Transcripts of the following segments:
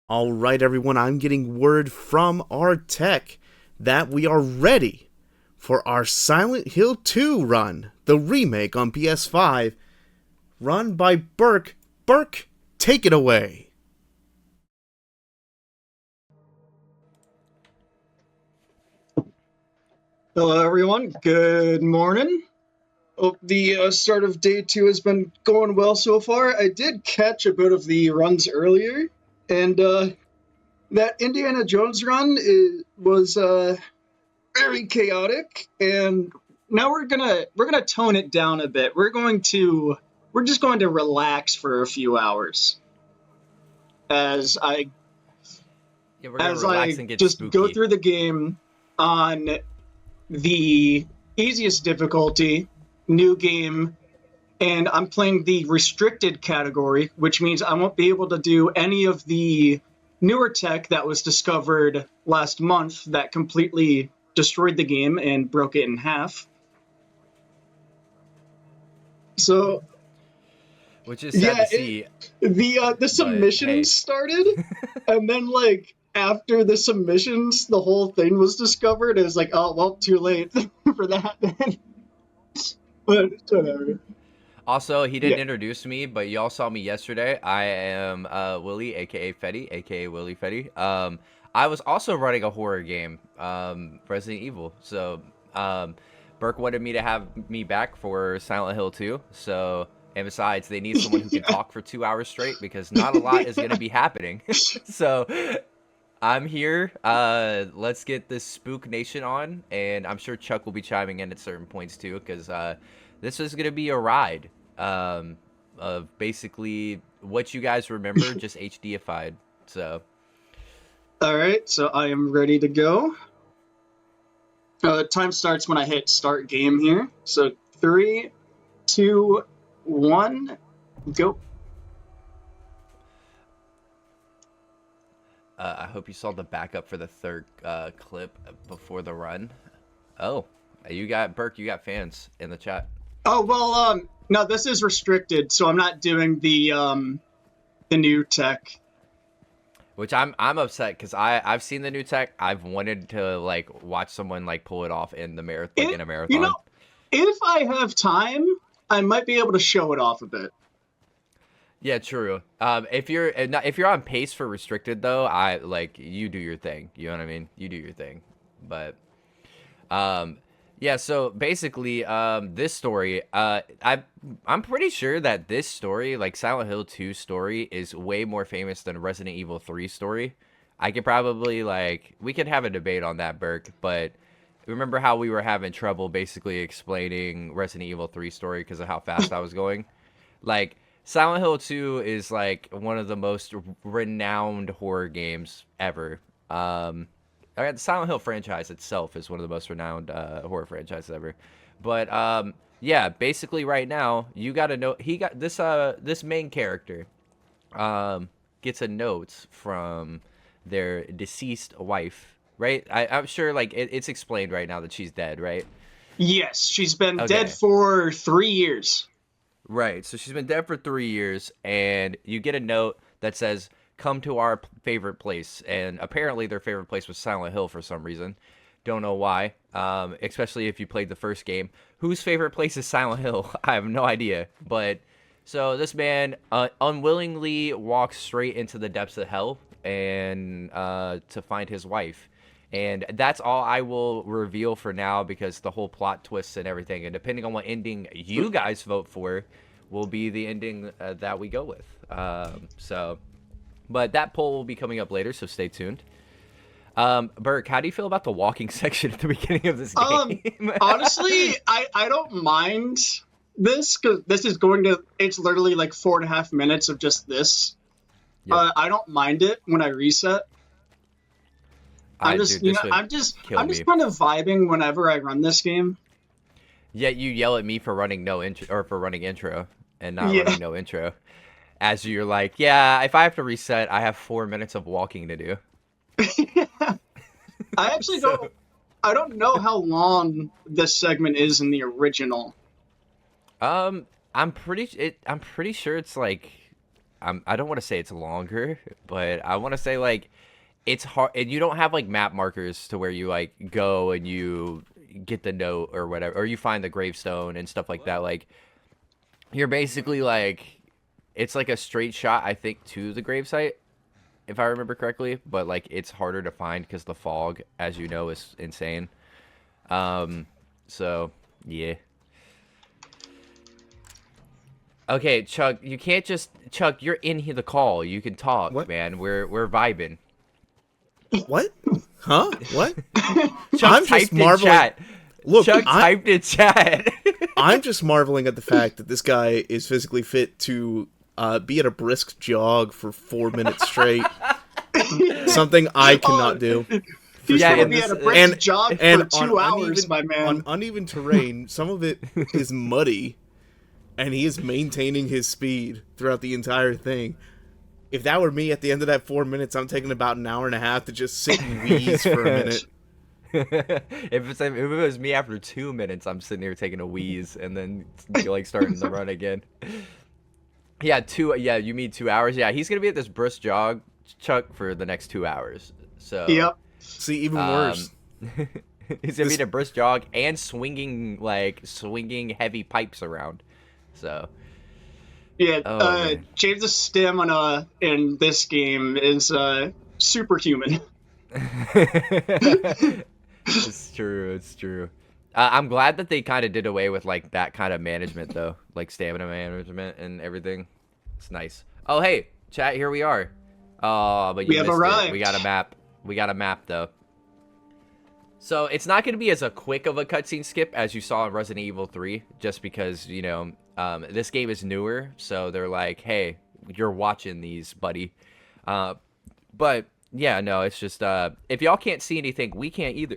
All right, everyone, I'm getting word from our tech that we are ready for our Silent Hill 2 run, the remake on PS5, run by Burke. Burke, take it away. Hello, everyone. Good morning. Hope the start of day 2 has been going well so far. I did catch a bit of the runs earlier, and that Indiana Jones run was very chaotic. And now we're gonna tone it down a bit. We're just going to relax for a few hours as I Yeah, we're gonna relax and get just spooky. go through the game on the easiest difficulty, new game, and I'm playing the restricted category, which means I won't be able to do any of the newer tech that was discovered last month that completely destroyed the game and broke it in half. So, Which is sad to see. The submissions started, and then after the submissions, the whole thing was discovered. It was like, oh well, too late for that. But whatever. Also, he didn't introduce me, but y'all saw me yesterday. I am Willie, aka Fetty, aka Willie Fetty. I was also running a horror game, Resident Evil. So Burke wanted me to have me back for Silent Hill 2. So, and besides, they need someone who can talk for 2 hours straight because not a lot is going to be happening. So I'm here. Let's get this Spook Nation on, and I'm sure Chuck will be chiming in at certain points too, because this is gonna be a ride of basically what you guys remember, just HDified. So, all right, so I am ready to go. Time starts when I hit start game here. So 3, 2, 1, go. I hope you saw the backup for the third clip before the run. Oh, you got Burke. You got fans in the chat. Oh well, no, this is restricted, so I'm not doing the new tech. Which I'm upset because I've seen the new tech. I've wanted to watch someone pull it off in the marathon in a marathon. You know, if I have time, I might be able to show it off a bit. Yeah, true. If you're on pace for restricted though, you do your thing. You know what I mean? You do your thing. But yeah, so basically this story I'm pretty sure that this story, like Silent Hill 2 story, is way more famous than Resident Evil 3 story. I could probably we could have a debate on that, Burke, but remember how we were having trouble basically explaining Resident Evil 3 story because of how fast I was going? Silent Hill 2 is one of the most renowned horror games ever. The Silent Hill franchise itself is one of the most renowned horror franchises ever. But yeah, basically right now you got to know he got this main character gets a note from their deceased wife, right? I'm sure it's explained right now that she's dead, right? Yes, she's been dead for 3 years. Right, so she's been dead for 3 years, and you get a note that says, come to our favorite place. And apparently their favorite place was Silent Hill for some reason. Don't know why, especially if you played the first game. Whose favorite place is Silent Hill? I have no idea. But so this man unwillingly walks straight into the depths of hell and to find his wife. And that's all I will reveal for now because the whole plot twists and everything, and depending on what ending you guys vote for, will be the ending that we go with. But that poll will be coming up later, so stay tuned. Burke, how do you feel about the walking section at the beginning of this game? Honestly, I don't mind this because it's literally 4.5 minutes of just this. Yep. I don't mind it when I reset. I'm just kind of vibing whenever I run this game. Yet you yell at me for running no intro or for running intro and not running no intro, as you're like, yeah, if I have to reset, I have 4 minutes of walking to do. I actually I don't know how long this segment is in the original. I'm pretty sure it's I don't want to say it's longer, but I want to say like it's hard, and you don't have like map markers to where you like go and you get the note or whatever, or you find the gravestone and stuff like that. Like you're basically like it's like a straight shot, I think, to the gravesite, if I remember correctly. But like it's harder to find because the fog, as you know, is insane. So yeah. Okay, Chuck, you can't just Chuck. You're in here the call. You can talk, What? man. We're vibing. What? Huh? What? Chuck I'm just typed in marveling. chat. Look, Chuck typed in chat. I'm just marveling at the fact that this guy is physically fit to be at a brisk jog for 4 minutes straight. Something I cannot do. He's Yeah, gonna and be at a this- brisk and- jog and for on 2 hours, my On man. uneven terrain, some of it is muddy, and he is maintaining his speed throughout the entire thing. If that were me at the end of that 4 minutes, I'm taking about an hour and a half to just sit and wheeze for a minute. If it was me after 2 minutes, I'm sitting here taking a wheeze and then like starting the run again. Yeah, you mean 2 hours? Yeah, he's gonna be at this brisk jog, Chuck, for the next 2 hours. So Yep. See, even worse. he's gonna be at a brisk jog and swinging heavy pipes around. So Yeah. man. James' stamina in this game is superhuman. It's true. It's true. I'm glad that they kind of did away with like that kind of management though, like stamina management and everything. It's nice. Oh hey, chat, here we are. Oh, but you We have missed arrived. it. We got a map. We got a map though. So it's not going to be as a quick of a cutscene skip as you saw in Resident Evil 3, just because this game is newer, so they're like, hey, you're watching these, buddy. But yeah, no, it's just if y'all can't see anything, we can't either.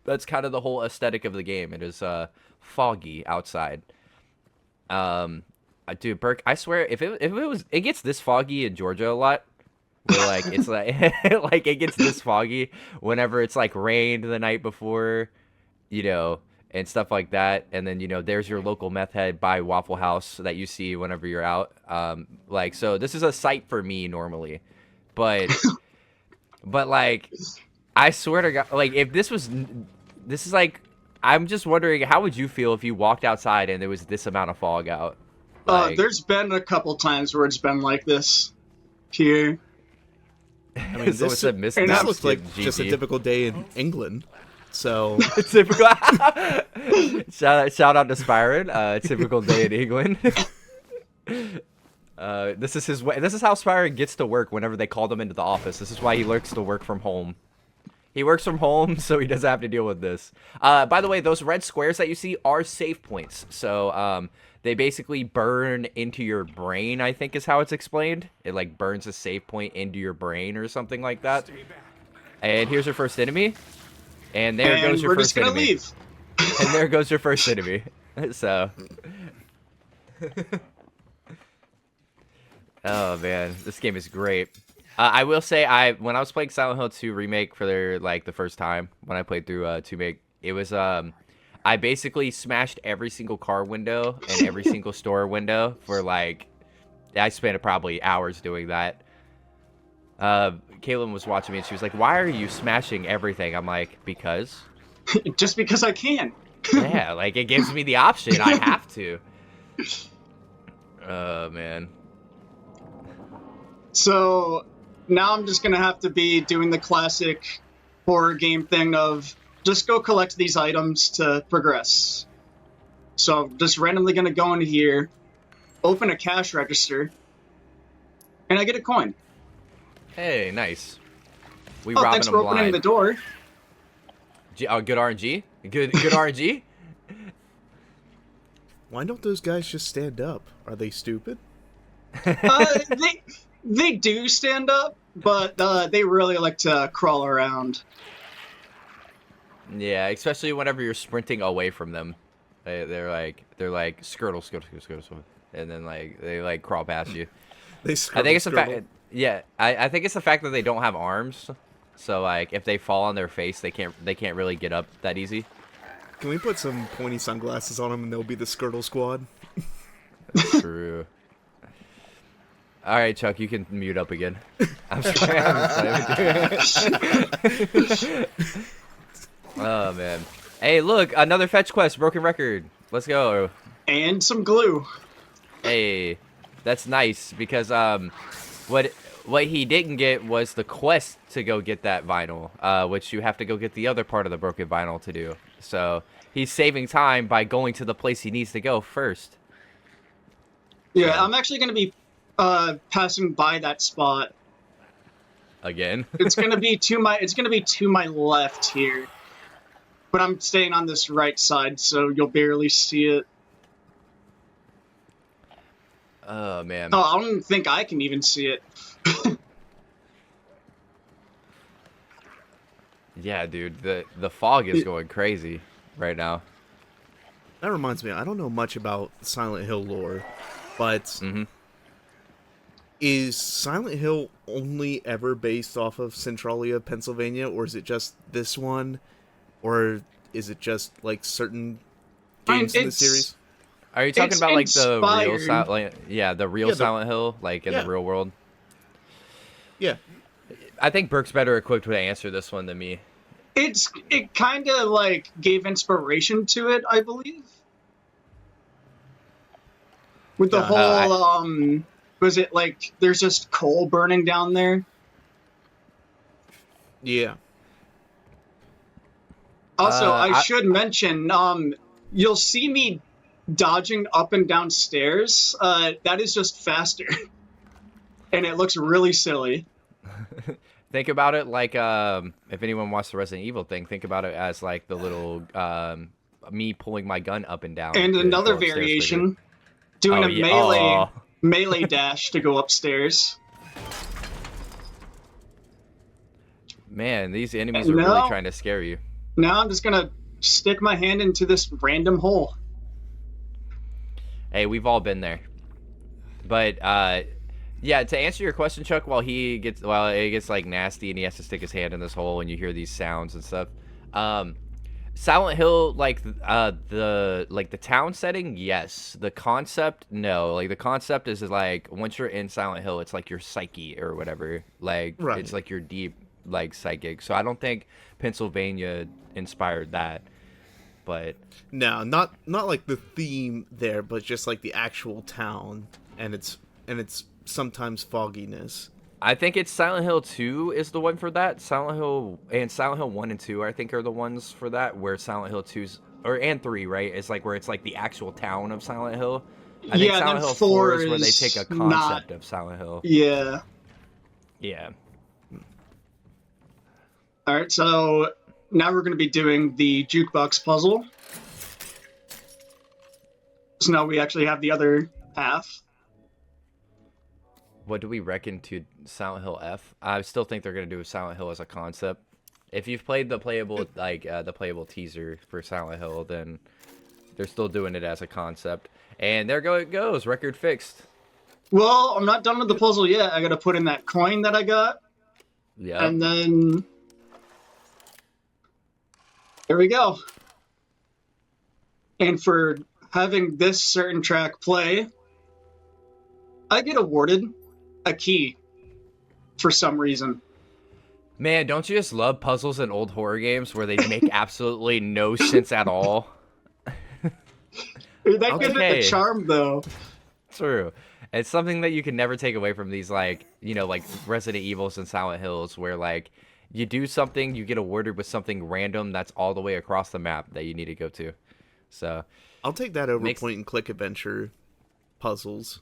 That's kind of the whole aesthetic of the game. It is foggy outside. Dude, Burke, I swear, if it gets this foggy in Georgia a lot, where like it's like like it gets this foggy whenever it's like rained the night before, and stuff like that, and then there's your local meth head by Waffle House that you see whenever you're out. So this is a sight for me normally, but like I swear to God, like if this is like, I'm just wondering, how would you feel if you walked outside and there was this amount of fog out? Like, There's been a couple times where it's been like this here. I mean, so this, it's a mist this map looks like skip, just a GG. typical day in England. So, Typical. shout out to Spyran. Typical day in England. This is his way. This is how Spyran gets to work whenever they call him into the office. This is why he likes to work from home. He works from home, so he doesn't have to deal with this. By the way, those red squares that you see are save points. So they basically burn into your brain, I think is how it's explained. It like burns a save point into your brain or something like that. And here's your first enemy. And there goes your we're first just gonna enemy. leave. And there goes your first enemy. So. Oh man, this game is great. I will say, when I was playing Silent Hill 2 Remake for the first time, when I played through 2 Make, it was I basically smashed every single car window and every single store window for like, I spent probably hours doing that. Caitlin was watching me and she was like, "Why are you smashing everything?" I'm like, "Because." Just because I can. Yeah, like it gives me the option. I have to. Oh man. So now I'm just gonna have to be doing the classic horror game thing of just go collect these items to progress. So I'm just randomly gonna go into here, open a cash register, and I get a coin. Hey, nice. We Oh, robbing thanks them for opening blind. the door. Good RNG. Good RNG. why don't those guys just stand up? Are they stupid? They do stand up, but they really like to crawl around. Yeah, especially whenever you're sprinting away from them. They're like skirtle, and then like they like crawl past you. They I think it's the skirtle. fact. Yeah, I think it's the fact that they don't have arms. So like if they fall on their face, they can't really get up that easy. Can we put some pointy sunglasses on them and they'll be the Skirtle Squad? That's true. All right, Chuck, you can mute up again. I'm sorry. I'm sorry. Oh man. Hey, look, another fetch quest, broken record. Let's go. And some glue. Hey, that's nice because what he didn't get was the quest to go get that vinyl, which you have to go get the other part of the broken vinyl to do. So he's saving time by going to the place he needs to go first. Yeah, I'm actually going to be passing by that spot. Again? It's going to be to my left here. But I'm staying on this right side, so you'll barely see it. Oh man. Oh, I don't think I can even see it. Yeah, dude, the fog is going crazy right now. That reminds me, I don't know much about Silent Hill lore, but is Silent Hill only ever based off of Centralia, Pennsylvania, or is it just this one? Or is it just, like, certain games in the series? Are you talking about, like, the real inspired. Silent Hill, like, in the real world? Yeah. I think Burke's better equipped to answer this one than me. It kind of, like, gave inspiration to it, I believe. With the whole, was it, like, there's just coal burning down there? Yeah. Also, I should mention, you'll see me dodging up and down stairs. That is just faster. And it looks really silly. Think about it like, if anyone watched the Resident Evil thing, think about it as like the little, me pulling my gun up and down. And another variation, doing a melee dash to go upstairs. Man, these enemies are really trying to scare you. Now I'm just gonna stick my hand into this random hole. Hey, we've all been there. But, yeah, to answer your question, Chuck, while it gets like nasty and he has to stick his hand in this hole and you hear these sounds and stuff, Silent Hill, like the town setting, yes. The concept, no. Like the concept is like once you're in Silent Hill, it's like your psyche or whatever. Like it's like your deep like psychic. So I don't think Pennsylvania inspired that. But no, not like the theme there, but just like the actual town and its sometimes fogginess. I think it's Silent Hill 2 is the one for that. Silent Hill 1 and 2 I think are the ones for that, where Silent Hill 2's and 3, right? It's like where it's like the actual town of Silent Hill. I think Silent Hill 4 is where they take a concept of Silent Hill. Yeah. Yeah. All right, so now we're going to be doing the jukebox puzzle. So now we actually have the other half. What do we reckon to Silent Hill F? I still think they're going to do Silent Hill as a concept. If you've played the playable teaser for Silent Hill, then they're still doing it as a concept. And there it goes, record fixed. Well, I'm not done with the puzzle yet. I got to put in that coin that I got. Yeah. And then there we go. And for having this certain track play, I get awarded a key for some reason. Man, don't you just love puzzles in old horror games where they make absolutely no sense at all? That gives it the charm, though. True. It's something that you can never take away from these, like, you know, like Resident Evils and Silent Hills, where, like, you do something, you get awarded with something random that's all the way across the map that you need to go to. So I'll take that over point-and-click adventure puzzles.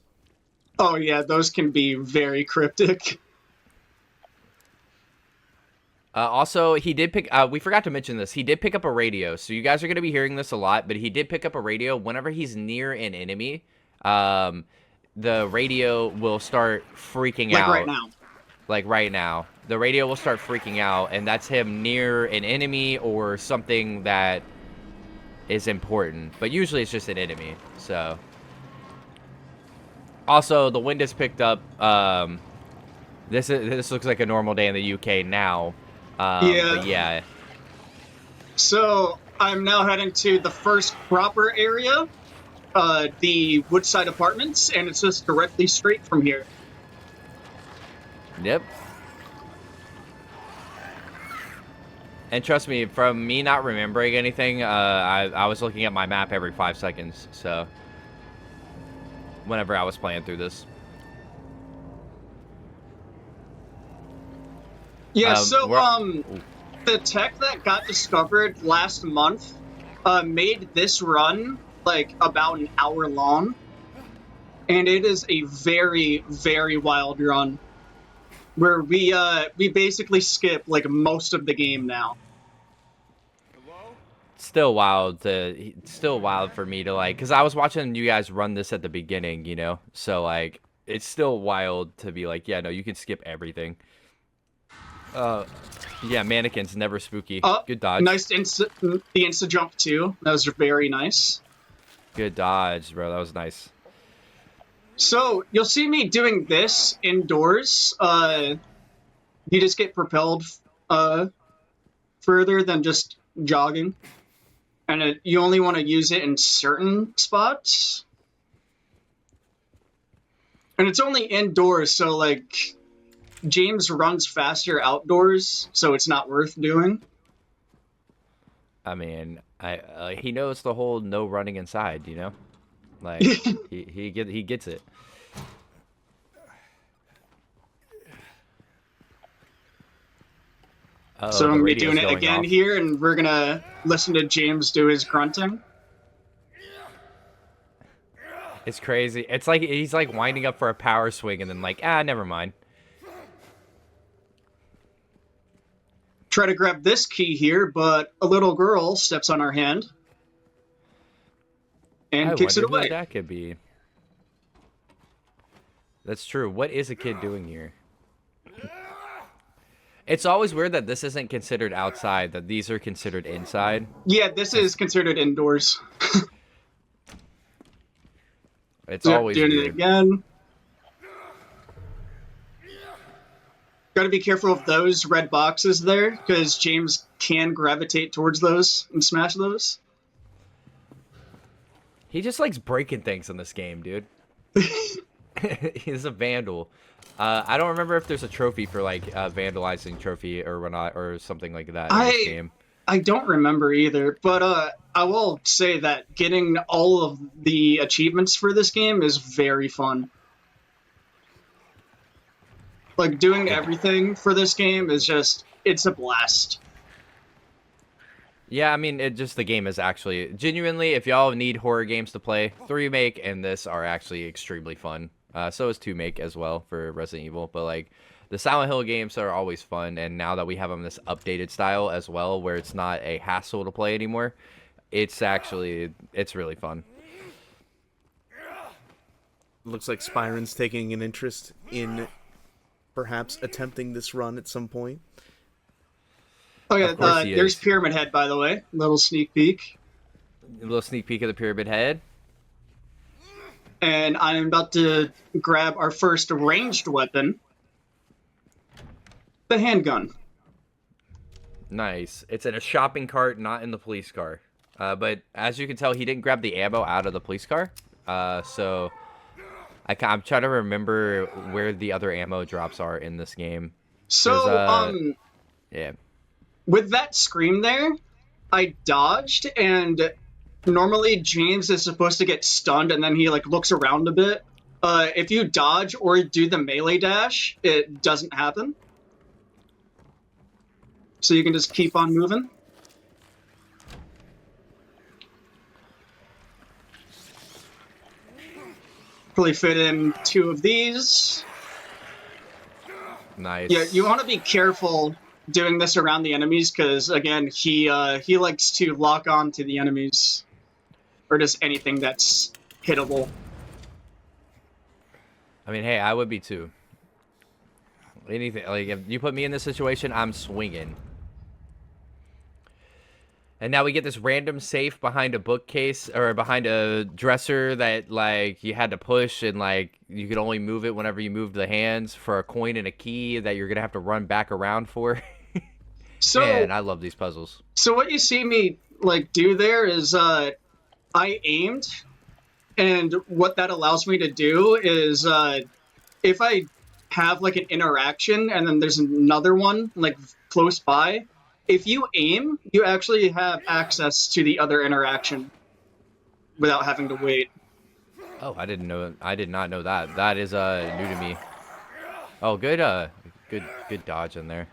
Oh, yeah, those can be very cryptic. Also, he did pick... we forgot to mention this. He did pick up a radio. So you guys are going to be hearing this a lot, but he did pick up a radio. Whenever he's near an enemy, the radio will start freaking out. Like right now. Like right now. The radio will start freaking out, and that's him near an enemy or something that is important. But usually it's just an enemy, so... Also, the wind is picked up. This looks like a normal day in the UK now. Yeah. But yeah. So I'm now heading to the first proper area, the Woodside Apartments, and it's just directly straight from here. Yep. And trust me, from me not remembering anything, I was looking at my map every 5 seconds, so whenever I was playing through this. Yeah, the tech that got discovered last month made this run like about an hour long, and it is a very, very wild run where we basically skip like most of the game now. Still wild for me to like, because I was watching you guys run this at the beginning, you know, so like it's still wild to be like, yeah, no, you can skip everything. Yeah, mannequins never spooky. Good dodge. Nice the insta jump too. That was very nice. Good dodge, bro. That was nice. So you'll see me doing this indoors. You just get propelled further than just jogging, and you only want to use it in certain spots. And it's only indoors, so like James runs faster outdoors, so it's not worth doing. I mean, he knows the whole no running inside, you know, like he gets it. Uh-oh, so I'm gonna be doing it going again off here, and we're gonna listen to James do his grunting. It's crazy. It's like he's like winding up for a power swing, and then like, never mind. Try to grab this key here, but a little girl steps on our hand and kicks it away. Who that could be. That's true. What is a kid doing here? It's always weird that this isn't considered outside, that these are considered inside. Yeah, this is considered indoors. It's always doing weird. it again. Got to be careful of those red boxes there, because James can gravitate towards those and smash those. He just likes breaking things in this game, dude. He's a vandal. I don't remember if there's a trophy for like vandalizing trophy or whatnot or something like that in this game. I don't remember either, but I will say that getting all of the achievements for this game is very fun. Like, doing everything for this game is just, it's a blast. Yeah, I mean, the game is actually, genuinely, if y'all need horror games to play, 3 Make and this are actually extremely fun. So is 2 Make as well for Resident Evil, but like, the Silent Hill games are always fun, and now that we have them this updated style as well, where it's not a hassle to play anymore, it's really fun. Looks like Spyran's taking an interest in perhaps attempting this run at some point. Oh yeah, there's Pyramid Head, by the way. Little sneak peek. A little sneak peek of the Pyramid Head. And I'm about to grab our first ranged weapon. The handgun. Nice. It's in a shopping cart, not in the police car. But as you can tell, he didn't grab the ammo out of the police car. So I'm trying to remember where the other ammo drops are in this game. So, yeah. With that scream there, I dodged, and normally James is supposed to get stunned, and then he like looks around a bit. If you dodge or do the melee dash, it doesn't happen. So you can just keep on moving. Probably fit in 2 of these. Nice. Yeah, you want to be careful doing this around the enemies, because again, he likes to lock on to the enemies, or just anything that's hittable. I mean, hey, I would be too. Anything, like, if you put me in this situation, I'm swinging. And now we get this random safe behind a bookcase or behind a dresser that like you had to push, and like you could only move it whenever you moved the hands, for a coin and a key that you're gonna have to run back around for. So, man, I love these puzzles. So what you see me like do there is I aimed, and what that allows me to do is if I have like an interaction and then there's another one like close by, if you aim, you actually have access to the other interaction without having to wait. Oh, I didn't know. I did not know that. That is new to me. Oh, good good dodge in there.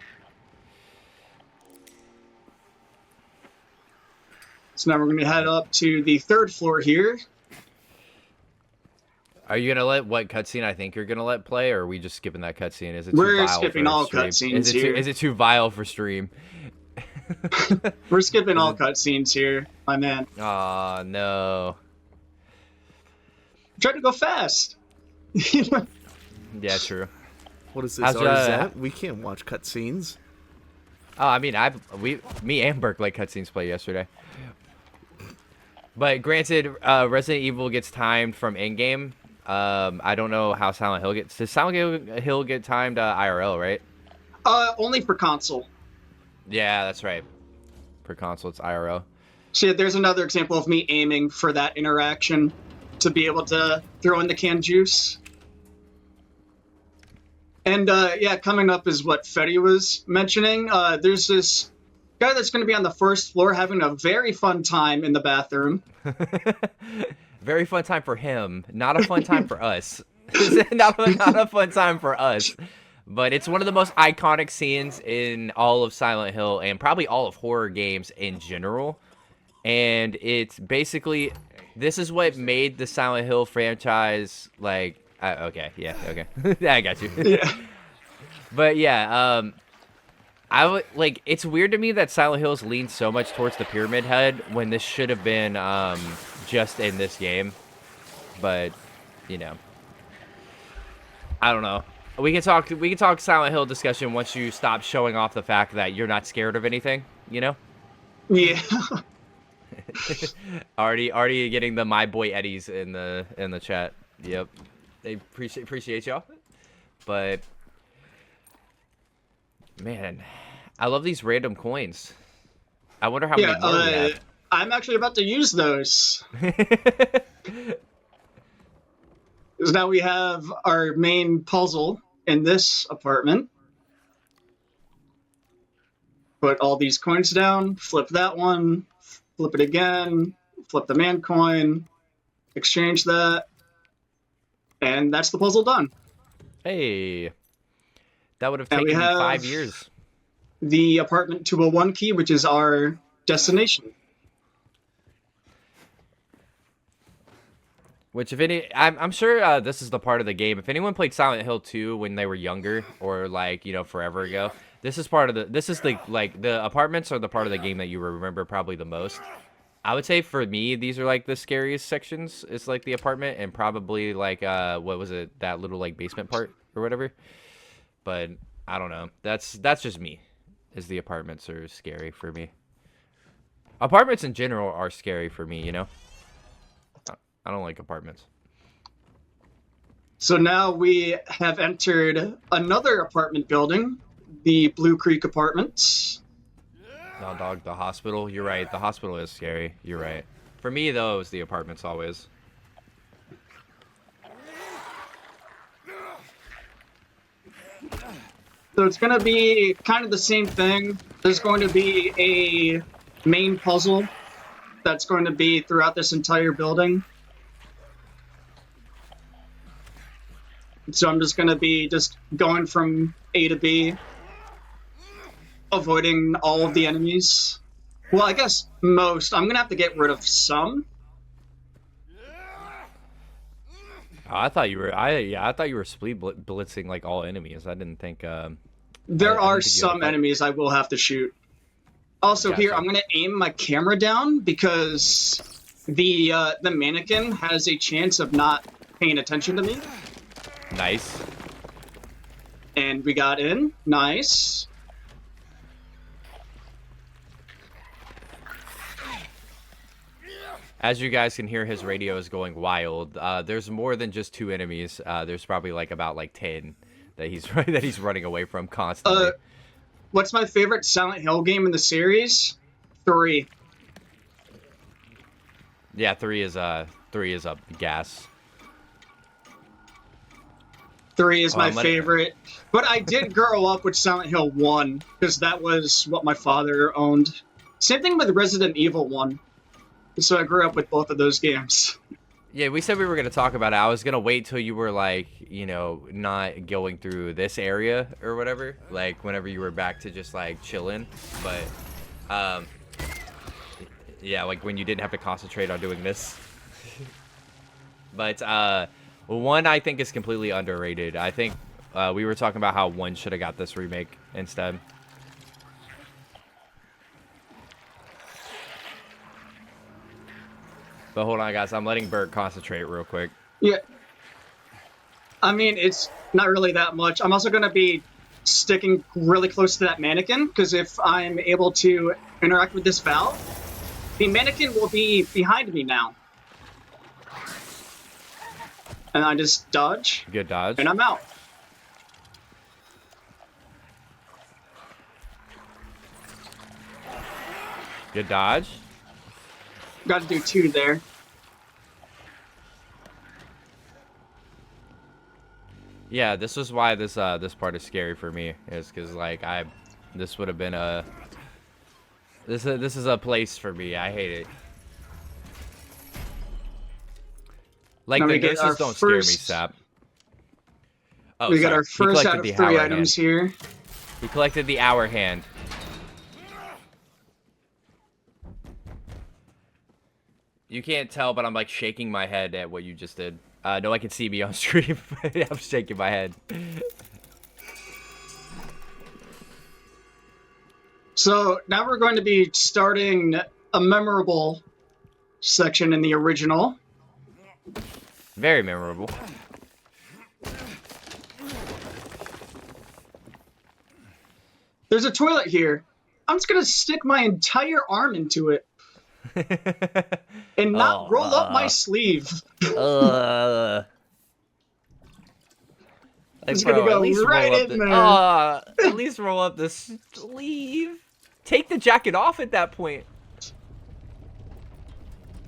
So now we're going to head up to the 3rd floor here. Are you gonna let what cutscene I think you're gonna let play, or are we just skipping that cutscene? Is it We're too vile skipping for all stream? cutscenes here. Is it too vile for stream? We're skipping all cutscenes here, my man. Aw, no. Try to go fast. Yeah, true. What is this, How's, RZ? We can't watch cutscenes. Oh, I mean, me and Burke let cutscenes play yesterday. But granted, Resident Evil gets timed from in-game. I don't know how Silent Hill gets. Does Silent Hill get timed IRL, right? Only for console. Yeah, that's right. For console, it's IRL. So yeah, there's another example of me aiming for that interaction to be able to throw in the canned juice. And yeah, coming up is what Fetty was mentioning. There's this guy that's going to be on the 1st floor having a very fun time in the bathroom. Very fun time for him, not a fun time for us. not a fun time for us. But it's one of the most iconic scenes in all of Silent Hill and probably all of horror games in general. And it's basically, this is what made the Silent Hill franchise, like, okay, yeah, okay. I got you. Yeah. But yeah, I would, like, it's weird to me that Silent Hills leans so much towards the Pyramid Head when this should have been just in this game. But, you know, I don't know. We can talk Silent Hill discussion once you stop showing off the fact that you're not scared of anything, you know? Yeah. already getting the my boy Eddies in the chat. Yep. They appreciate y'all. But man, I love these random coins. I wonder how many more we have. I'm actually about to use those. Because now we have our main puzzle in this apartment. Put all these coins down, flip that one, flip it again, flip the man coin, exchange that, and that's the puzzle done. Hey, that would have taken me 5 years. The apartment 201 key, which is our destination. Which, if any, I'm sure this is the part of the game. If anyone played Silent Hill 2 when they were younger, or like, you know, forever ago, this is the apartments are the part of the game that you remember probably the most. I would say for me, these are like the scariest sections. It's like the apartment and probably like what was it, that little like basement part or whatever. But I don't know. That's just me. Is the apartments are scary for me. Apartments in general are scary for me, you know. I don't like apartments. So now we have entered another apartment building, the Blue Creek Apartments. No, dog, the hospital. You're right. The hospital is scary. You're right. For me, though, it was the apartments always. So it's going to be kind of the same thing. There's going to be a main puzzle that's going to be throughout this entire building. So I'm just going to be going from A to B, avoiding all of the enemies. Well, I guess most. I'm going to have to get rid of some. Oh, I thought you were speed blitzing like all enemies. I didn't think. There are some enemies I will have to shoot. Also, Gotcha. here I'm going to aim my camera down because the mannequin has a chance of not paying attention to me. Nice. And we got in. Nice. As you guys can hear, his radio is going wild. There's more than just 2 enemies. There's probably like about 10 that he's running away from constantly. What's my favorite Silent Hill game in the series? 3. Yeah, 3 is a gas. 3 is Oh, my favorite. But I did grow up with Silent Hill 1, because that was what my father owned. Same thing with Resident Evil 1. So I grew up with both of those games. Yeah, we said we were going to talk about it. I was going to wait till you were, like, you know, not going through this area or whatever. Like, whenever you were back to just, like, chilling. But, yeah, like, when you didn't have to concentrate on doing this. But, 1, I think, is completely underrated. I think we were talking about how 1 should have got this remake instead. But hold on, guys. I'm letting Burke concentrate real quick. Yeah. I mean, it's not really that much. I'm also going to be sticking really close to that mannequin, because if I'm able to interact with this valve, the mannequin will be behind me now. And I just dodge. Good dodge. And I'm out. Good dodge. Got to do 2 there. Yeah, this is why this part is scary for me, is because like this would have been a this is a place for me. I hate it. Like, the nurses don't scare me, Sap. Oh, we got our first out of 3 items here. He collected the hour hand. You can't tell, but I'm like shaking my head at what you just did. No one can see me on stream. I'm shaking my head. So now we're going to be starting a memorable section in the original. Very memorable. There's a toilet here. I'm just going to stick my entire arm into it. And not roll up my sleeve. I'm just gonna go right in there. At least roll up the sleeve. Take the jacket off at that point.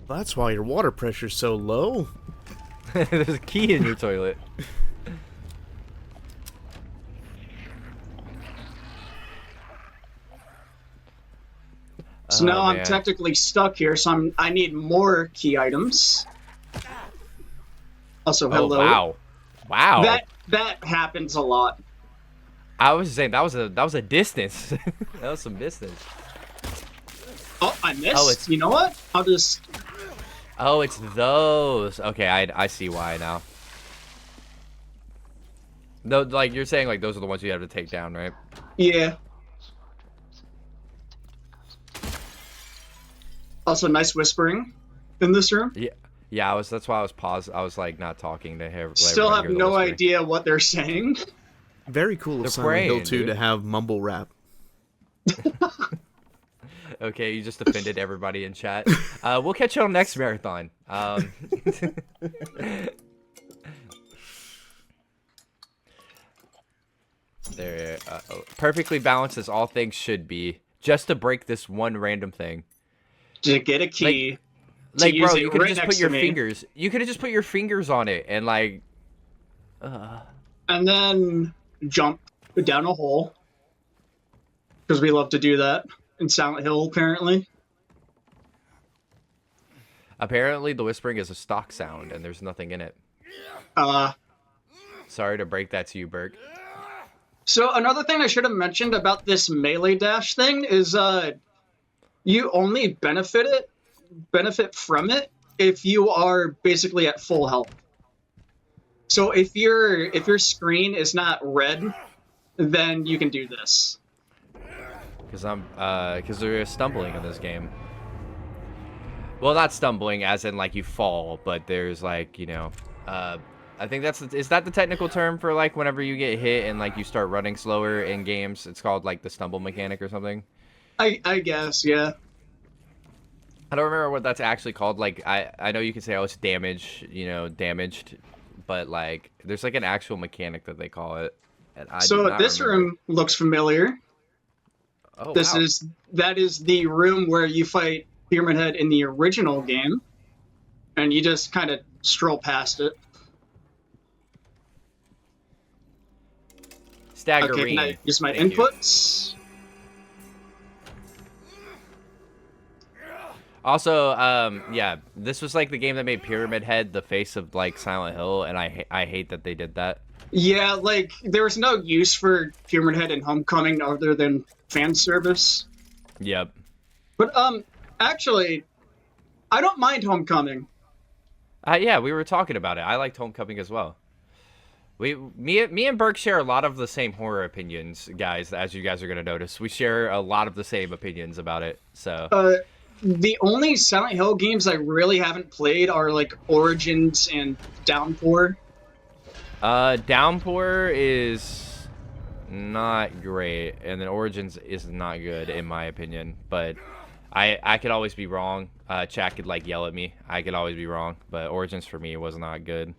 That's why your water pressure's so low. There's a key in your toilet. So now I'm technically stuck here, so I need more key items. Also, hello. Oh, wow. That happens a lot. I was saying that was a distance. That was some distance. Oh, I missed. Oh, it's... You know what? I'll just... Oh, it's those. Okay, I see why now. No, like you're saying, like those are the ones you have to take down, right? Yeah. Also, nice whispering in this room. Yeah, yeah. That's why I was paused. I was like not talking to him. Still have no idea what they're saying. Very cool of Silent Hill 2 to have mumble rap. Okay, you just offended everybody in chat. We'll catch you on next marathon. There, perfectly balanced as all things should be. Just to break this one random thing. To get a key. Like bro, you could just put your fingers. You could have just put your fingers on it and like. And then jump down a hole. Because we love to do that in Silent Hill, apparently. Apparently, the whispering is a stock sound, and there's nothing in it. Sorry to break that to you, Burke. So another thing I should have mentioned about this melee dash thing is, you only benefit from it if you are basically at full health. So if your screen is not red, then you can do this. Because there's stumbling in this game. Well, not stumbling as in like you fall, but there's like, you know, I think is that the technical term for like whenever you get hit and like you start running slower in games? It's called like the stumble mechanic or something. I guess, yeah. I don't remember what that's actually called. Like I know you can say, oh, it's damage, you know, damaged, but like there's like an actual mechanic that they call it. And so this room looks familiar. Oh, that is the room where you fight Pyramid Head in the original game, and you just kind of stroll past it. Staggerine. Okay, can I use my Thank you. inputs? Also, yeah, this was like the game that made Pyramid Head the face of like Silent Hill, and I hate that they did that. Yeah, like, there was no use for Pyramid Head in Homecoming other than fan service. Yep. But, actually, I don't mind Homecoming. Yeah, we were talking about it. I liked Homecoming as well. Me and Burke share a lot of the same horror opinions, guys. As you guys are gonna notice, we share a lot of the same opinions about it. So. The only Silent Hill games I really haven't played are, like, Origins and Downpour. Downpour is not great, and then Origins is not good in my opinion. But I could always be wrong. Chat could like yell at me. I could always be wrong, but Origins for me was not good.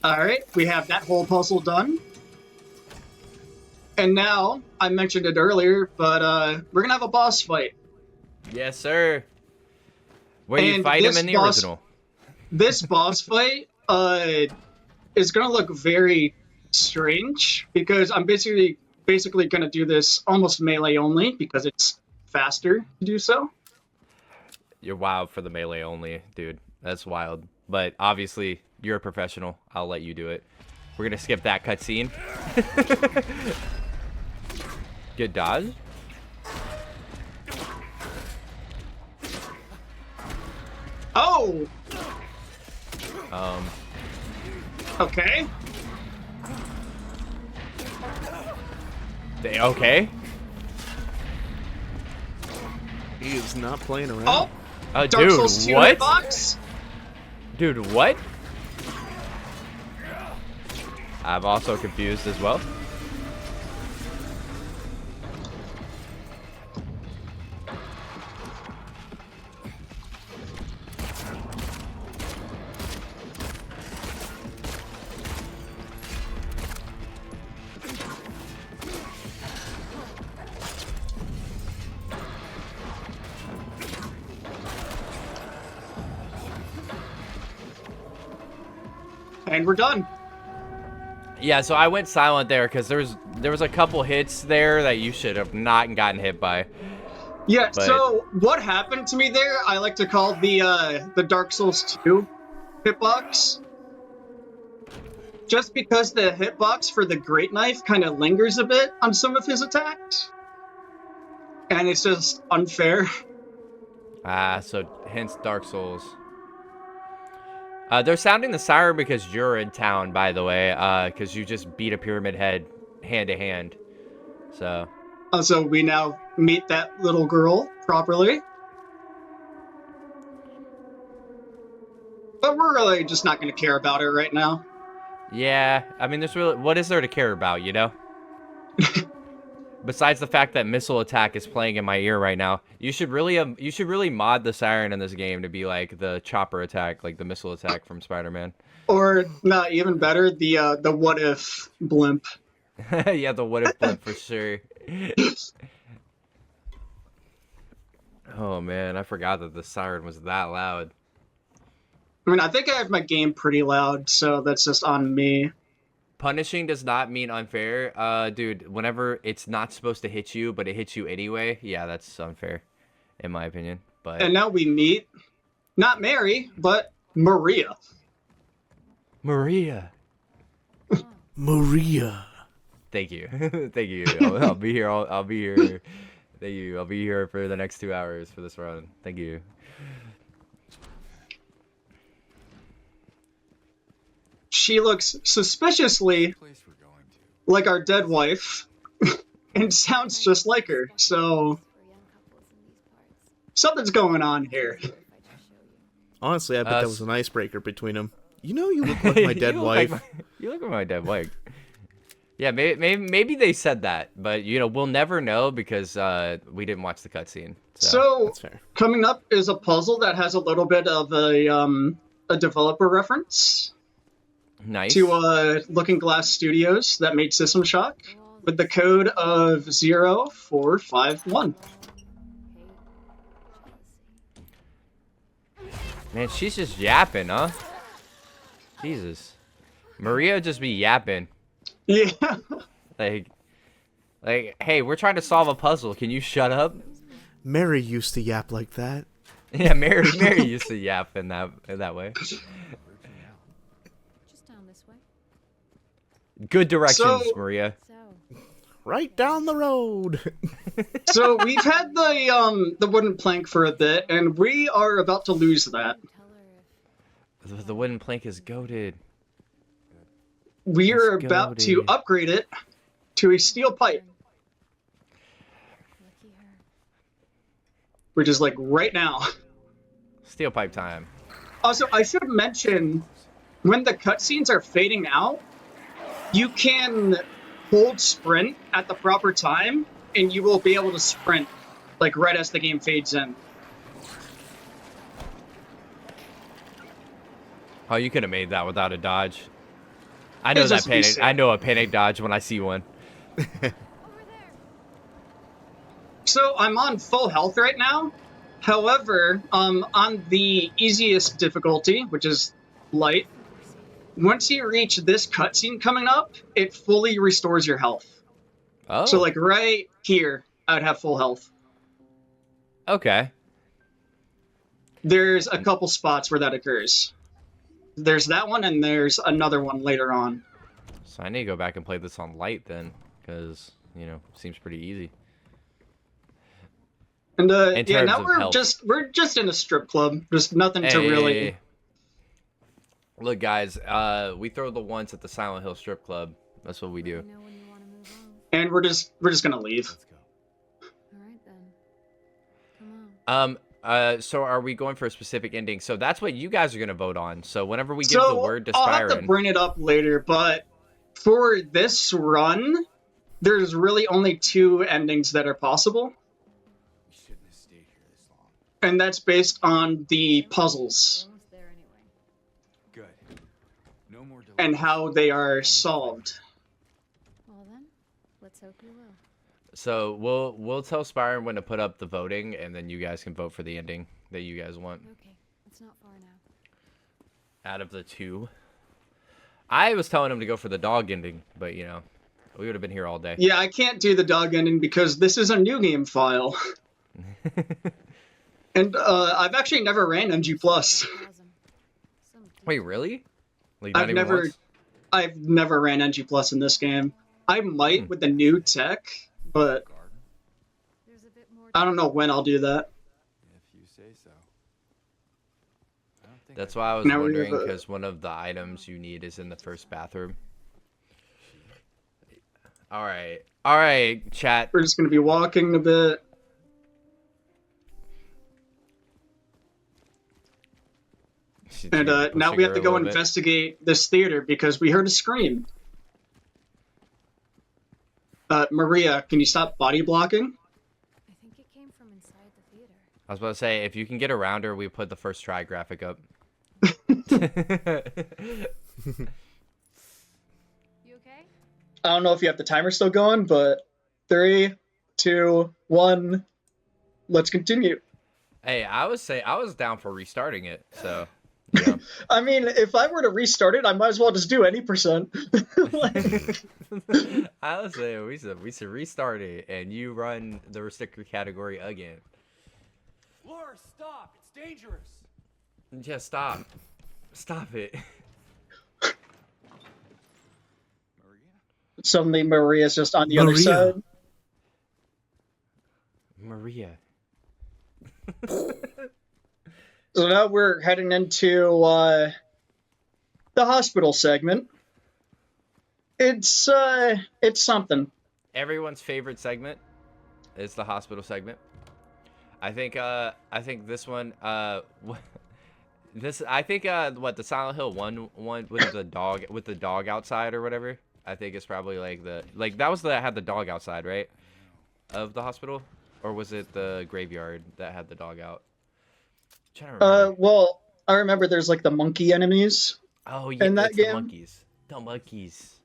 Alright, we have that whole puzzle done. And now, I mentioned it earlier, but we're gonna have a boss fight. Yes, sir. Where you And fight him this in the boss- original. This boss fight is gonna look very strange because I'm basically gonna do this almost melee only because it's faster to do so. You're wild for the melee only, dude. That's wild. But obviously, you're a professional. I'll let you do it. We're gonna skip that cutscene. Good dodge. Oh! Um, Okay. Okay. He is not playing around. Oh! Dark Dude, Souls 2 what? hitbox? Dude, what? I'm also confused as well. And we're done. Yeah, so I went silent there because there was a couple hits there that you should have not gotten hit by. Yeah, But- so what happened to me there, I like to call the Dark Souls 2 hitbox. Just because the hitbox for the Great Knife kind of lingers a bit on some of his attacks. And it's just unfair. So hence Dark Souls. They're sounding the siren because you're in town, by the way, because you just beat a Pyramid Head hand to hand. So. So we now meet that little girl properly. But we're really just not going to care about her right now. Yeah, I mean, there's really what is there to care about, you know? Besides the fact that missile attack is playing in my ear right now, you should really mod the siren in this game to be like the chopper attack, like the missile attack from Spider-Man. Or, not even better, the what if blimp. Yeah, the what if blimp for sure. Oh man, I forgot that the siren was that loud. I mean, I think I have my game pretty loud, so that's just on me. Punishing does not mean unfair. Dude, whenever it's not supposed to hit you, but it hits you anyway, yeah, that's unfair, in my opinion. But And now we meet, not Mary, but Maria. Maria. Maria. Thank you. Thank you. I'll be here. I'll be here. Thank you. I'll be here for the next 2 hours for this run. Thank you. She looks suspiciously like our dead wife and sounds just like her, so something's going on here. Honestly, I bet that was an icebreaker between them. You know, you look like my dead You look wife. like you look like my dead wife. Yeah, maybe they said that, but you know we'll never know because we didn't watch the cutscene. So That's fair. coming up is a puzzle that has a little bit of a developer reference Nice. to Looking Glass Studios that made System Shock with the code of 0451. Man, she's just yapping, huh? Jesus. Maria just be yapping. Yeah. Like, hey, we're trying to solve a puzzle. Can you shut up? Mary used to yap like that. Yeah, Mary used to yap in that way. Just down this way. Good directions, So- Maria. So, Right down the road. So we've had the wooden plank for a bit, and we are about to lose that. tell her if The wooden plank is goated. We are Let's go, about to dude. upgrade it to a steel pipe, lucky her. which is like right now. Steel pipe time. Also, I should mention, when the cutscenes are fading out, you can hold sprint at the proper time, and you will be able to sprint, like, right as the game fades in. Oh, you could have made that without a dodge. I know It's that just to be panic. safe. I know a panic dodge when I see one. Over there. So, I'm on full health right now. However, on the easiest difficulty, which is light, once you reach this cutscene coming up, it fully restores your health. Oh, So, like, right here, I would have full health. okay. There's a couple spots where that occurs. There's that one, and there's another one later on. So I need to go back and play this on light then, because it seems pretty easy. And In yeah, terms now of we're health. just in a strip club. Just nothing to really. Hey. Look, guys, we throw the ones at the Silent Hill strip club. That's what we do. Let me know when you want to move on. And we're just gonna leave. All right then. Come on. So are we going for a specific ending? So that's what you guys are gonna vote on. So whenever we give the So word to I'll have to Spyran, bring it up later, but for this run, there's really only two endings that are possible, We shouldn't have stayed here this long. and that's based on the puzzles We're almost there anyway. Good. No more delays. and how they are solved. Well then, let's hope you will. so we'll tell Spyran when to put up the voting, and then you guys can vote for the ending that you guys want Okay, it's not far now. out of the two. I was telling him to go for the dog ending, but we would have been here all day. Yeah, I can't do the dog ending because this is a new game file, and I've actually never ran NG Plus. Wait, really? Like not I've even never, once? I've never ran NG Plus in this game. I might with the new tech, but Garden, There's a bit more. I don't know when I'll do that. if you say so. I don't think That's I- why I was Now we wondering, have a- because one of the items you need is in the first bathroom. All right, chat. We're just gonna be walking a bit. And now we have to go investigate this theater because we heard a scream. Maria, can you stop body blocking? I think it came from inside the theater. I was about to say, if you can get around her, we put the first try graphic up. You okay? I don't know if you have the timer still going, but 3, 2, 1, let's continue. Hey, I was down for restarting it. So, yeah. I mean, if I were to restart it, I might as well just do any percent. Like, I was saying we should restart it, and you run the restrictor category again. Laura, stop! It's dangerous. Just stop it. Maria? suddenly Maria's just on the other Maria. side. Maria. So now we're heading into the hospital segment. It's something. Everyone's favorite segment is the hospital segment. I think this one what the Silent Hill one with the dog outside or whatever. I think it's probably that was that had the dog outside, right? Of the hospital, or was it the graveyard that had the dog out? I'm trying to remember. Well, I remember there's like the monkey enemies. Oh yeah, in that it's game? the monkeys. The monkeys.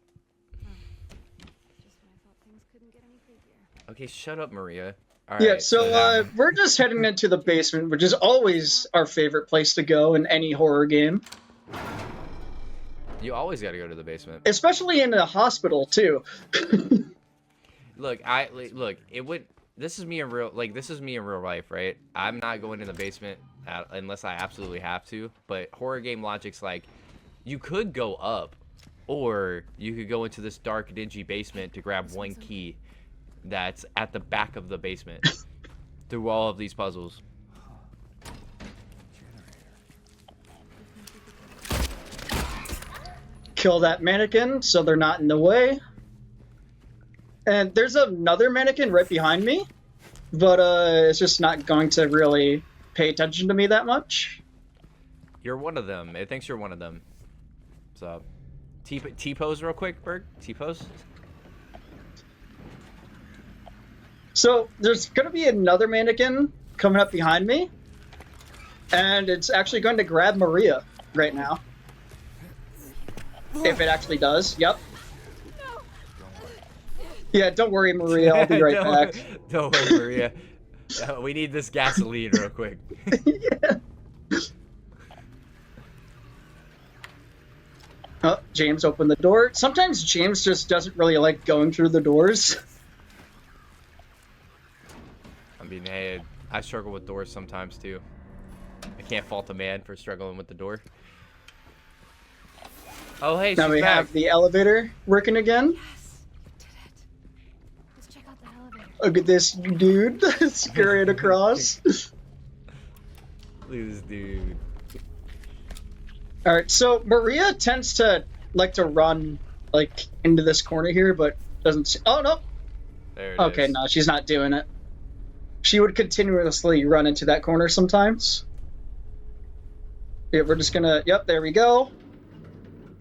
Just when I thought things couldn't get any creepier. Okay, shut up, Maria. All Yeah, right, so now- we're just heading into the basement, which is always our favorite place to go in any horror game. You always got to go to the basement. Especially in a hospital too. Look, look. It would. This is me in real. Like this is me in real life, right? I'm not going in the basement unless I absolutely have to. But horror game logic's like, you could go up, or you could go into this dark, dingy basement to grab one key that's at the back of the basement through all of these puzzles. Kill that mannequin so they're not in the way. And there's another mannequin right behind me, but it's just not going to really pay attention to me that much. You're one of them. It thinks you're one of them. So, T-pose real quick, Burke. T-pose. So there's going to be another mannequin coming up behind me, and it's actually going to grab Maria right now. If it actually does. Yep. Yeah, don't worry, Maria. I'll be right back. Don't worry, Maria. We need this gasoline real quick. Yeah. Oh, James opened the door. Sometimes James just doesn't really like going through the doors. I mean, hey, I struggle with doors sometimes too. I can't fault a man for struggling with the door. Oh, hey, Now she's we back. have the elevator working again. Yes, did it. Let's check out the elevator. Look at this dude scurrying across. Look at this dude. All right, so Maria tends to like to run like into this corner here, but doesn't. Oh no. There it Okay, is. no, she's not doing it. She would continuously run into that corner sometimes. Yeah, we're just gonna. Yep, there we go.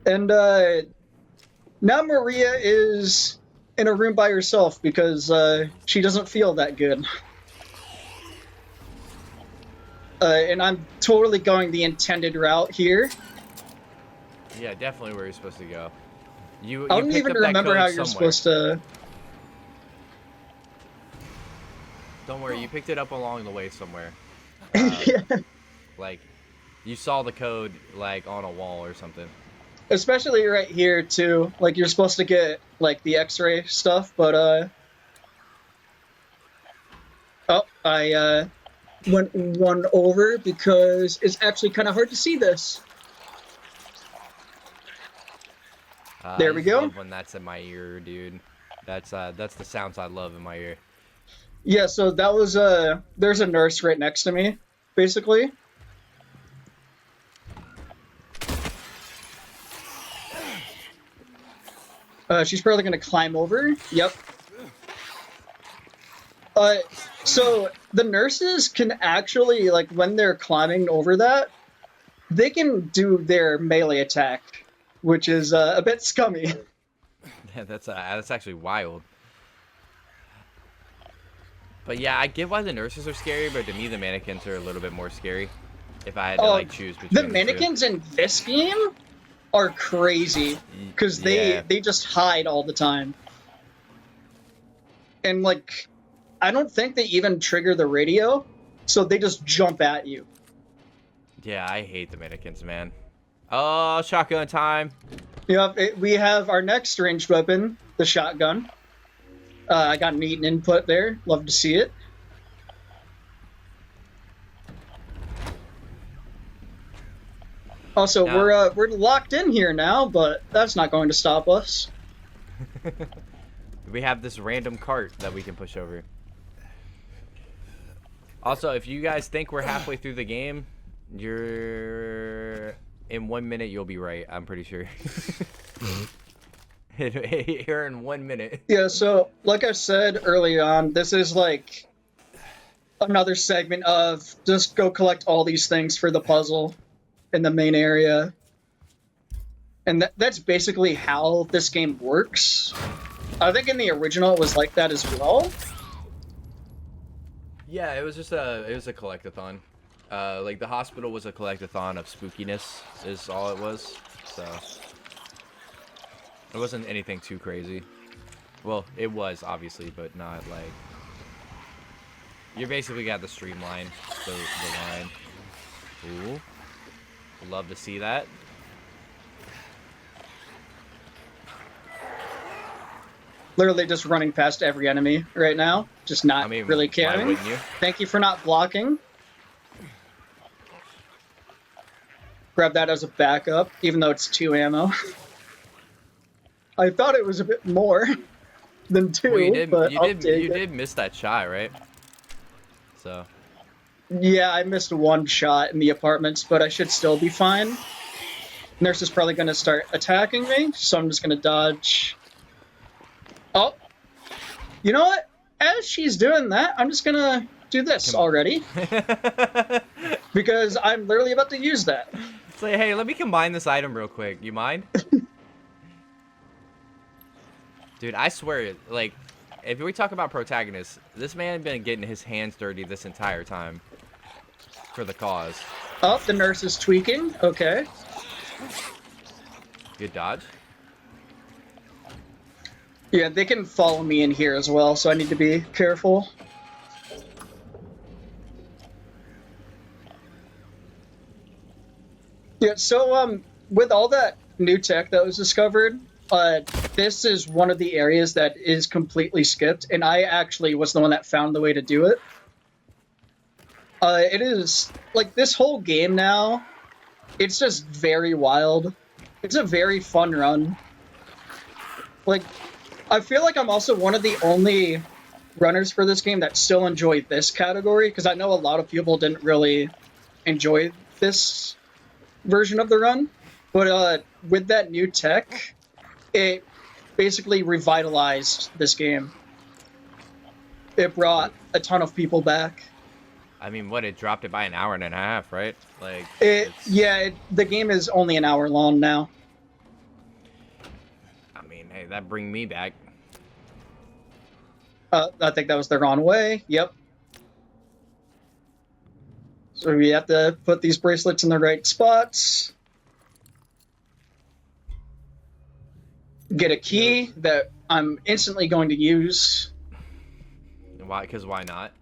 And now Maria is in a room by herself because she doesn't feel that good. And I'm totally going the intended route here. Yeah, definitely where you're supposed to go. You I don't picked even up that remember code how you're somewhere. supposed to. Don't worry, you picked it up along the way somewhere. Yeah. Like, you saw the code like on a wall or something. Especially right here too. Like you're supposed to get like the X-ray stuff, but oh, I went one over because it's actually kind of hard to see this. There I we just go. love when that's in my ear, dude. That's the sounds I love in my ear. Yeah, so that was there's a nurse right next to me, basically. She's probably gonna climb over. Yep. So the nurses can actually, like, when they're climbing over that, they can do their melee attack, which is a bit scummy. Yeah, that's actually wild. But yeah, I get why the nurses are scary, but to me the mannequins are a little bit more scary. If I had to like choose between The the two. mannequins in this game are crazy because Yeah. they just hide all the time, and like I don't think they even trigger the radio, so they just jump at you. Yeah, I hate the mannequins, man. Oh, shotgun time. Yep, we have our next ranged weapon, the shotgun. I got an Eaton input there. Love to see it. Also, Now- we're locked in here now, but that's not going to stop us. We have this random cart that we can push over. Also, if you guys think we're halfway through the game, you're in 1 minute you'll be right. I'm pretty sure. You're in 1 minute. Yeah, so like I said early on, this is like another segment of just go collect all these things for the puzzle in the main area. And that's basically how this game works. I think in the original it was like that as well. Yeah, it was just a collectathon. Like the hospital was a collectathon of spookiness is all it was. So it wasn't anything too crazy. Well, it was obviously, but not like you basically got the streamline, the line. Ooh, love to see that. Literally just running past every enemy right now. Just not really why caring. wouldn't you? Thank you for not blocking. Grab that as a backup, even though it's 2 ammo. I thought it was a bit more than 2, Well, you did miss that shot, right? So. Yeah, I missed one shot in the apartments, but I should still be fine. Nurse is probably going to start attacking me, so I'm just going to dodge. Oh. You know what? As she's doing that, I'm just going to do this already. Because I'm literally about to use that. It's like, hey, let me combine this item real quick. You mind? Dude, I swear, like, if we talk about protagonists, this man been getting his hands dirty this entire time. For the cause. Oh, the nurse is tweaking. Okay. Good dodge. Yeah, they can follow me in here as well, so I need to be careful. Yeah, so, with all that new tech that was discovered, this is one of the areas that is completely skipped, and I actually was the one that found the way to do it. It is, like, this whole game now, it's just very wild. It's a very fun run. Like, I feel like I'm also one of the only runners for this game that still enjoy this category, because I know a lot of people didn't really enjoy this version of the run. But with that new tech, it basically revitalized this game. It brought a ton of people back. I mean, what, it dropped it by an hour and a half, right? Like, the game is only an hour long now. I mean, hey, that bring me back. I think that was the wrong way. Yep. So we have to put these bracelets in the right spots. Get a key that I'm instantly going to use. Why? Because why not?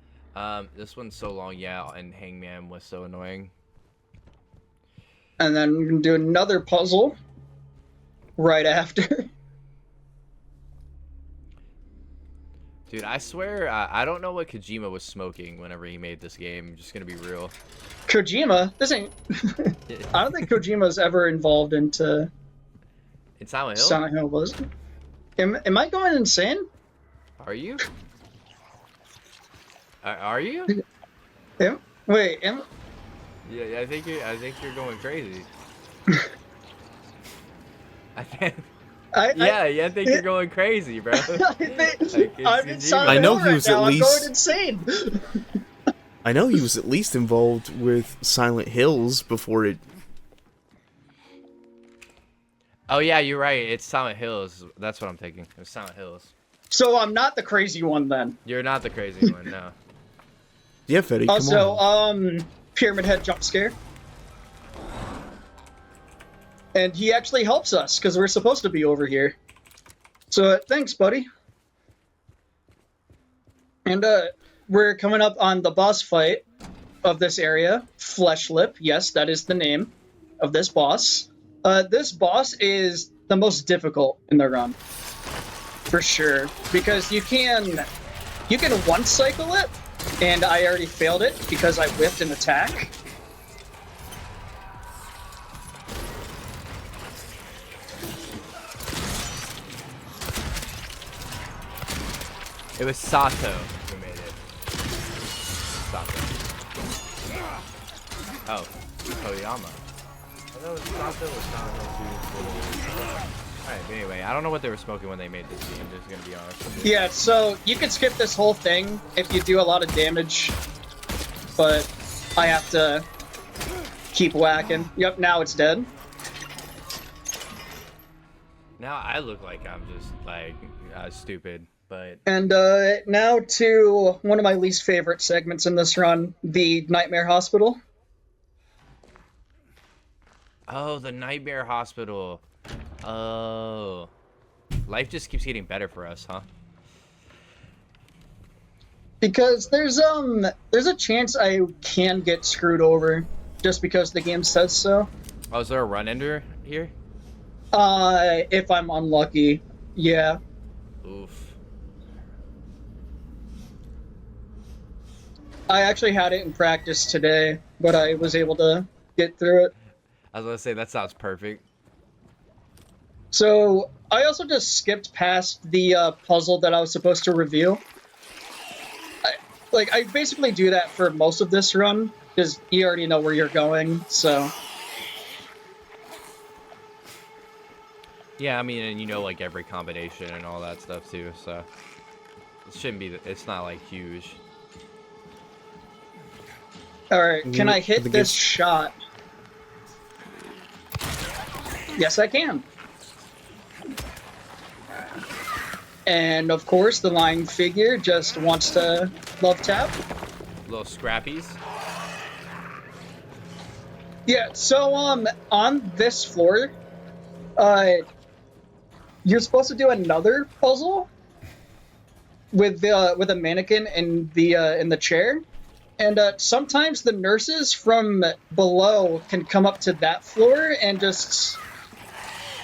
This one's so long, yeah, and Hangman was so annoying. And then we're going to do another puzzle right after. Dude, I swear, I don't know what Kojima was smoking whenever he made this game. I'm just gonna be real. Kojima? This ain't... I don't think Kojima's ever involved into... In Silent Hill? Silent Hill, was it? Am I going insane? Are you? Are you? Wait, Yeah, I think you're going crazy. I think you're going crazy, bro. I know he was at least. I'm going insane. I know he was at least involved with Silent Hills before it. Oh yeah, you're right. It's Silent Hills. That's what I'm thinking. It's Silent Hills. So I'm not the crazy one then. You're not the crazy one, no. Yeah, Fetty, come also, on. Pyramid Head jump scare. And he actually helps us, because we're supposed to be over here. So, thanks, buddy. And, we're coming up on the boss fight of this area. Fleshlip, yes, that is the name of this boss. This boss is the most difficult in the run. For sure. Because you can one-cycle it, and I already failed it because I whiffed an attack. It was Sato who made it. Sato. Oh, Koyama. I know it was Sato or Sato. Alright, but anyway, I don't know what they were smoking when they made this game, just gonna be honest. Yeah, so you can skip this whole thing if you do a lot of damage, but I have to keep whacking. Yep, now it's dead. Now I look like I'm just, like, stupid, but... And now to one of my least favorite segments in this run, the Nightmare Hospital. Oh, the Nightmare Hospital. Oh. Life just keeps getting better for us, huh? Because there's a chance I can get screwed over just because the game says so. Oh, is there a run ender here? If I'm unlucky, yeah. Oof. I actually had it in practice today, but I was able to get through it. I was gonna say that sounds perfect. So I also just skipped past the puzzle that I was supposed to review. I basically do that for most of this run, because you already know where you're going, so... Yeah, I mean, and you know, like, every combination and all that stuff, too, so... It shouldn't be... It's not, like, huge. Alright, can I hit this shot? Yes, I can. And, of course, the lying figure just wants to love tap. Little scrappies. Yeah, so, on this floor, you're supposed to do another puzzle with a mannequin in the chair, and sometimes the nurses from below can come up to that floor and just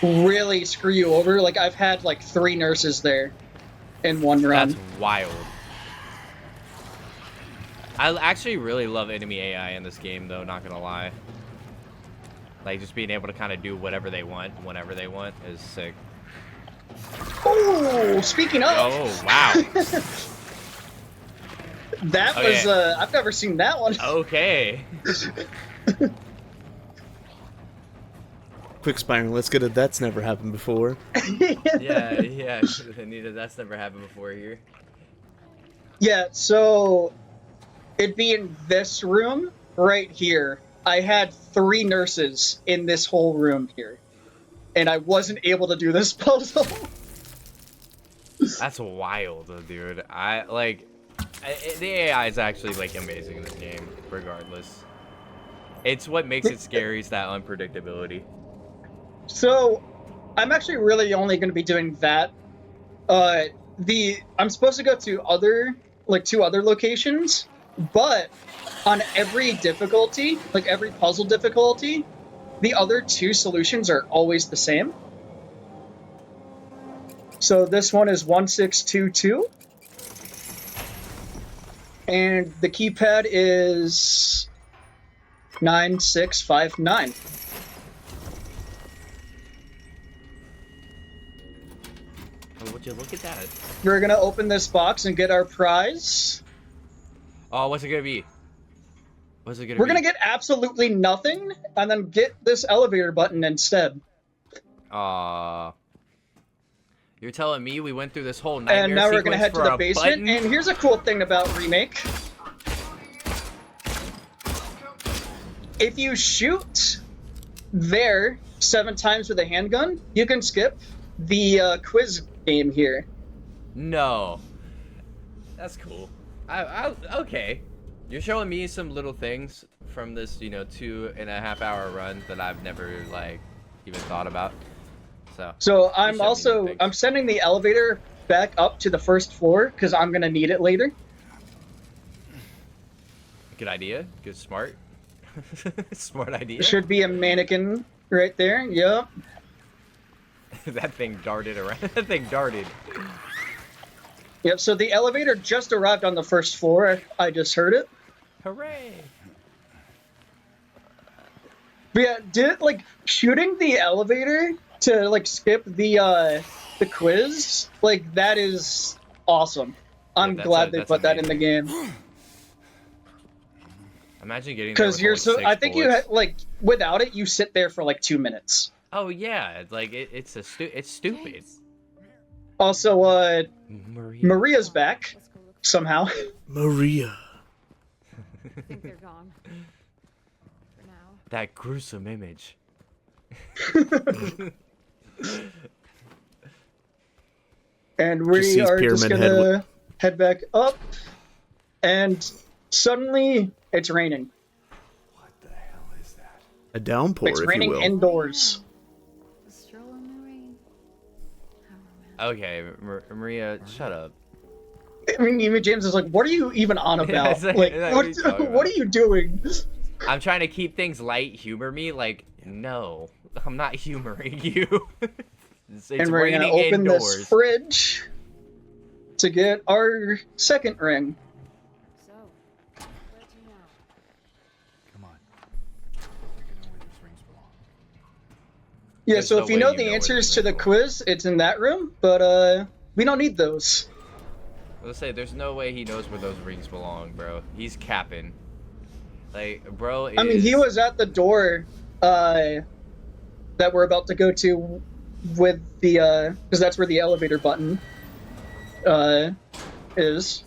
really screw you over. Like, I've had like 3 nurses there in one run. That's wild. I actually really love enemy AI in this game, though, not gonna lie. Like, just being able to kind of do whatever they want, whenever they want, is sick. Oh, speaking of... Oh, wow. That was, I've never seen that one. Okay. Quick, Spyran, let's get a that's never happened before. Yeah, Anita, that's never happened before here. Yeah, so it'd be in this room right here. I had 3 nurses in this whole room here, and I wasn't able to do this puzzle. That's wild, dude. The AI is actually, like, amazing in this game, regardless. It's what makes it scary, is that unpredictability. So, I'm actually really only going to be doing that. I'm supposed to go to 2 other locations, but on every difficulty, like every puzzle difficulty, the other 2 solutions are always the same. So this one is 1622. And the keypad is 9659. Oh, would you look at that? We're gonna open this box and get our prize. Oh, what's it gonna be? What's it gonna be? We're gonna get absolutely nothing, and then get this elevator button instead. You're telling me we went through this whole nightmare And now we're gonna head to the basement. button? And here's a cool thing about Remake. If you shoot there 7 times with a handgun, you can skip the quiz game here. No. That's cool. Okay. You're showing me some little things from this, 2.5 hour run that I've never, like, even thought about. So I'm sending the elevator back up to the first floor because I'm gonna need it later. Good idea. Good, smart. Smart idea. There should be a mannequin right there. Yep. That thing darted around. That thing darted. Yep. So the elevator just arrived on the first floor. I just heard it. Hooray! But yeah, shooting the elevator to skip the quiz, that is awesome. I'm glad they put that in the game. Imagine getting there with I think without it you sit there for 2 minutes. Oh yeah, it's stupid. Also, Maria's back somehow. Maria. I think they're gone. For now. That gruesome image. And we are just gonna head back up, and suddenly it's raining. What the hell is that? A downpour, It's if raining you will. indoors. A stroll in the rain. How romantic. Okay, Maria, shut up. I mean, even James is like, "What are you even on about? Yeah, what about? are you doing?" I'm trying to keep things light, humor me. No, I'm not humoring you. It's And we're gonna raining open indoors. this fridge. to get our second ring. So, where to now? Come on. I think I know where those rings belong. Yeah, There's so no if you way know you the know where answers the to the ring quiz, it's in that room, but we don't need those. Let's say there's no way he knows where those rings belong, bro. He's capping. Like, bro is... I mean, he was at the door that we're about to go to with the because that's where the elevator button is.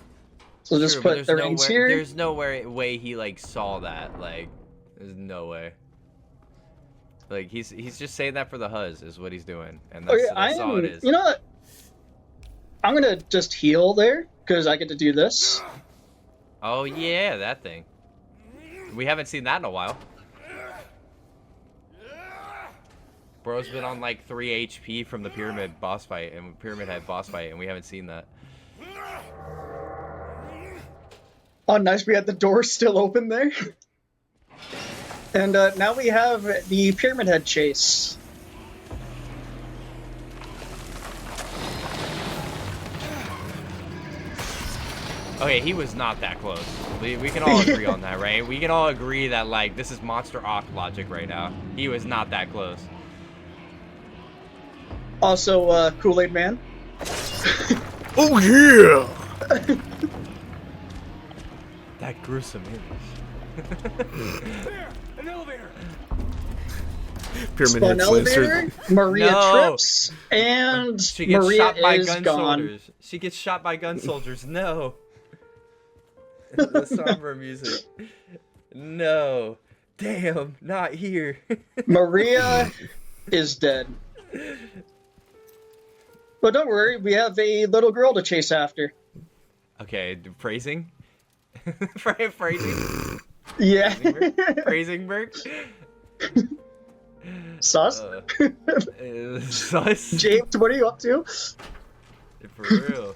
So just True, but put the rings here. There's no way he like saw that. Like, there's no way. Like he's just saying that for the huzz is what he's doing, and that's all it is. You know what? I'm gonna just heal there because I get to do this. Oh yeah, that thing. We haven't seen that in a while. Bro's been on like 3 HP from the pyramid boss fight and pyramid head boss fight, and we haven't seen that. Oh, nice. We had the door still open there. And now we have the pyramid head chase. Okay, he was not that close. We can all agree on that, right? We can all agree that like this is Monster Ock logic right now. He was not that close. Also, Kool-Aid Man. Oh yeah! That gruesome image. There! An elevator! Pyramid Spun Head Slicer. elevator, Maria No. trips, and She gets Maria shot by is gun gone. soldiers. She gets shot by gun soldiers. No. The somber music. No. Damn, not here. Maria is dead. But don't worry, we have a little girl to chase after. Okay, phrasing? Phrasing? Yeah. Phrasing, Burke? Sus? Sus? James, what are you up to? For real.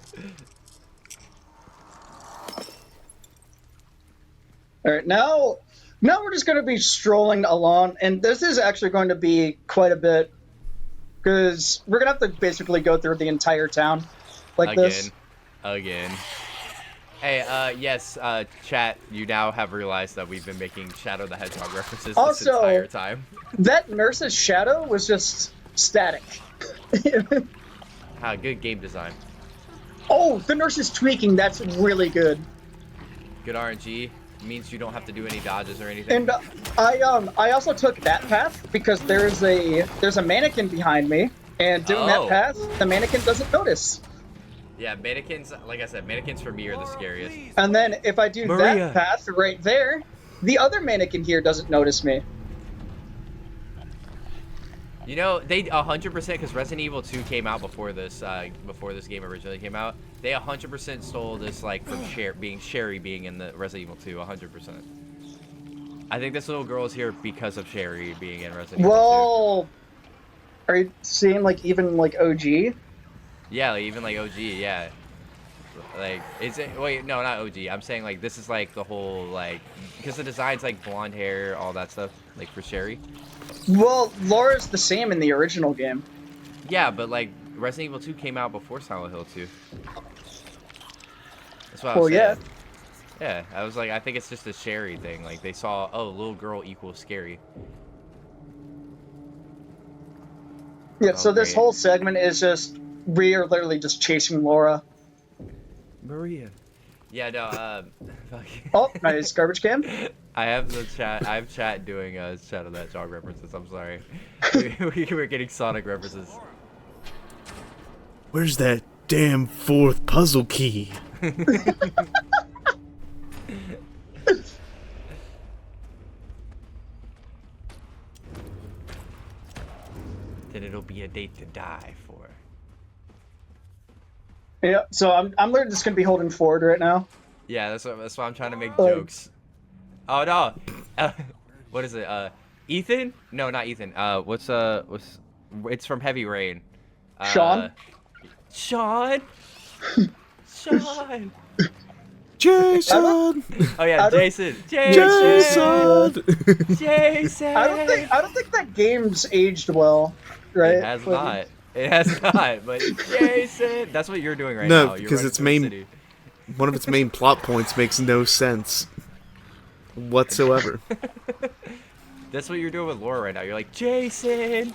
Alright, now we're just going to be strolling along, and this is actually going to be quite a bit, because we're going to have to basically go through the entire town like this. Again. Hey, yes, chat, you now have realized that we've been making Shadow the Hedgehog references this entire time. That nurse's shadow was just static. Good game design. Oh, the nurse is tweaking. That's really good. Good RNG. Means you don't have to do any dodges or anything. And I also took that path because there's a mannequin behind me, and doing that path, the mannequin doesn't notice. Yeah, mannequins, like I said, mannequins for me are the scariest. And then if I do Maria. that path right there, the other mannequin here doesn't notice me. You know, they 100%, because Resident Evil 2 came out before this game originally came out. They 100% stole this, like, from Sherry being in the Resident Evil 2, 100%. I think this little girl is here because of Sherry being in Resident Evil 2. Well, are you seeing like even like OG? Yeah, like, even like OG, yeah. Like, wait, no, not OG. I'm saying like this is like the whole like because the design's like blonde hair, all that stuff, like for Sherry. Well, Laura's the same in the original game. Yeah, but like Resident Evil 2 came out before Silent Hill 2. That's what I was saying. Yeah, I was like, I think it's just a Sherry thing. Like they saw, oh, little girl equals scary. Yeah, Oh, so this great. whole segment is just we are literally just chasing Laura. Maria. Yeah, no, fuck. Oh, nice garbage can. I have the chat. I have chat doing Shadow that Hedgehog references. I'm sorry. we were getting Sonic references. Where's that damn fourth puzzle key? Then it'll be a date to die for. Yeah, so I'm literally just gonna be holding forward right now. Yeah, that's why I'm trying to make jokes. Oh no, what is it? Ethan? No, not Ethan. What's it's from Heavy Rain. Sean? Sean? Sean! Jason! Oh yeah, Jason! Jason! Jason! I don't think that game's aged well, right? It has not. It has not, but Jason. That's what you're doing right No, now. You're because running its through the main city. one of its main plot points makes no sense whatsoever. That's what you're doing with Laura right now. You're like, Jason!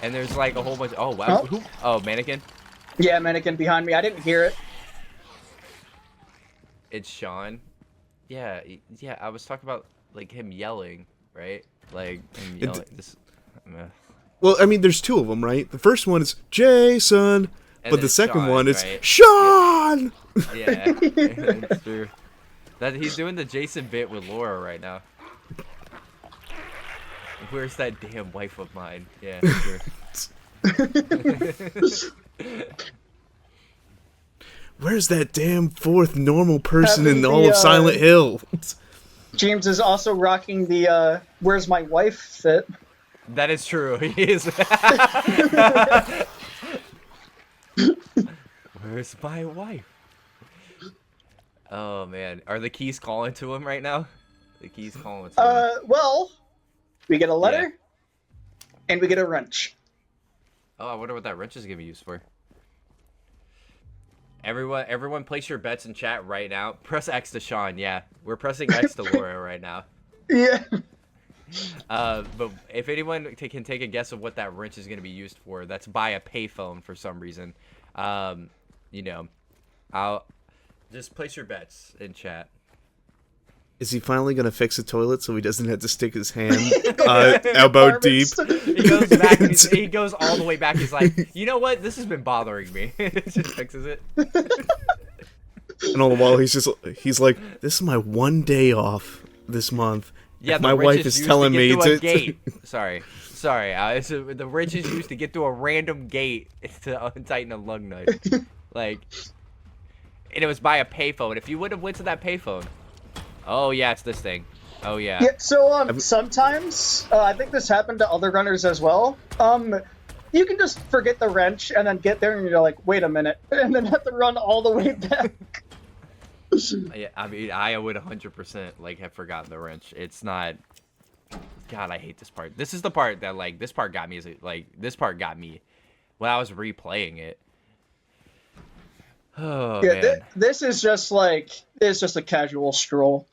And there's like a whole bunch. Oh, wow. Oh. Who? Oh, mannequin? Yeah, mannequin behind me. I didn't hear it. It's Sean. Yeah, yeah. I was talking about like him yelling, right? Like him yelling. Well, I mean, there's two of them, right? The first one is Jason, but then the it's second Sean, one is right? Sean! Yeah, it's true. That he's doing the Jason bit with Laura right now. Where's that damn wife of mine? Yeah, sure. Where's that damn fourth normal person in Having all the, of Silent Hill? James is also rocking the "Where's My Wife" fit. That is true. He is. Where's my wife? Oh man, are the keys calling to him right now? The keys calling to him. Well, we get a letter, and we get a wrench. Oh, I wonder what that wrench is gonna be used for. Everyone, place your bets in chat right now. Press X to Sean. Yeah, we're pressing X to Laura right now. Yeah. But if anyone can take a guess of what that wrench is gonna be used for, that's buy a payphone for some reason. You know, I'll just place your bets in chat. Is he finally going to fix the toilet so he doesn't have to stick his hand elbow deep? He goes back. He goes all the way back. He's like, you know what? This has been bothering me. Just fixes it. And all the while he's like, this is my one day off this month. Yeah, If my wife is telling me to gate. Sorry. The wrench is used to get to a random gate to untighten a lug nut. Like, and it was by a payphone. If you would have went to that payphone. Oh yeah, it's this thing. Oh yeah. Yeah. So sometimes I think this happened to other runners as well. You can just forget the wrench and then get there and you're like, wait a minute, and then have to run all the way back. Yeah, I mean, I would 100% like have forgotten the wrench. It's not. God, I hate this part. This is the part that like this part got me. This part got me when I was replaying it. Oh Yeah, man. this is just like it's just a casual stroll.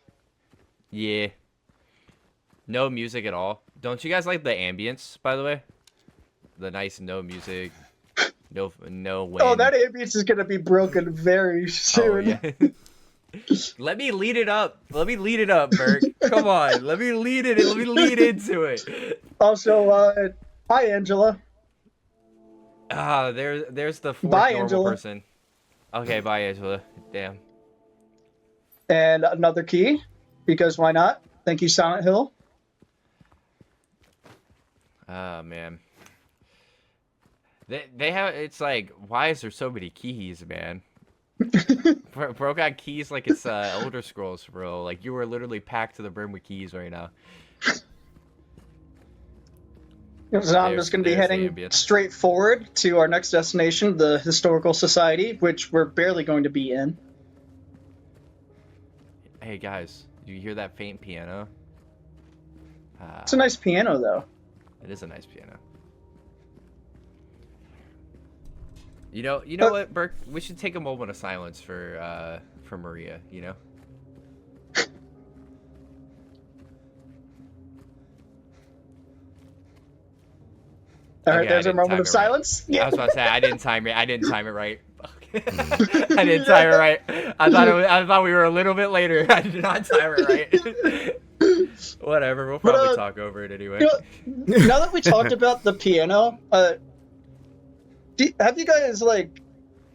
Yeah. No music at all. Don't you guys like the ambience, by the way? The nice no music, no wind. Oh, that ambience is gonna be broken very soon. Oh, yeah. Let me lead it up. Burke. Come on. Let me lead into it. Also, hi Angela. There's the fourth Bye, normal Angela. person. Okay, bye, Angela. Damn. And another key, because why not? Thank you, Silent Hill. Oh man. They have. It's like, why is there so many keys, man? Bro got keys like it's Elder Scrolls, bro. Like you were literally packed to the brim with keys right now. So I'm just going to be heading straight forward to our next destination, the Historical Society, which we're barely going to be in. Hey guys, you hear that faint piano? It's a nice piano, though. It is a nice piano. You know what, Burke? We should take a moment of silence for Maria. You know. All right, Okay, there's I a didn't moment time of it silence. right. I was about to say I didn't time it. I didn't time it right. I didn't time it right. I thought we were a little bit later. I did not time it right. Whatever. We'll probably talk over it anyway. Now that we talked about the piano, have you guys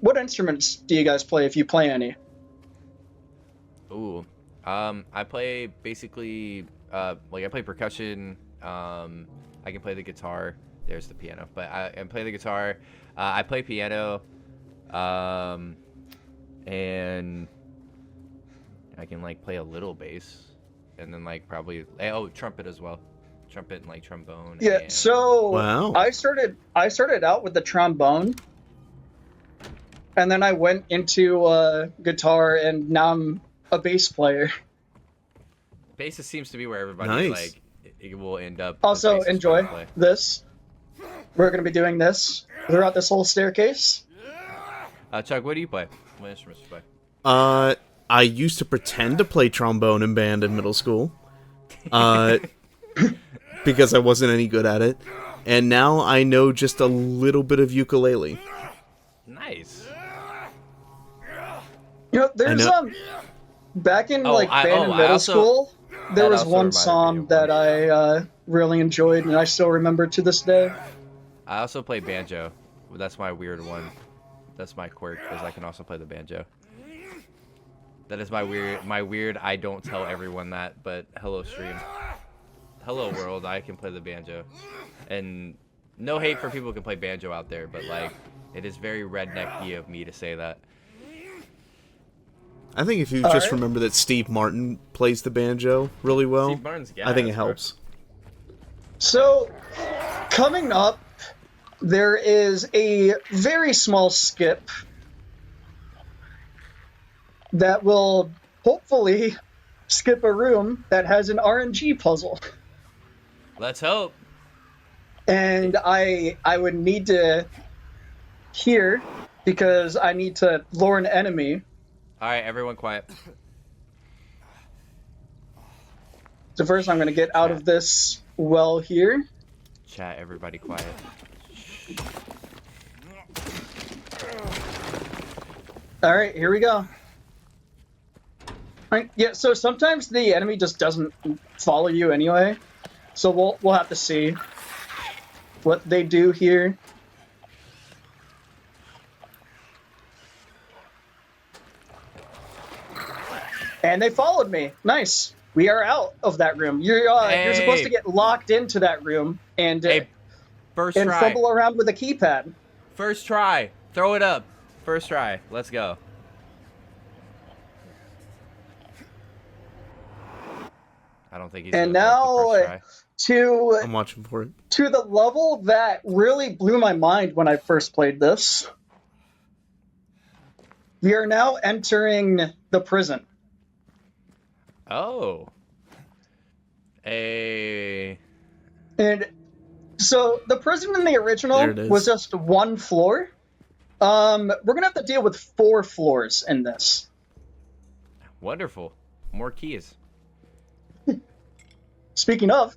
what instruments do you guys play if you play any? Ooh, I play basically I play percussion. I can play the guitar. There's the piano, but I play the guitar. I play piano, and I can play a little bass, and then probably trumpet as well, trumpet and trombone. Yeah. And... So wow. I started out with the trombone, and then I went into guitar, and now I'm a bass player. Bass seems to be where everybody Nice. it will end up. Also, bass is enjoy where I play. this. we're going to be doing this throughout this whole staircase. Chuck, what do you play? What instruments do you play? I used to pretend to play trombone in band in middle school. Because I wasn't any good at it. And now I know just a little bit of ukulele. Nice. You know, there's back in band in middle school, there was one song that I really enjoyed and I still remember to this day. I also play banjo. That's my weird one. That's my quirk, is I can also play the banjo. That is my weird I don't tell everyone that, but hello stream. Hello world, I can play the banjo. And no hate for people who can play banjo out there, but like, it is very redneck-y of me to say that. I think if you just remember that Steve Martin plays the banjo really well, Steve Martin's gas, I think it helps. So, coming up, there is a very small skip that will hopefully skip a room that has an RNG puzzle. Let's hope. And I would need to hear, because I need to lure an enemy. Alright, everyone quiet. So first I'm going to get out of this well here. Chat, everybody quiet. Alright, here we go. Alright, yeah, so sometimes the enemy just doesn't follow you anyway. So we'll have to see what they do here. And they followed me. Nice. We are out of that room. You're supposed to get locked into that room and First try. fumble around with a keypad. First try. Throw it up. First try. Let's go. I don't think he's And gonna now first try. I'm watching for it. to the level that really blew my mind when I first played this. We are now entering the prison. Oh. And so the prison in the original was just one floor. We're gonna have to deal with 4 floors in this. Wonderful. More keys. Speaking of,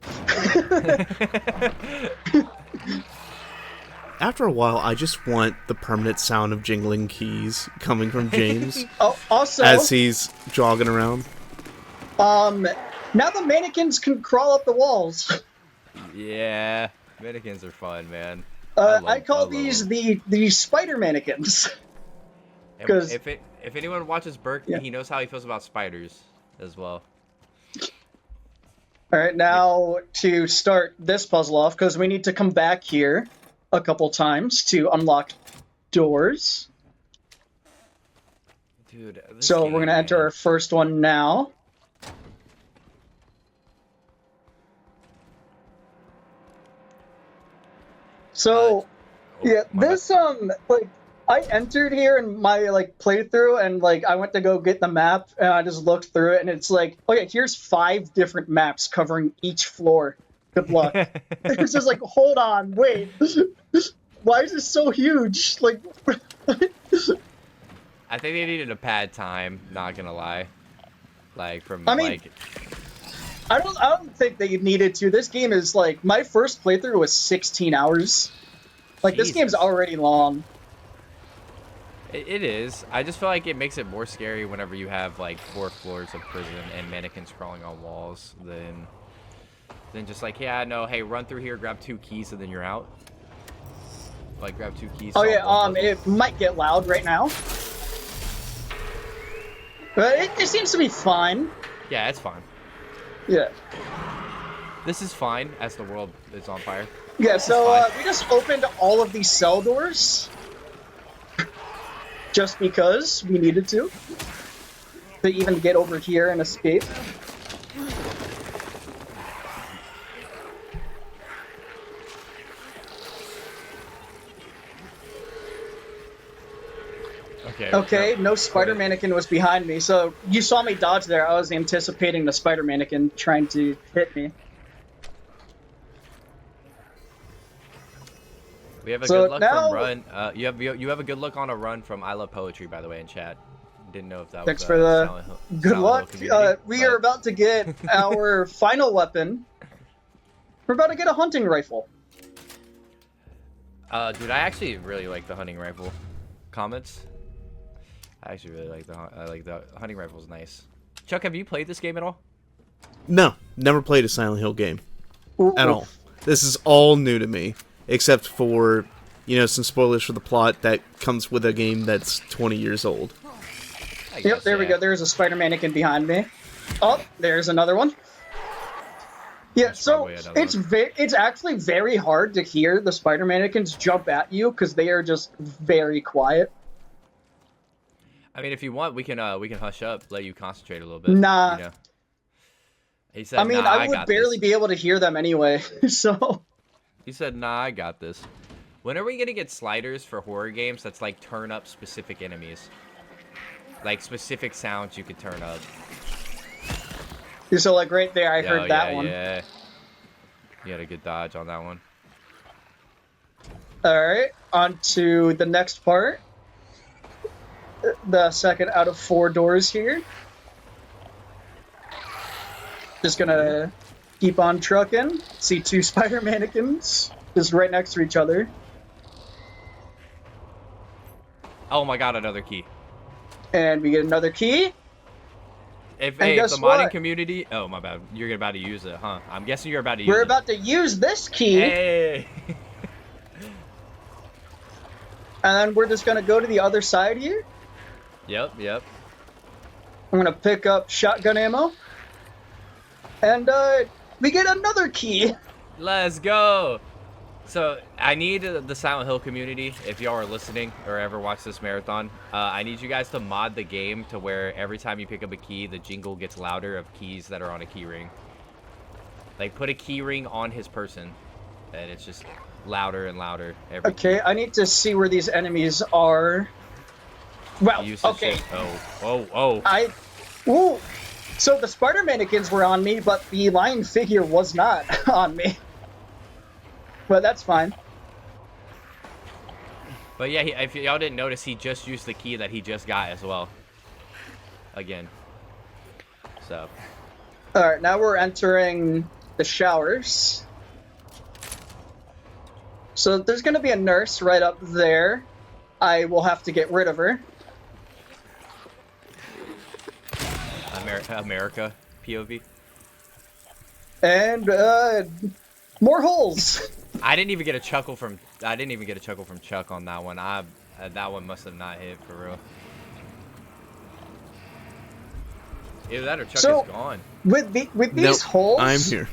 After a while, I just want the permanent sound of jingling keys coming from James also as he's jogging around. now the mannequins can crawl up the walls. Yeah. Mannequins are fun, man. I call these the spider mannequins. Because if anyone watches Burke, Yeah. he knows how he feels about spiders as well. All right, now to start this puzzle off, because we need to come back here a couple times to unlock doors. Dude, So we're going to enter our first one now. So, this, I entered here in my, playthrough, and, I went to go get the map, and I just looked through it, and it's like, okay, here's 5 different maps covering each floor. Good luck. It's just like, hold on, wait. Why is this so huge? Like, I think they needed a pad time, not gonna lie. I don't think that you needed to. This game is, my first playthrough was 16 hours. This game's already long. It is. I just feel like it makes it more scary whenever you have 4 floors of prison and mannequins crawling on walls than just hey, run through here, grab 2 keys, and then you're out. Grab 2 keys. Oh yeah, it might get loud right now. But it seems to be fine. Yeah, it's fine. Yeah. This is fine as the world is on fire. Yeah, so we just opened all of these cell doors. Just because we needed to even get over here and escape. Okay, no spider mannequin was behind me, so you saw me dodge there. I was anticipating the spider mannequin trying to hit me. We have a So good look now- from Run. You have a good look on a run from I Love Poetry, by the way, in chat. Didn't know if that Thanks was for the Silent Hill, good Silent Hill luck. community, We but- are about to get our final weapon. We're about to get a hunting rifle. Dude, I actually really like the hunting rifle. Comments? I actually really like the hunting rifle's nice. Chuck, have you played this game at all? No, never played a Silent Hill game Ooh. at all. This is all new to me, except for, some spoilers for the plot that comes with a game that's 20 years old. I Yep, guess, there we yeah. go. There's a spider mannequin behind me. Oh, there's another one. Yeah, There's so probably another it's actually very hard to hear the spider mannequins jump at you because they are just very quiet. I mean, if you want, we can hush up, let you concentrate a little bit. Nah. You know? He said, I mean, nah, I would got barely this. be able to hear them anyway. So He said, nah, I got this. When are we gonna get sliders for horror games that's like turn up specific enemies? Like specific sounds you could turn up. so like right there, I Oh, heard that yeah, one. Yeah. You had a good dodge on that one. All right, on to the next part. The second out of 4 doors here. Just gonna keep on trucking. See 2 spider mannequins just right next to each other. Oh my god, another key. And we get another key. If And the guess modding what? community, oh my bad, you're about to use it, huh? I'm guessing you're about to use We're it. about to use this key, Hey. and then we're just gonna go to the other side here. Yep. I'm gonna pick up shotgun ammo. And we get another key. Let's go. So I need the Silent Hill community, if y'all are listening or ever watch this marathon, I need you guys to mod the game to where every time you pick up a key, the jingle gets louder of keys that are on a key ring. Like put a key ring on his person, and it's just louder and louder. Every Okay, I need to see where these enemies are. Well, Use the okay. shit. Oh. Ooh. So the spider mannequins were on me, but the lion figure was not on me. But that's fine. But yeah, if y'all didn't notice, he just used the key that he just got as well. Again. So. Alright, now we're entering the showers. So there's gonna be a nurse right up there. I will have to get rid of her. America POV. And, more holes. I didn't even get a chuckle from Chuck on that one. That one must have not hit for real. Either that or Chuck So- is gone. With these Nope, holes, I'm here.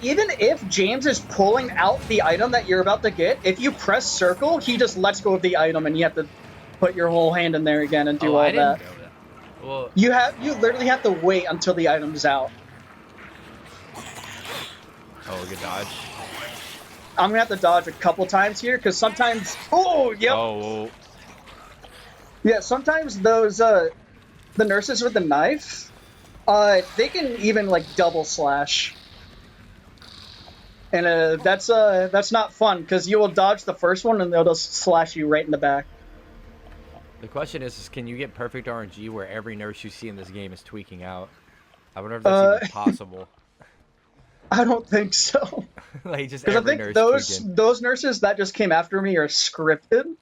Even if James is pulling out the item that you're about to get, if you press circle, he just lets go of the item and you have to put your whole hand in there again and do all I didn't that. know that. Well, You literally have to wait until the item's out. oh, good dodge. I'm gonna have to dodge a couple times here because sometimes. Oh, yep. Oh, Yeah, sometimes those the nurses with the knife, they can even like double slash, and that's not fun because you will dodge the first one and they'll just slash you right in the back. the question is can you get perfect RNG where every nurse you see in this game is tweaking out? I wonder if that's even possible. I don't think so. Like just Because I every think nurse tweaking. those nurses that just came after me are scripted.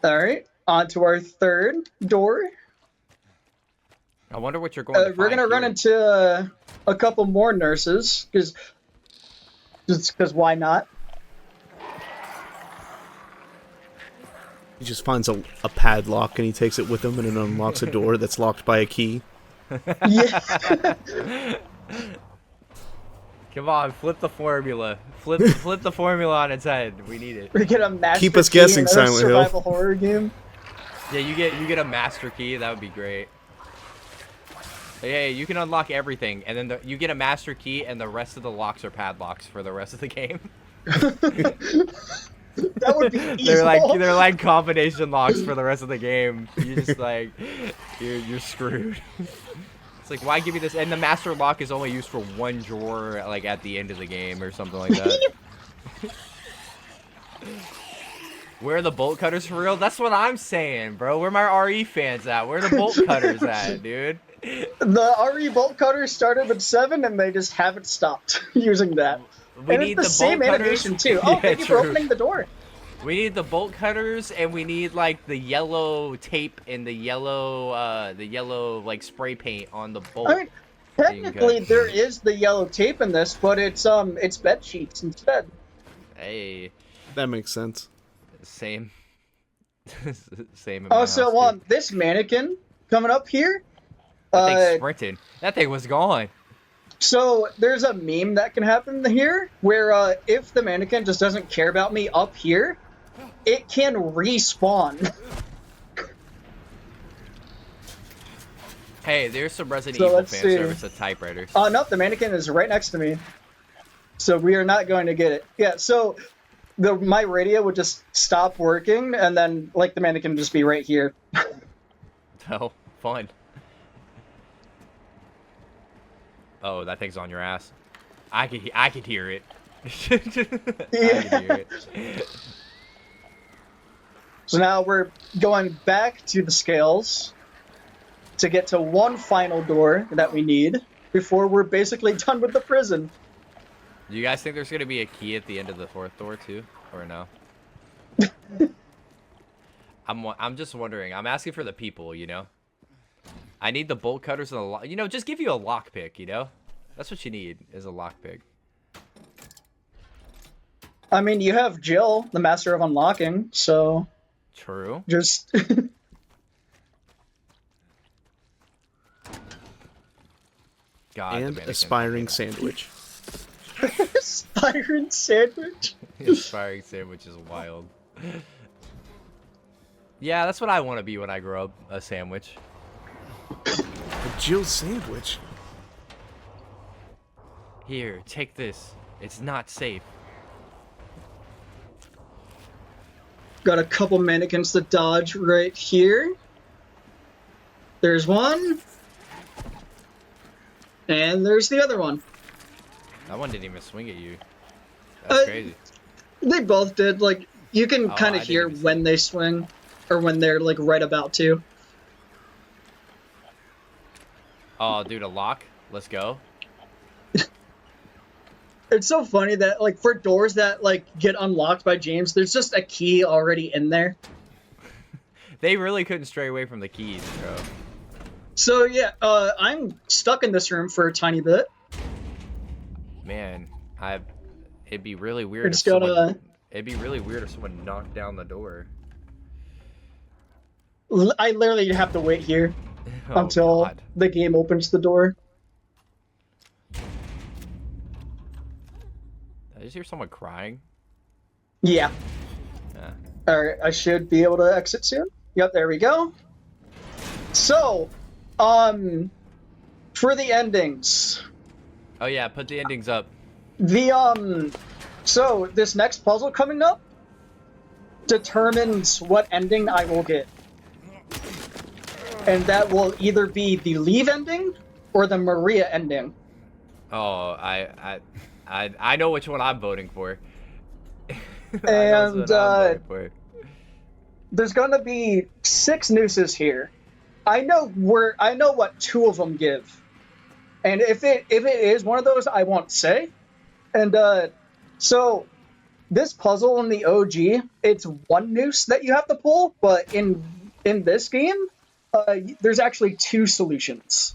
All right, on to our third door. I wonder what you're going to We're find gonna run here. into a couple more nurses because why not? He just finds a padlock and he takes it with him and it unlocks a door that's locked by a key. Yeah. Come on, flip the formula. Flip the formula on its head. We need it. We get a master Keep us key guessing, in a Silent Hill. survival horror game. Yeah, you get a master key. That would be great. Yeah, you can unlock everything, and then you get a master key, and the rest of the locks are padlocks for the rest of the game. That would be evil. they're like combination locks for the rest of the game. You just like you're screwed. It's like, why give you this? And the master lock is only used for one drawer, like at the end of the game or something like that. Where are the bolt cutters for real? That's what I'm saying, bro. Where my RE fans at? Where are the bolt cutters at, dude? The RE bolt cutters started with 7, and they just haven't stopped using that. We and need it's the same bolt animation cutters. too. Oh, Yeah, thank you for true. opening the door. We need the bolt cutters, and we need like the yellow tape and the yellow like spray paint on the bolt. I mean, technically there is the yellow tape in this, but it's bed sheets instead. Hey, That makes sense. same. Same. In my Also, house, too. this mannequin coming up here. That thing's sprinting. That thing was gone. So there's a meme that can happen here where if the mannequin just doesn't care about me up here, it can respawn. Hey, there's some Resident So Evil let's fan see. service at typewriters. Oh no, the mannequin is right next to me. So we are not going to get it. Yeah, so my radio would just stop working, and then like the mannequin would just be right here. Oh, fun. Oh, that thing's on your ass. I could hear it. I could hear it. So now we're going back to the scales to get to one final door that we need before we're basically done with the prison. Do you guys think there's gonna be a key at the end of the 4th door too, or no? I'm just wondering. I'm asking for the people, you know. I need the bolt cutters and the lock. You know, just give you a lockpick. You know, that's what you need is a lockpick. I mean, you have Jill, the master of unlocking, so True. just God. the And mannequin. aspiring sandwich. Spyran sandwich. Aspiring sandwich is wild. Yeah, that's what I want to be when I grow up. A sandwich. A Jill sandwich. Here, take this. It's not safe. Got a couple mannequins to dodge right here. There's one. And there's the other one. That one didn't even swing at you. That's crazy. They both did. Like, you can Oh, kind I of didn't hear even see when they swing, or when they're, like, right about to. Oh, dude, a lock? Let's go. It's so funny that, like, for doors that, like, get unlocked by James, there's just a key already in there. They really couldn't stray away from the keys, bro. So, yeah, I'm stuck in this room for a tiny bit. Man, it'd be really weird We're if just gonna- someone... It'd be really weird if someone knocked down the door. I literally have to wait here Oh, until God. the game opens the door. I just hear someone crying. Yeah. Yeah. Alright, I should be able to exit soon. Yep, there we go. So, for the endings, Oh yeah, put the endings up. so this next puzzle coming up determines what ending I will get. And that will either be the Leave ending or the Maria ending. Oh, I know which one I'm voting for. I know which And, one I'm voting for. There's gonna be 6 nooses here. I know what 2 of them give. And if it is one of those, I won't say. And so this puzzle in the OG, it's 1 noose that you have to pull, but in this game, there's actually 2 solutions.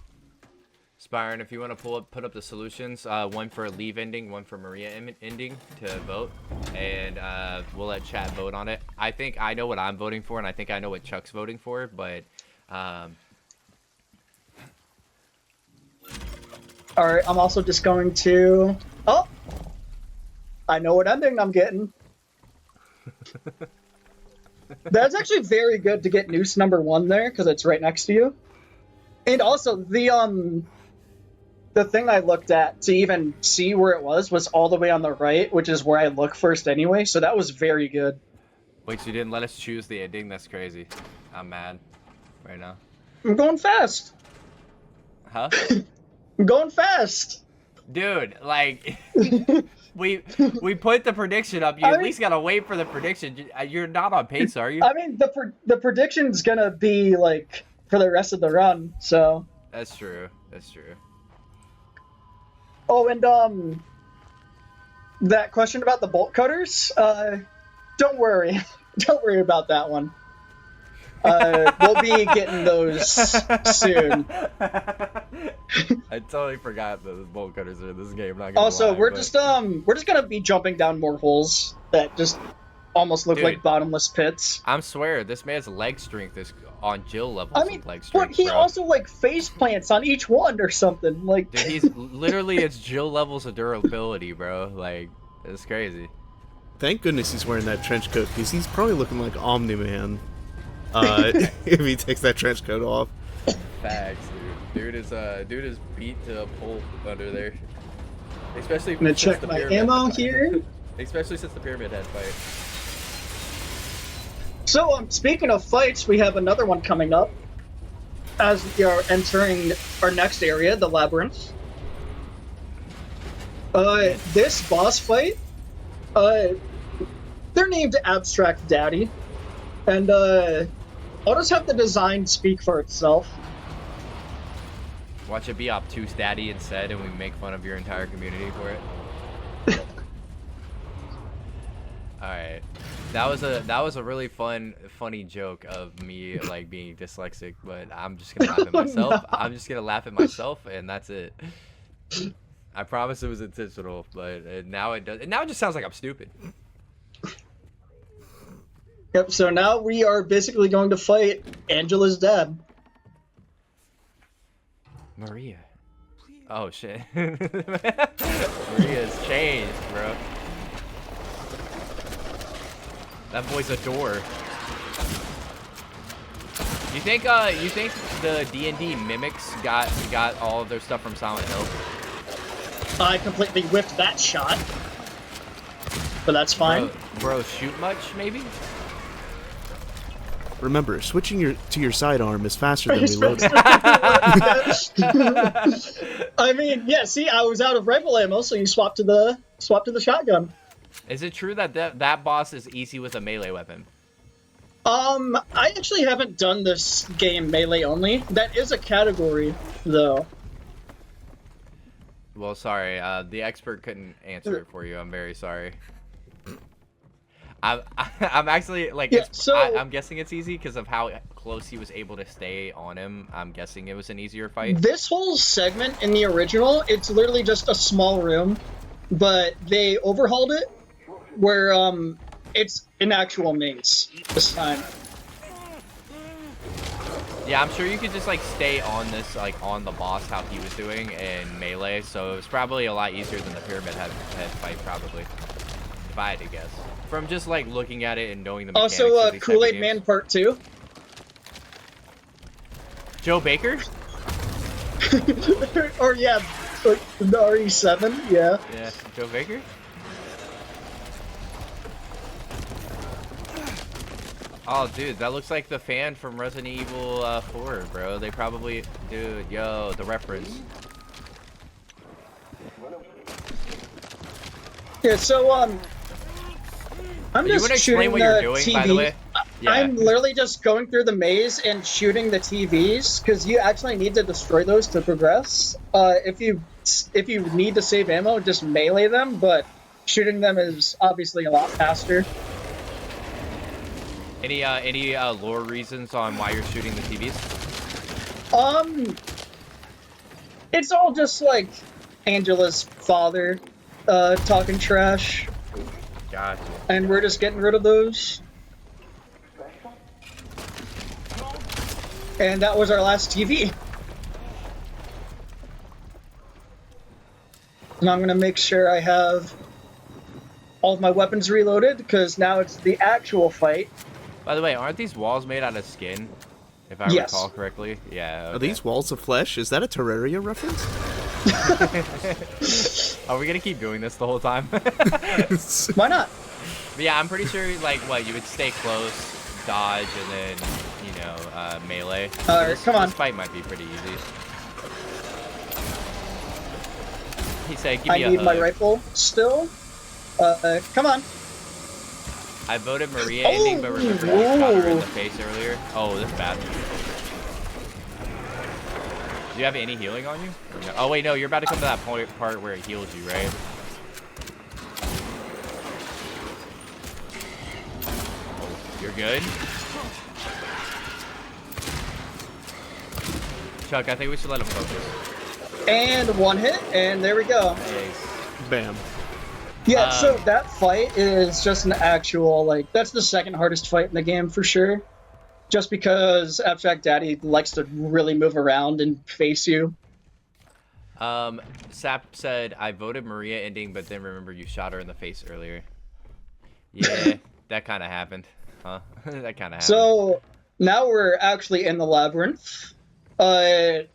Spyran, if you want to put up the solutions, one for Leave ending, one for Maria ending to vote, and we'll let chat vote on it. I think I know what I'm voting for, and I think I know what Chuck's voting for, but Alright, I'm also just going to... Oh! I know what ending I'm getting. That's actually very good to get noose number 1 there, because it's right next to you. And also, the thing I looked at to even see where it was all the way on the right, which is where I look first anyway, so that was very good. wait, so you didn't let us choose the ending? That's crazy. I'm mad right now. I'm going fast. Huh? I'm going fast. Dude, like, we put the prediction up. You at least gotta wait for the prediction. You're not on pace, are you? I mean, the prediction's gonna be like for the rest of the run. So. That's true. That's true. Oh, and that question about the bolt cutters. Don't worry, don't worry about that one. We'll be getting those soon. I totally forgot that the bolt cutters are in this game. Not gonna Also, lie, we're just gonna be jumping down more holes that just almost look like bottomless pits. I swear, this man's leg strength is on Jill levels I mean, of leg strength. but he also like face plants on each one or something. Like, dude, he's literally it's Jill levels of durability, bro. Like, it's crazy. Thank goodness he's wearing that trench coat, because he's probably looking like Omni-Man if he takes that trench coat off. Facts, dude. Dude is beat to a pulp under there. Especially I'm gonna check my ammo here. Especially since the pyramid head fight. So, speaking of fights, we have another one coming up as we are entering our next area, the labyrinth. This boss fight, they're named Abstract Daddy, and I'll just have the design speak for itself. Watch it be obtuse daddy instead, and we make fun of your entire community for it. All right, that was a really funny joke of me like being dyslexic, but I'm just gonna laugh at myself. No. I'm just gonna laugh at myself, and that's it. I promise it was intentional, but now it does. Now it just sounds like I'm stupid. Yep. So now we are basically going to fight Angela's dad. Maria. Oh shit. Maria's changed, bro. That boy's a door. You think the D&D mimics got all of their stuff from Silent Hill? I completely whiffed that shot, but that's fine. Bro, shoot much maybe? Remember, switching to your sidearm is faster than reloading. I mean, yeah. See, I was out of rifle ammo, so you swap to the shotgun. Is it true that that boss is easy with a melee weapon? I actually haven't done this game melee only. That is a category, though. Well, sorry, the expert couldn't answer it for you. I'm very sorry. I'm actually like, yeah, I'm guessing it's easy because of how close he was able to stay on him. I'm guessing it was an easier fight. This whole segment in the original, it's literally just a small room, but they overhauled it where it's an actual maze this time. Yeah, I'm sure you could just like stay on this, like on the boss how he was doing in melee, so it was probably a lot easier than the pyramid head fight, probably, if I had to guess. From just like looking at it and knowing the mechanics Also, of these type of Kool-Aid games. Man Part 2. Joe Baker? Or yeah, like the RE7, yeah. Yeah, Joe Baker? Oh, dude, that looks like the fan from Resident Evil 4, bro. They probably... Dude, yo, the reference. Yeah, so, I'm You just wanna shooting explain what you're the doing, TV. by the way? Yeah. I'm literally just going through the maze and shooting the TVs, because you actually need to destroy those to progress. If you need to save ammo, just melee them, but shooting them is obviously a lot faster. Any lore reasons on why you're shooting the TVs? It's all just like Angela's father talking trash, Gotcha. and we're just getting rid of those. And that was our last TV. And I'm gonna make sure I have all of my weapons reloaded, because now it's the actual fight. By the way, aren't these walls made out of skin? If I Yes. recall correctly. Yeah. Okay. Are these walls of flesh? Is that a Terraria reference? Are we gonna keep doing this the whole time? Why not? But yeah, I'm pretty sure, like, what, you would stay close, dodge, and then, you know, melee. Alright, come on. This fight might be pretty easy. He said, give I me a need my hug. rifle still. Come on. I voted Maria ending, but remember you shot her in the face earlier? Oh, that's bad. Do you have any healing on you? Or no? Oh, wait, no. You're about to come to that part where it heals you, right? Oh, you're good? Chuck, I think we should let him focus. And one hit, and there we go. Nice. Bam. Yeah, so that fight is just an actual, like, that's the second hardest fight in the game for sure. Just because Abstract Daddy likes to really move around and face you. Sap said, I voted Maria ending, but then remember you shot her in the face earlier. Yeah, that kind of happened. Huh? That kind of happened. So, now we're actually in the labyrinth. We're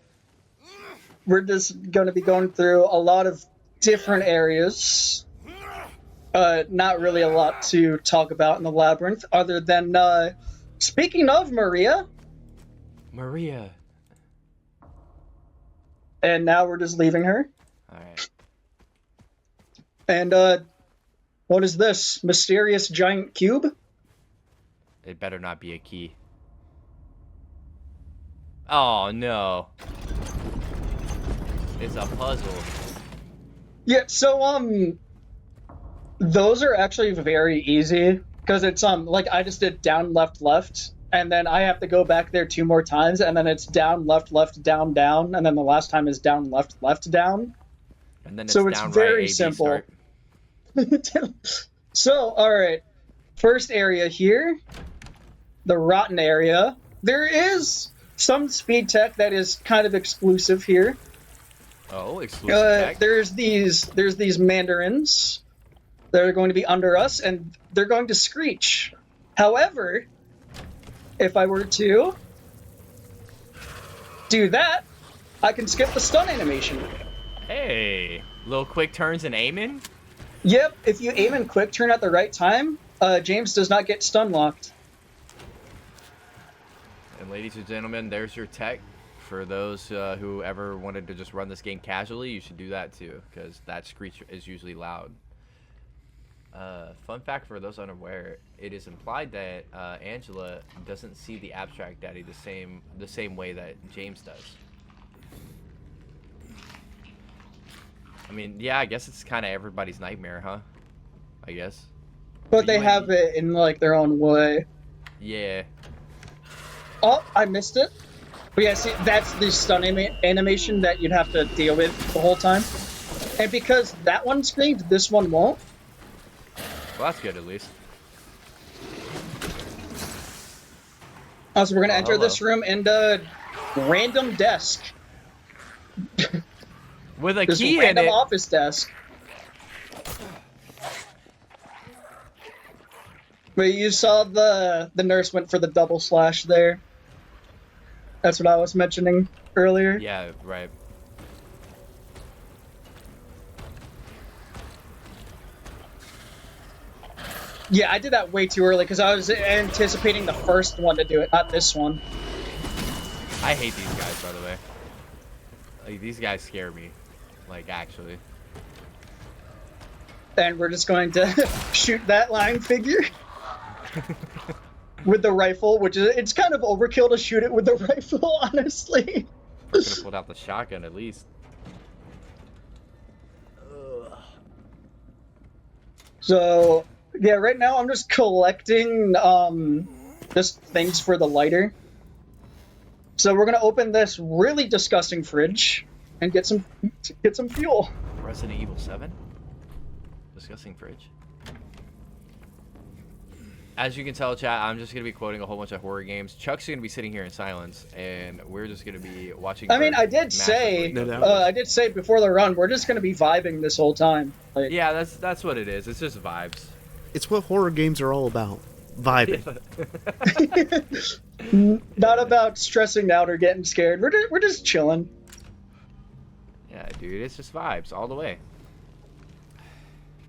just going to be going through a lot of different areas. Not really a lot to talk about in the labyrinth, other than, speaking of Maria. Maria. And now we're just leaving her. Alright. And, what is this? Mysterious giant cube? It better not be a key. Oh, no. It's a puzzle. Yeah, so, those are actually very easy, because it's, like, I just did down, left, left, and then I have to go back there 2 more times, and then it's down, left, down, down, and then the last time is down, left, down. And then it's So it's down, very right, A, B, simple. start. So, alright, first area here, the rotten area. There is some speed tech that is kind of exclusive here. Oh, exclusive tech. There's these mandarins that are going to be under us, and they're going to screech. However, if I were to do that, I can skip the stun animation. Hey, little quick turns and aiming? Yep, if you aim and quick turn at the right time, James does not get stun locked. And ladies and gentlemen, there's your tech. For those who ever wanted to just run this game casually, you should do that too, because that screech is usually loud. Fun fact for those unaware, it is implied that Angela doesn't see the Abstract Daddy the same way that James does. I mean, yeah, I guess it's kind of everybody's nightmare, huh? I guess. But they have it in, like, their own way. Yeah. Oh, I missed it. But yeah, see, that's the stun animation that you'd have to deal with the whole time. And because that one screamed, this one won't. Well, that's good at least. So we're going to enter hello. this room and random desk. With a This key in random it. office desk. But you saw the nurse went for the double slash there. That's what I was mentioning earlier. Yeah, right. Yeah, I did that way too early because I was anticipating the first one to do it, not this one. I hate these guys, by the way. Like, these guys scare me. Like, actually. And we're just going to shoot that lying figure with the rifle, which is, it's kind of overkill to shoot it with the rifle, honestly. I could have pulled out the shotgun at least. So, yeah, right now I'm just collecting just things for the lighter. So we're gonna open this really disgusting fridge and get some fuel. Resident Evil 7? Disgusting fridge. As you can tell, chat, I'm just going to be quoting a whole bunch of horror games. Chuck's going to be sitting here in silence, and we're just going to be watching. I mean, I did massively. say before the run, we're just gonna be vibing this whole time. Like, Yeah, that's what it is. It's just vibes. It's what horror games are all about. Vibing. not about stressing out or getting scared. We're just chilling. Yeah, dude, it's just vibes all the way.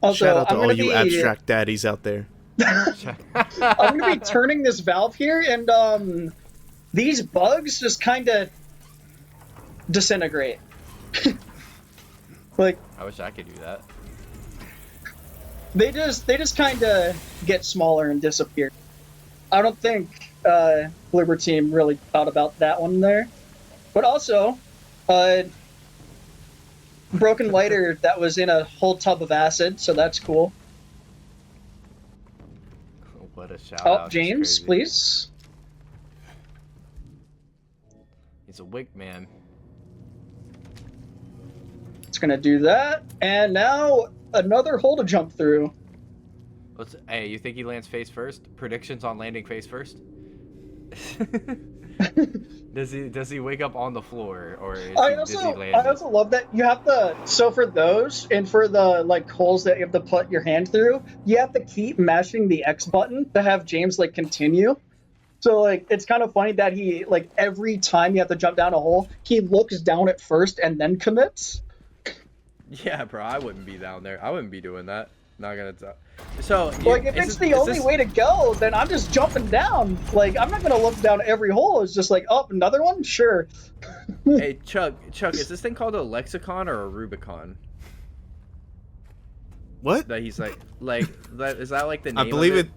Also, Shout out to I'm all gonna you be abstract daddies out there. I'm gonna be turning this valve here, and these bugs just kind of disintegrate. Like, I wish I could do that. they just kind of get smaller and disappear. I don't think Bloober Team really thought about that one there. But also, broken lighter that was in a whole tub of acid, so that's cool. What a shout Oh, out. James, please. He's a wig man. It's gonna do that, and now another hole to jump through. Hey, you think he lands face first? Predictions on landing face first? Does he wake up on the floor, or does he land? I also love that you have to. So for those and for the like holes that you have to put your hand through, you have to keep mashing the X button to have James like continue. So like it's kind of funny that he like every time you have to jump down a hole, he looks down at first and then commits. Yeah, bro, I wouldn't be down there. I wouldn't be doing that. Not gonna tell. So Like if it's the only way to go, then I'm just jumping down. Like I'm not gonna look down every hole. It's just like, oh, another one, sure. Hey, Chuck, is this thing called a lexicon or a Rubicon? What? That he's like that is that like the name? I believe of it.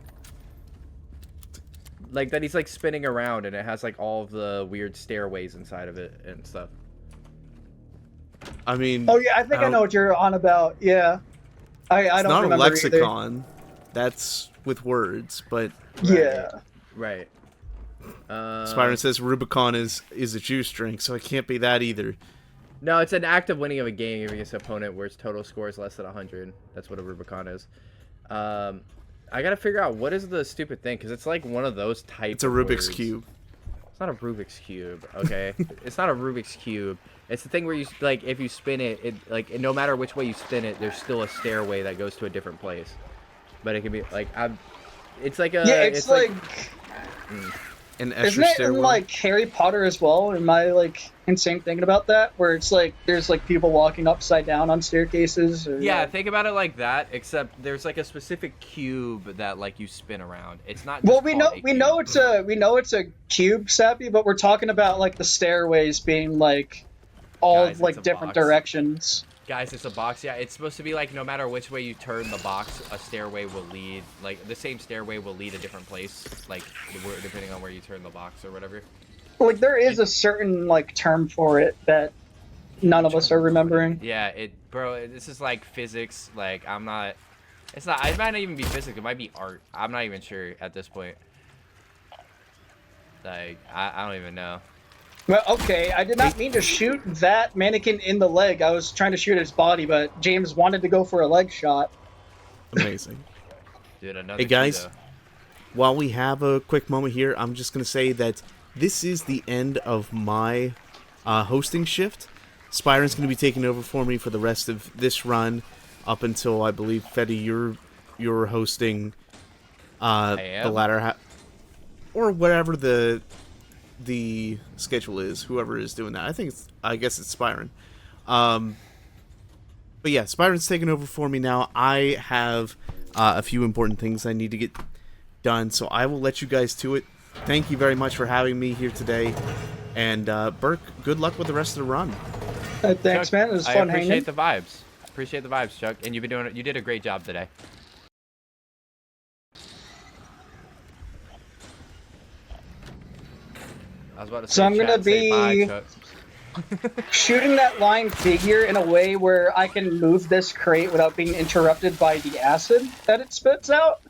Like that he's like spinning around and it has like all of the weird stairways inside of it and stuff. I mean. Oh yeah, I think I know what you're on about. Yeah, I it's don't not remember a lexicon. That's with words, but. Yeah. Right. Spyran says Rubicon is a juice drink, so it can't be that either. No, it's an act of winning of a game against an opponent where its total score is less than 100. That's what a Rubicon is. I gotta figure out what is the stupid thing, because it's like one of those types. It's a Rubik's Cube. It's not a Rubik's Cube, okay? It's not a Rubik's Cube. It's the thing where you, like, if you spin it, like, no matter which way you spin it, there's still a stairway that goes to a different place. But it can be, like, it's like a... Yeah, it's like An isn't it in, like, Harry Potter as well? Am I, like, insane thinking about that? Where it's, like, there's, like, people walking upside down on staircases? Or, yeah, like... think about it like that, except there's, like, a specific cube that, like, you spin around. It's not Well, just we know it's a cube, Sappy, but we're talking about, like, the stairways being, like, all, Guys, like, it's a different box. directions. Guys, it's a box. Yeah, it's supposed to be like no matter which way you turn the box, a stairway will lead. Like the same stairway will lead a different place. Like depending on where you turn the box or whatever. Like there is a certain like term for it that none of us are remembering. Yeah, bro. This is like physics. Like I'm not. It's not. It might not even be physics. It might be art. I'm not even sure at this point. Like I don't even know. Well, okay, I did not mean to shoot that mannequin in the leg. I was trying to shoot his body, but James wanted to go for a leg shot. Amazing. Dude, another Hey guys, key, while we have a quick moment here, I'm just going to say that this is the end of my hosting shift. Spyran's going to be taking over for me for the rest of this run up until, I believe, Fetty, you're hosting the latter half. Or whatever the schedule is, whoever is doing that. I guess it's Spyran. But yeah, Spyran's taking over for me now. I have a few important things I need to get done, so I will let you guys to it. Thank you very much for having me here today. And Burke, good luck with the rest of the run. Thanks, Chuck, man. It was fun hanging. I appreciate the vibes. Appreciate the vibes, Chuck. And you've been doing it. You did a great job today. I was about to say, So I'm gonna say bye, be Chuck. shooting that line figure in a way where I can move this crate without being interrupted by the acid that it spits out.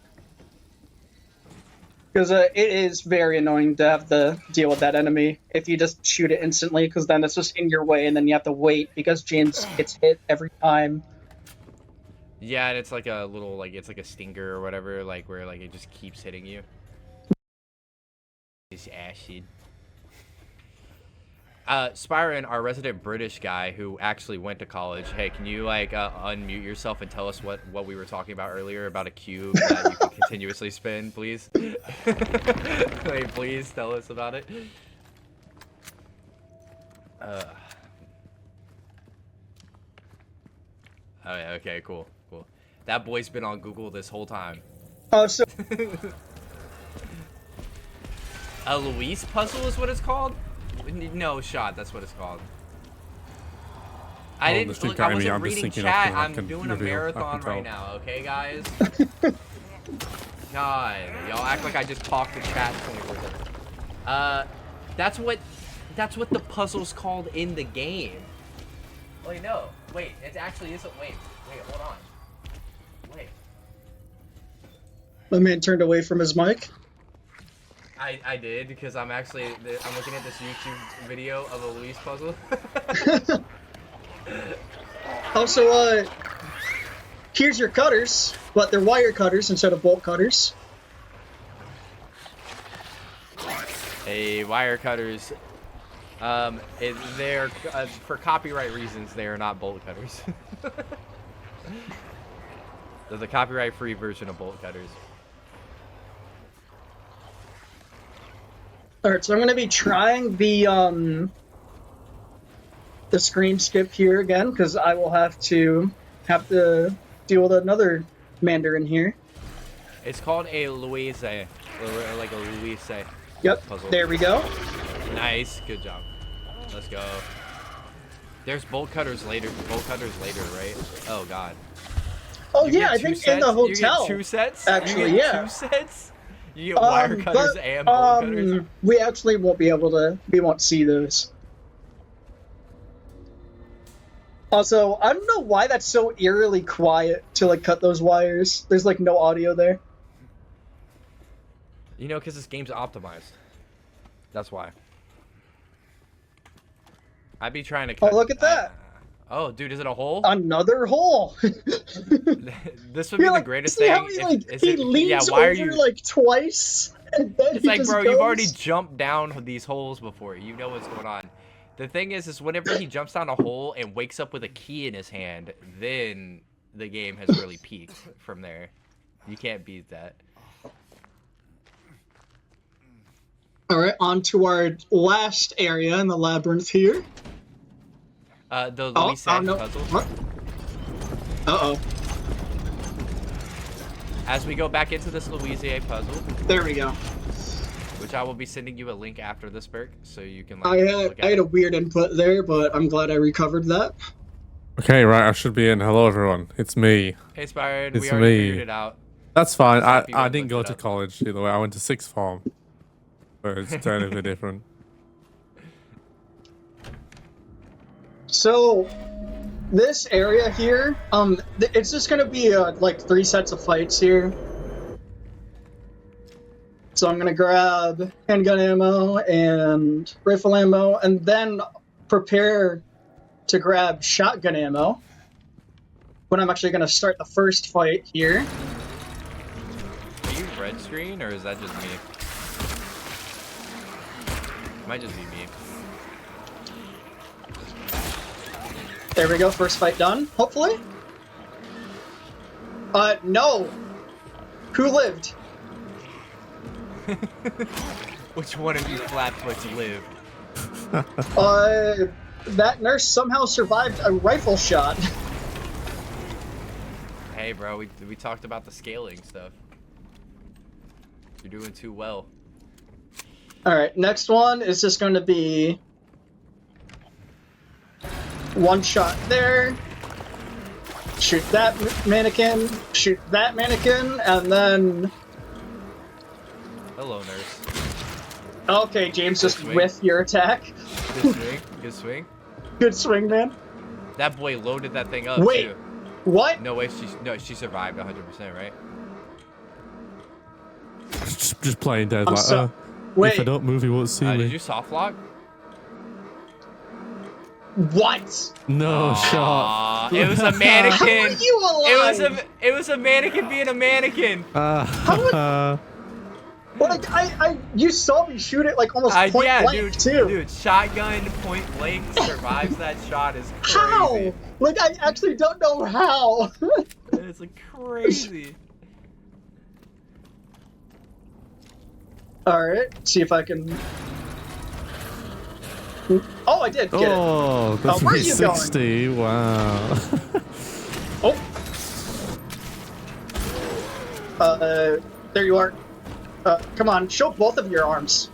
Because it is very annoying to have to deal with that enemy if you just shoot it instantly, because then it's just in your way and then you have to wait because James gets hit every time. Yeah, and it's like a little, like, it's like a stinger or whatever, like, where, like, it just keeps hitting you. It's acid. Spyran, our resident British guy who actually went to college, hey, can you, like, unmute yourself and tell us what we were talking about earlier about a cube that you can continuously spin, please? Wait, please tell us about it. Oh, yeah, okay, cool. That boy's been on Google this whole time. Oh, so A Luis puzzle is what it's called? No shot, that's what it's called. I the didn't stream look, I guy, wasn't I'm just reading thinking of chat. things I I'm can doing a reveal, I marathon can tell. right now, okay, guys? God, y'all act like I just talked to chat 24/7. That's what the puzzle's called in the game. Wait, no. Wait, it actually isn't. Wait, hold on. Wait. My man turned away from his mic. I did because I'm looking at this YouTube video of a Luis puzzle. Also, here's your cutters, but they're wire cutters instead of bolt cutters. Hey, wire cutters. They're for copyright reasons. They are not bolt cutters. There's a copyright-free version of bolt cutters. Alright, so I'm gonna be trying the screen skip here again, because I will have to deal with another Mandarin here. It's called a Luise, or like a Luise. Yep, Puzzle. there we go. Nice, good job. Let's go. There's bolt cutters later, right? Oh god. Oh You yeah, get I two think sets? in the You get hotel. 2 sets? Actually, you get yeah. 2 sets? You get wire cutters and bolt cutters? We actually won't be able to, we won't see those. Also, I don't know why that's so eerily quiet to like cut those wires. There's like no audio there. You know, because this game's optimized. That's why. I'd be trying to cut... Oh, look at that. Oh, dude, is it a hole? Another hole. This would be the greatest see thing. how he leans yeah, why over are you... like twice, and then It's he like, just bro, goes. you've already jumped down these holes before. You know what's going on. The thing is whenever he jumps down a hole and wakes up with a key in his hand, then the game has really peaked from there. You can't beat that. All right, on to our last area in the labyrinth here. The Luis no. puzzle. What? Uh-oh. As we go back into this Louisier puzzle, There we go. which I will be sending you a link after this, Burke, so you can I look at had it. a weird input there, but I'm glad I recovered that. Okay, right, I should be in. Hello, everyone. It's me. Hey, Spyran, It's we already me. figured it out. That's fine. Happy I we didn't go looked to it up. college either way. I went to sixth form. But it's totally different. So, this area here, it's just gonna be like 3 sets of fights here. So I'm gonna grab handgun ammo and rifle ammo, and then prepare to grab shotgun ammo. When I'm actually gonna start the first fight here. Are you red screen, or is that just me? Might just be me. There we go, first fight done, hopefully. No! Who lived? Which one of you flatfoots lived? That nurse somehow survived a rifle shot. Hey, bro, we talked about the scaling stuff. You're doing too well. Alright, next one is just going to be... one shot there. Shoot that mannequin. Shoot that mannequin, and then... Hello, nurse. Okay, James, just swing. whiff your attack. Good swing. Good swing. Good swing, man. That boy loaded that thing up, Wait. too. What? No way, she survived 100%, right? just playing dead. I'm Like, so- Wait, if I don't move, he won't see Did me. you soft lock? what? No shot. It was a mannequin. How are you alive? It was a mannequin being a mannequin. Like, you saw me shoot it like almost point Yeah, blank, too. dude, shotgun point blank survives that shot is crazy. How? Like, I actually don't know how. It's like crazy. Alright, see if I can... Oh, I did get it. Oh, that's where are you 360. Wow. Oh. There you are. Come on, show both of your arms.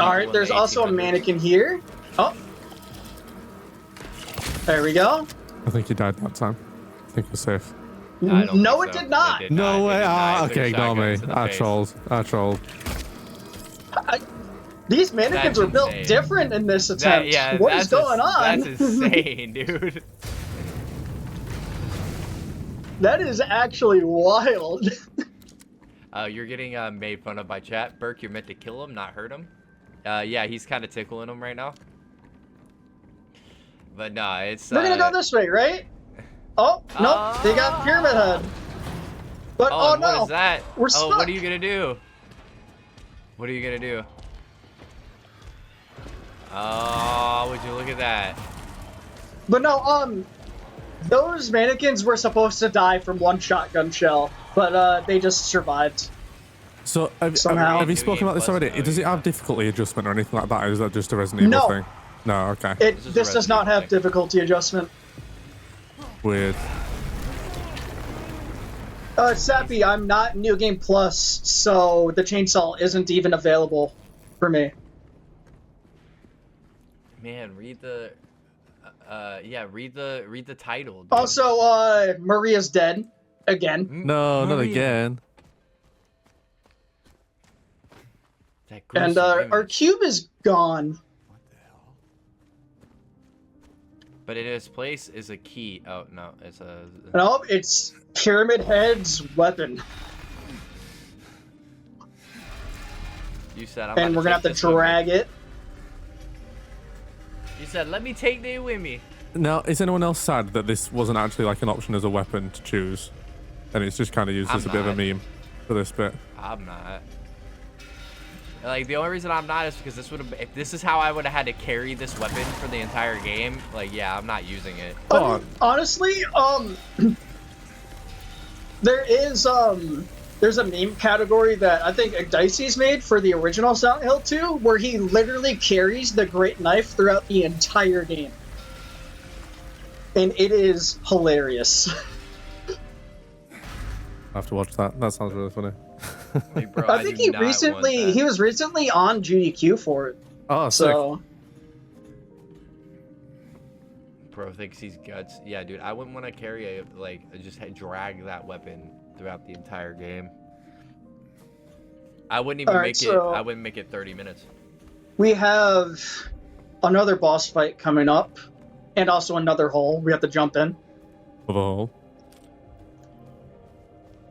Alright, there's also a mannequin here. Oh. There we go. I think he died that time. I think we're safe. I don't No, think it so. did not. It did No not. way. It did not. Ah, It put a okay, ignore me. shotgun to the I face. trolled. I trolled. These mannequins That's were built insane. different in this attempt. What is going on? That's insane, dude. That is actually wild. You're getting made fun of by chat. Burke, you're meant to kill him, not hurt him. Yeah, he's kind of tickling him right now. But no, it's. We're gonna go this way, right? Oh, nope, they got Pyramid Head. But oh and no, what is that? we're Oh, stuck. what are you gonna do? What are you gonna do? Oh, would you look at that? But no, those mannequins were supposed to die from one shotgun shell, but they just survived. So, Somehow. have you spoken about this already? Does it have difficulty adjustment or anything like that? Or is that just a Resident Evil thing? No, okay. This does not have difficulty adjustment. Weird. Sappy, I'm not New Game Plus, so the chainsaw isn't even available for me. Man, read the. Yeah, read the title. Dude. Also, Maria's dead again. No, not Maria. again. That And gruesome our image. cube is gone. But in its place is a key. Oh no, it's a. Nope, it's Pyramid Head's weapon. You said I'm. And we're gonna have to drag it. You said, let me take they with me. Now, is anyone else sad that this wasn't actually like an option as a weapon to choose? And it's just kind of used as a bit of a meme for this bit. I'm not. Like, the only reason I'm not is because this would have. If this is how I would have had to carry this weapon for the entire game, like, yeah, I'm not using it. Honestly, there's a meme category that I think Dicey's made for the original Silent Hill 2, where he literally carries the Great Knife throughout the entire game. And it is hilarious. I have to watch that. That sounds really funny. Like, bro, I think he was recently on GDQ for it. Oh, sick. So Bro thinks he's guts. Yeah, dude, I wouldn't want to carry drag that weapon throughout the entire game. I wouldn't even I wouldn't make it 30 minutes. we have another boss fight coming up, and also another hole we have to jump in. Of a hole.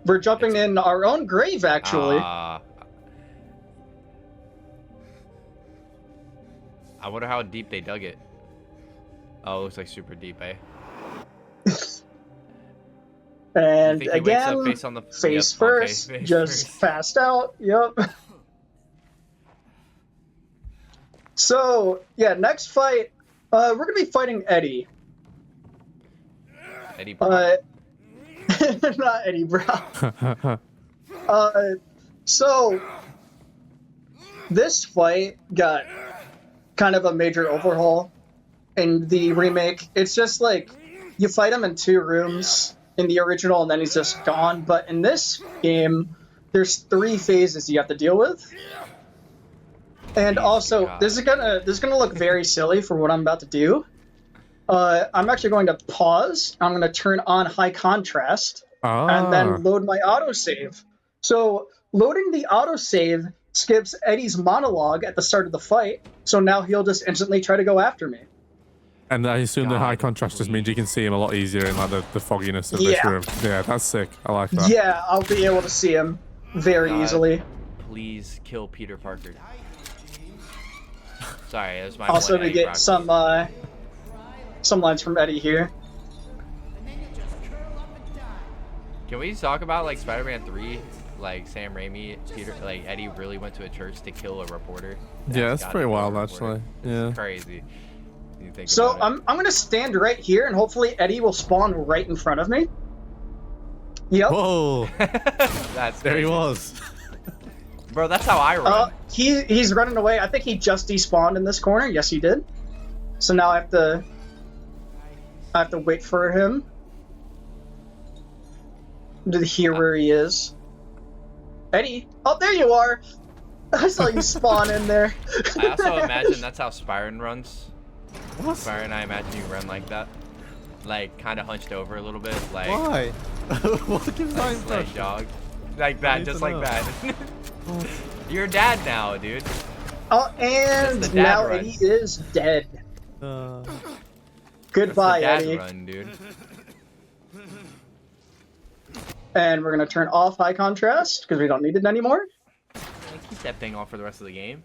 We're jumping in our own grave, actually. I wonder how deep they dug it. Oh, it looks like super deep, eh? And You think he wakes up again, face on the- face Yep, first, okay, face just first. passed out. Yep. So, yeah, next fight, we're gonna be fighting Eddie. Eddie Brock. Not Eddie Brown. So, this fight got kind of a major overhaul in the remake. It's just like, you fight him in 2 rooms in the original, and then he's just gone. But in this game, there's 3 phases you have to deal with. And also, this is gonna look very silly for what I'm about to do. I'm actually going to pause. I'm going to turn on high contrast and then load my autosave. So loading the autosave skips Eddie's monologue at the start of the fight. So now he'll just instantly try to go after me. And I assume the high contrast just means you can see him a lot easier in like the fogginess of this room. Yeah, that's sick. I like that. Yeah, I'll be able to see him very easily. Please kill Peter Parker. Sorry, that was my Also, one we Eddie get Brock. some lines from Eddie here. Can we talk about like Spider-Man 3? Like Sam Raimi, like Eddie really went to a church to kill a reporter. Yeah, that's gotta pretty kill a wild, reporter. actually. Yeah. It's crazy. You think So about it. I'm gonna stand right here, and hopefully Eddie will spawn right in front of me. Yep. Whoa! That's There he crazy. was. Bro, that's how I run. He's running away. I think he just despawned in this corner. Yes, he did. So now I have to wait for him to hear where he is. Eddie, oh, there you are. I saw you spawn in there. I also imagine that's how Spyran runs. What? Spyran, I imagine you run like that. Like, kind of hunched over a little bit. Like, Why? What gives that like impression? dog. Like I that, need just to like know. that. You're a dad now, dude. Oh, That's and the dad now run. Eddie is dead. Uh, That's Goodbye, the dad Eddie. run, dude. And we're gonna turn off high contrast because we don't need it anymore. Keep that thing off for the rest of the game.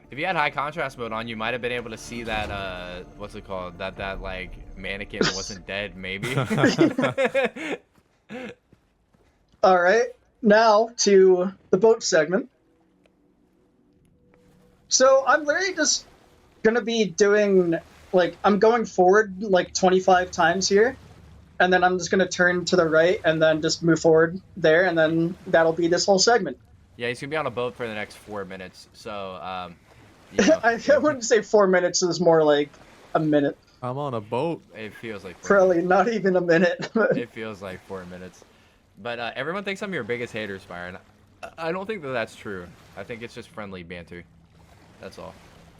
If you had high contrast mode on, you might have been able to see that, what's it called? That like, mannequin wasn't dead, maybe. All right, now to the boat segment. So I'm literally just gonna be doing, like, I'm going forward like 25 times here, and then I'm just gonna turn to the right and then just move forward there, and then that'll be this whole segment. Yeah, he's gonna be on a boat for the next 4 minutes. So, you know, I wouldn't say 4 minutes is more like a minute. I'm on a boat. it feels like 4 Probably not even a minute. It feels like 4 minutes. But everyone thinks I'm your biggest hater, Spyran. I don't think that that's true. I think it's just friendly banter. That's all.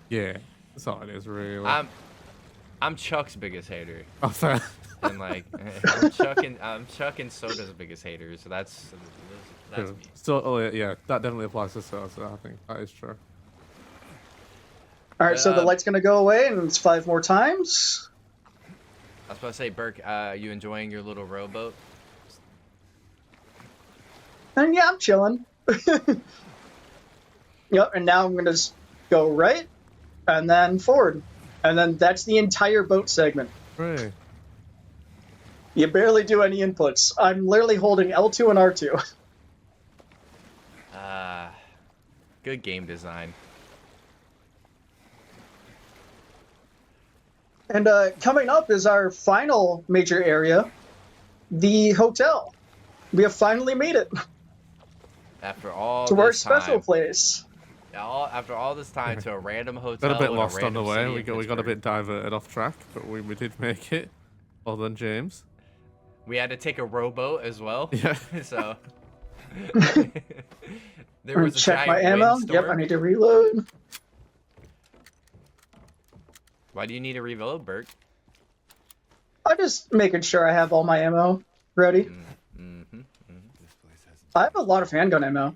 Yeah, that's all it is, really. I'm Chuck's biggest hater, Oh, fair. and like I'm Chuck and Soda's biggest hater. So that's me. So, oh yeah, that definitely applies to Sosa. I think that is true. All right, so the light's gonna go away, and it's 5 more times. I was about to say, Burke, you enjoying your little rowboat? And yeah, I'm chilling. Yep, and now I'm gonna just go right, and then forward. And then that's the entire boat segment. Right. You barely do any inputs. I'm literally holding L2 and R2. Good game design. And coming up is our final major area, the hotel. We have finally made it After all to our this special time, place. after all this time, to a random hotel. Got a bit in lost on the random way. city We in got a Pittsburgh. bit diverted off track, but we did make it. Well done, James. We had to take a rowboat as well. Yeah. So there I'm was gonna a check my giant ammo. windstorm. Yep, I need to reload. Why do you need a reload, Burke? I'm just making sure I have all my ammo ready. Mm-hmm. This place has I have a lot of handgun ammo.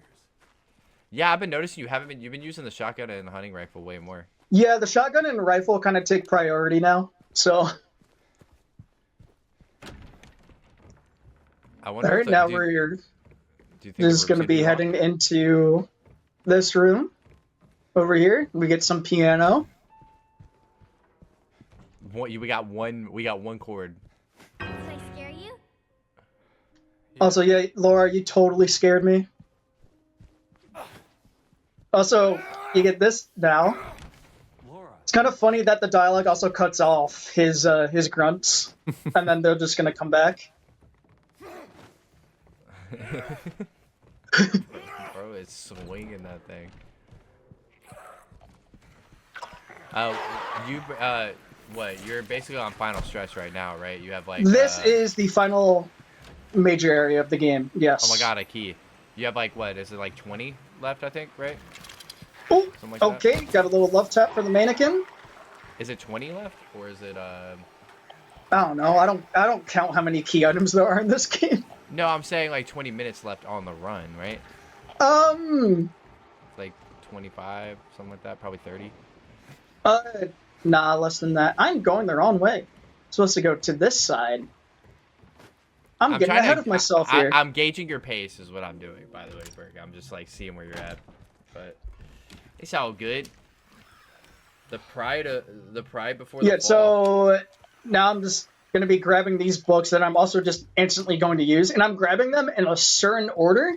Yeah, I've been noticing you've been using the shotgun and the hunting rifle way more. Yeah, the shotgun and rifle kind of take priority now. So, I wonder. all right, if the- now do, we're do you think just the going to roof's be gonna heading into this room over here. We get some piano. We got one chord. Did I scare you? Also, yeah, Laura, you totally scared me. Also, you get this now. Laura. It's kind of funny that the dialogue also cuts off his grunts, and then they're just gonna come back. Bro, it's swinging that thing. What? You're basically on final stretch right now, right? You have like. This is the final major area of the game. Yes. Oh my god, a key. You have like what? Is it like 20 left? I think, right? Oh, Something like that. okay, got a little love tap for the mannequin. Is it 20 left, or is it? I don't know. I don't count how many key items there are in this game. No, I'm saying like 20 minutes left on the run, right? Like 25, something like that. Probably 30. Nah, less than that. I'm going the wrong way. Supposed to go to this side. I'm getting trying ahead of myself here. I'm gauging your pace, is what I'm doing. By the way, Burke. I'm just like seeing where you're at, but it's all good. The pride before the Yeah, fall. so now I'm just going to be grabbing these books that I'm also just instantly going to use, and I'm grabbing them in a certain order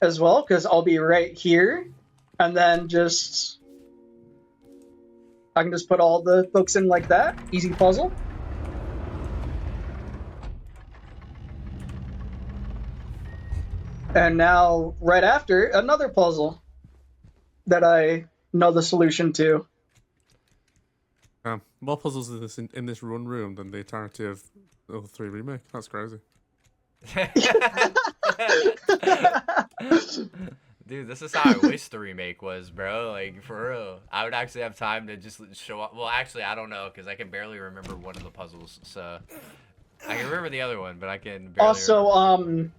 as well, because I'll be right here, and then I can just put all the books in like that. Easy puzzle. And now, right after, another puzzle that I know the solution to. More puzzles in this run room than the entirety of the 3 remake. That's crazy. Dude, this is how I wish the remake was, bro. Like, for real. I would actually have time to just show up. Well, actually, I don't know, because I can barely remember one of the puzzles. So, I can remember the other one, but I can barely Also,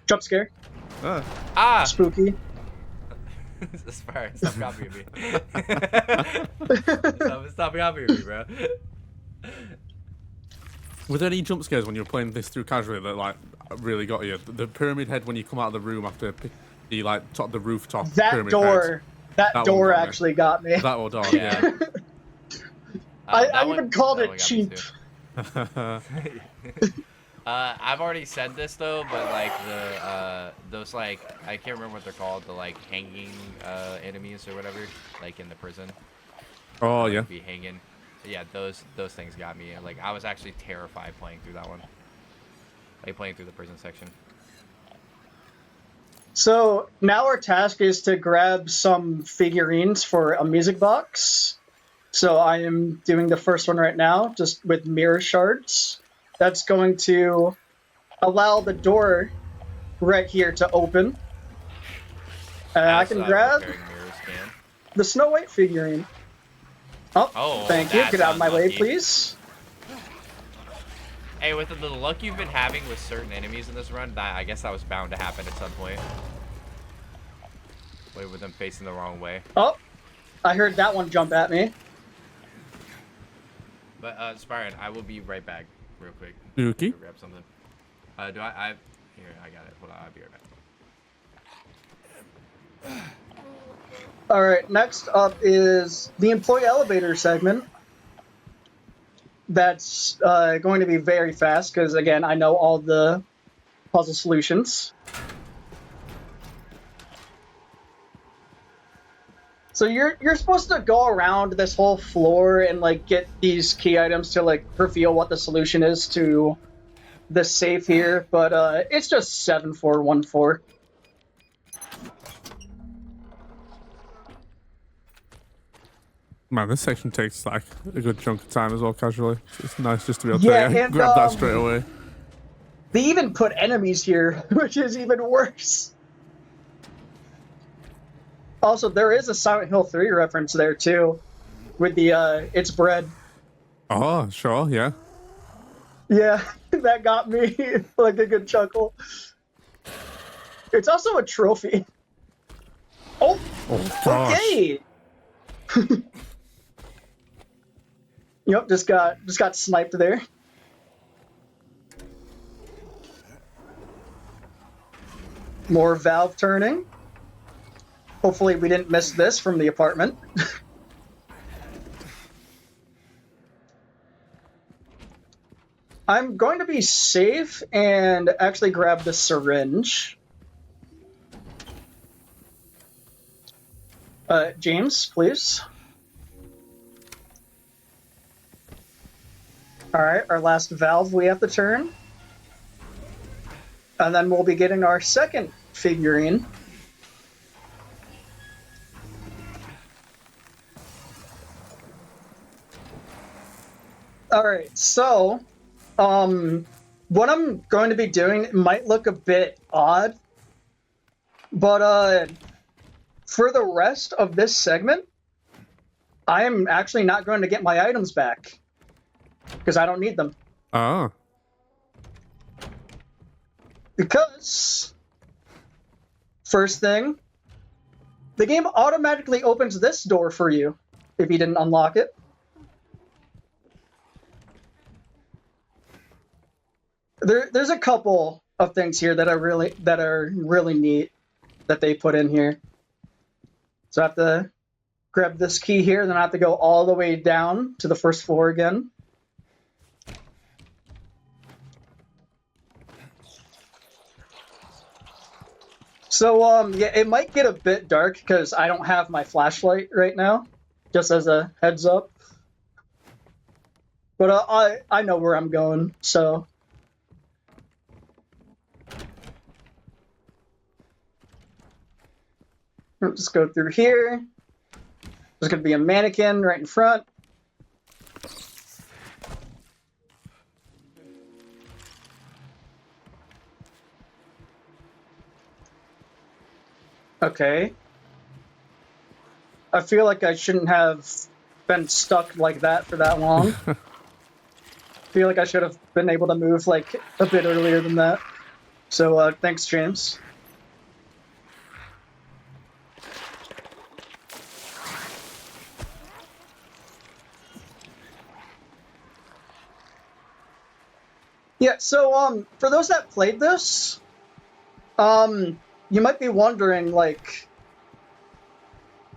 jump scare. Ah! Spooky. Spyran, stop copying me. Stop copying me, bro. Were there any jump scares when you were playing this through casually that like really got you? The pyramid head when you come out of the room after the like top the rooftop. That pyramid door. Head. That door one got me. actually got me. That one door, Yeah. yeah. I even called that it one got me cheap. too. I've already said this though, but like those like I can't remember what they're called, the like hanging enemies or whatever, like in the prison. Oh yeah. Be hanging. Yeah, those things got me. Like I was actually terrified playing through that one. Like playing through the prison section. So now our task is to grab some figurines for a music box. So I am doing the first one right now, just with mirror shards. That's going to allow the door right here to open. And I can grab the Snow White figurine. Oh, thank you. Get out of my way, please. Hey, with the luck you've been having with certain enemies in this run, I guess that was bound to happen at some point. Wait, with them facing the wrong way. Oh, I heard that one jump at me. But, Spyran, I will be right back real quick. Okay. Grab something. Here, I got it. Hold on, I'll be right back. Alright, next up is the employee elevator segment. That's going to be very fast, because, again, I know all the puzzle solutions. So you're supposed to go around this whole floor and, like, get these key items to, like, reveal what the solution is to the safe here, but it's just 7414. Man, this section takes like a good chunk of time as well, casually. It's nice just to be able to and, grab that straight away. They even put enemies here, which is even worse. Also, there is a Silent Hill 3 reference there, too, with the, it's bread. Oh, sure, yeah. Yeah, that got me, like, a good chuckle. It's also a trophy. Oh gosh. okay! Yep, just got sniped there. More valve turning. Hopefully we didn't miss this from the apartment. I'm going to be safe and actually grab the syringe. James, please. Alright, our last valve we have to turn. And then we'll be getting our second figurine. Alright, so, what I'm going to be doing might look a bit odd, but, for the rest of this segment, I am actually not going to get my items back, because I don't need them. Oh. Because, first thing, the game automatically opens this door for you if you didn't unlock it. There's a couple of things here that are really neat that they put in here. So I have to grab this key here, then I have to go all the way down to the first floor again. So, yeah, it might get a bit dark because I don't have my flashlight right now, just as a heads up. But I know where I'm going, so... I'll just go through here. There's going to be a mannequin right in front. Okay. I feel like I shouldn't have been stuck like that for that long. I feel like I should have been able to move like a bit earlier than that. So thanks, James. Yeah, so for those that played this, you might be wondering like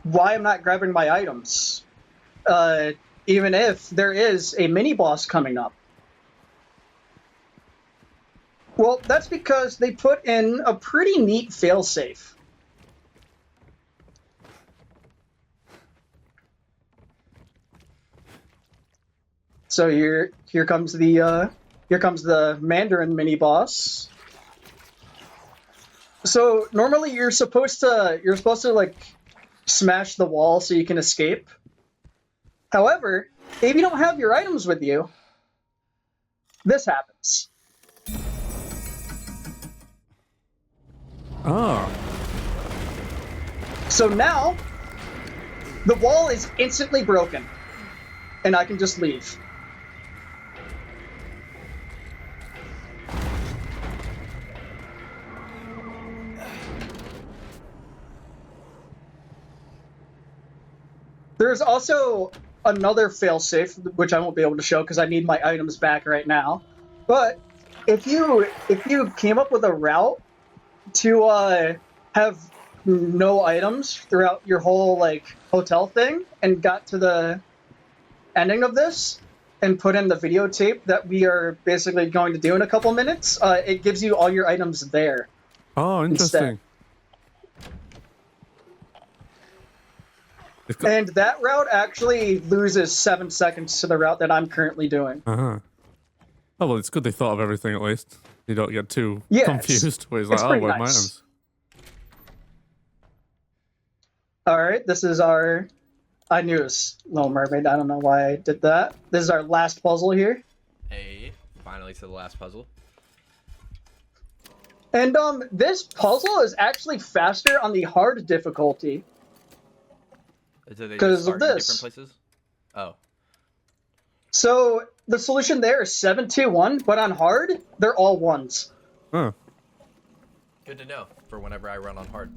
why I'm not grabbing my items. Even if there is a mini boss coming up. Well, that's because they put in a pretty neat failsafe. So here comes the Mandarin mini boss. So normally you're supposed to like smash the wall so you can escape. However, if you don't have your items with you, this happens. Oh. So now, the wall is instantly broken, and I can just leave. There's also another failsafe, which I won't be able to show because I need my items back right now. But if you came up with a route to have no items throughout your whole like hotel thing and got to the ending of this and put in the videotape that we are basically going to do in a couple minutes, it gives you all your items there. Oh, interesting. And that route actually loses 7 seconds to the route that I'm currently doing. Uh-huh. Oh, well, it's good they thought of everything at least. You don't get too confused. Where it's like, oh, where's my items? Alright, this is our... I knew it was Little Mermaid. I don't know why I did that. This is our last puzzle here. Hey, finally to the last puzzle. And this puzzle is actually faster on the hard difficulty. Because of this. Different places? Oh. So the solution there is 7-2-1, but on hard, they're all ones. Huh. Good to know for whenever I run on hard.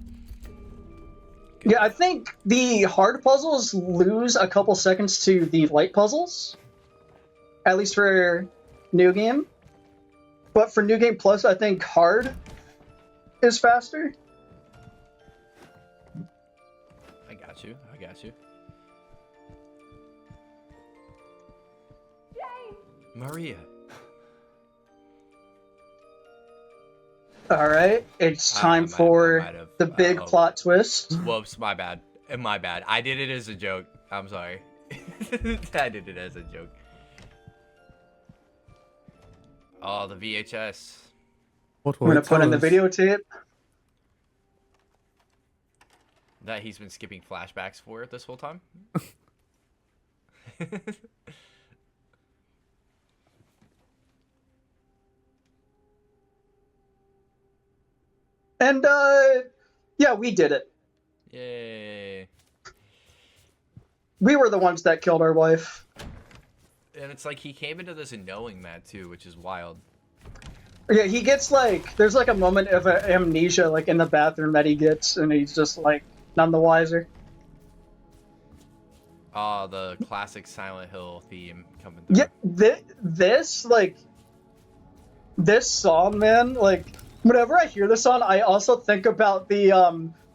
Yeah, I think the hard puzzles lose a couple seconds to the light puzzles. At least for New Game. But for New Game Plus, I think hard is faster. I got you. Maria. Alright, it's time for the big plot twist. Whoops, my bad. I did it as a joke. I'm sorry. I did it as a joke. Oh, the VHS. What I'm gonna put in the videotape. That he's been skipping flashbacks for this whole time? And, yeah, we did it. Yay. We were the ones that killed our wife. And it's like he came into this knowing that, too, which is wild. Yeah, he gets, like, there's, like, a moment of amnesia, like, in the bathroom that he gets, and he's just, like, none the wiser. Oh, the classic Silent Hill theme coming through. Yeah, this song, man, like, whenever I hear this song, I also think about the,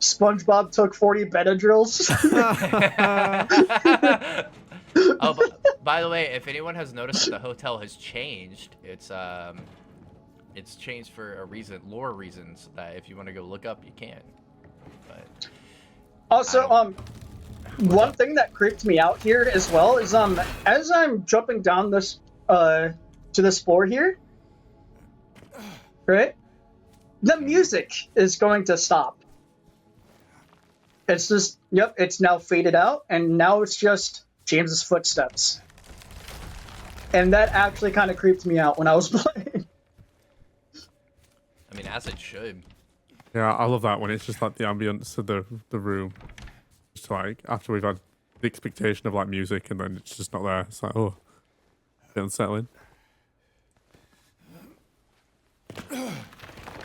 SpongeBob took 40 Benadryls. Oh, by the way, if anyone has noticed that the hotel has changed, it's changed for a reason, lore reasons, that if you want to go look up, you can. But also, one thing that creeped me out here as well is, as I'm jumping down this, to this floor here, right? The music is going to stop. It's just, yep, it's now faded out, and now it's just James's footsteps. And that actually kind of creeped me out when I was playing. I mean, as it should. Yeah, I love that when it's just like the ambience of the room. Just like after we've had the expectation of like music and then it's just not there. It's like, oh, a bit unsettling.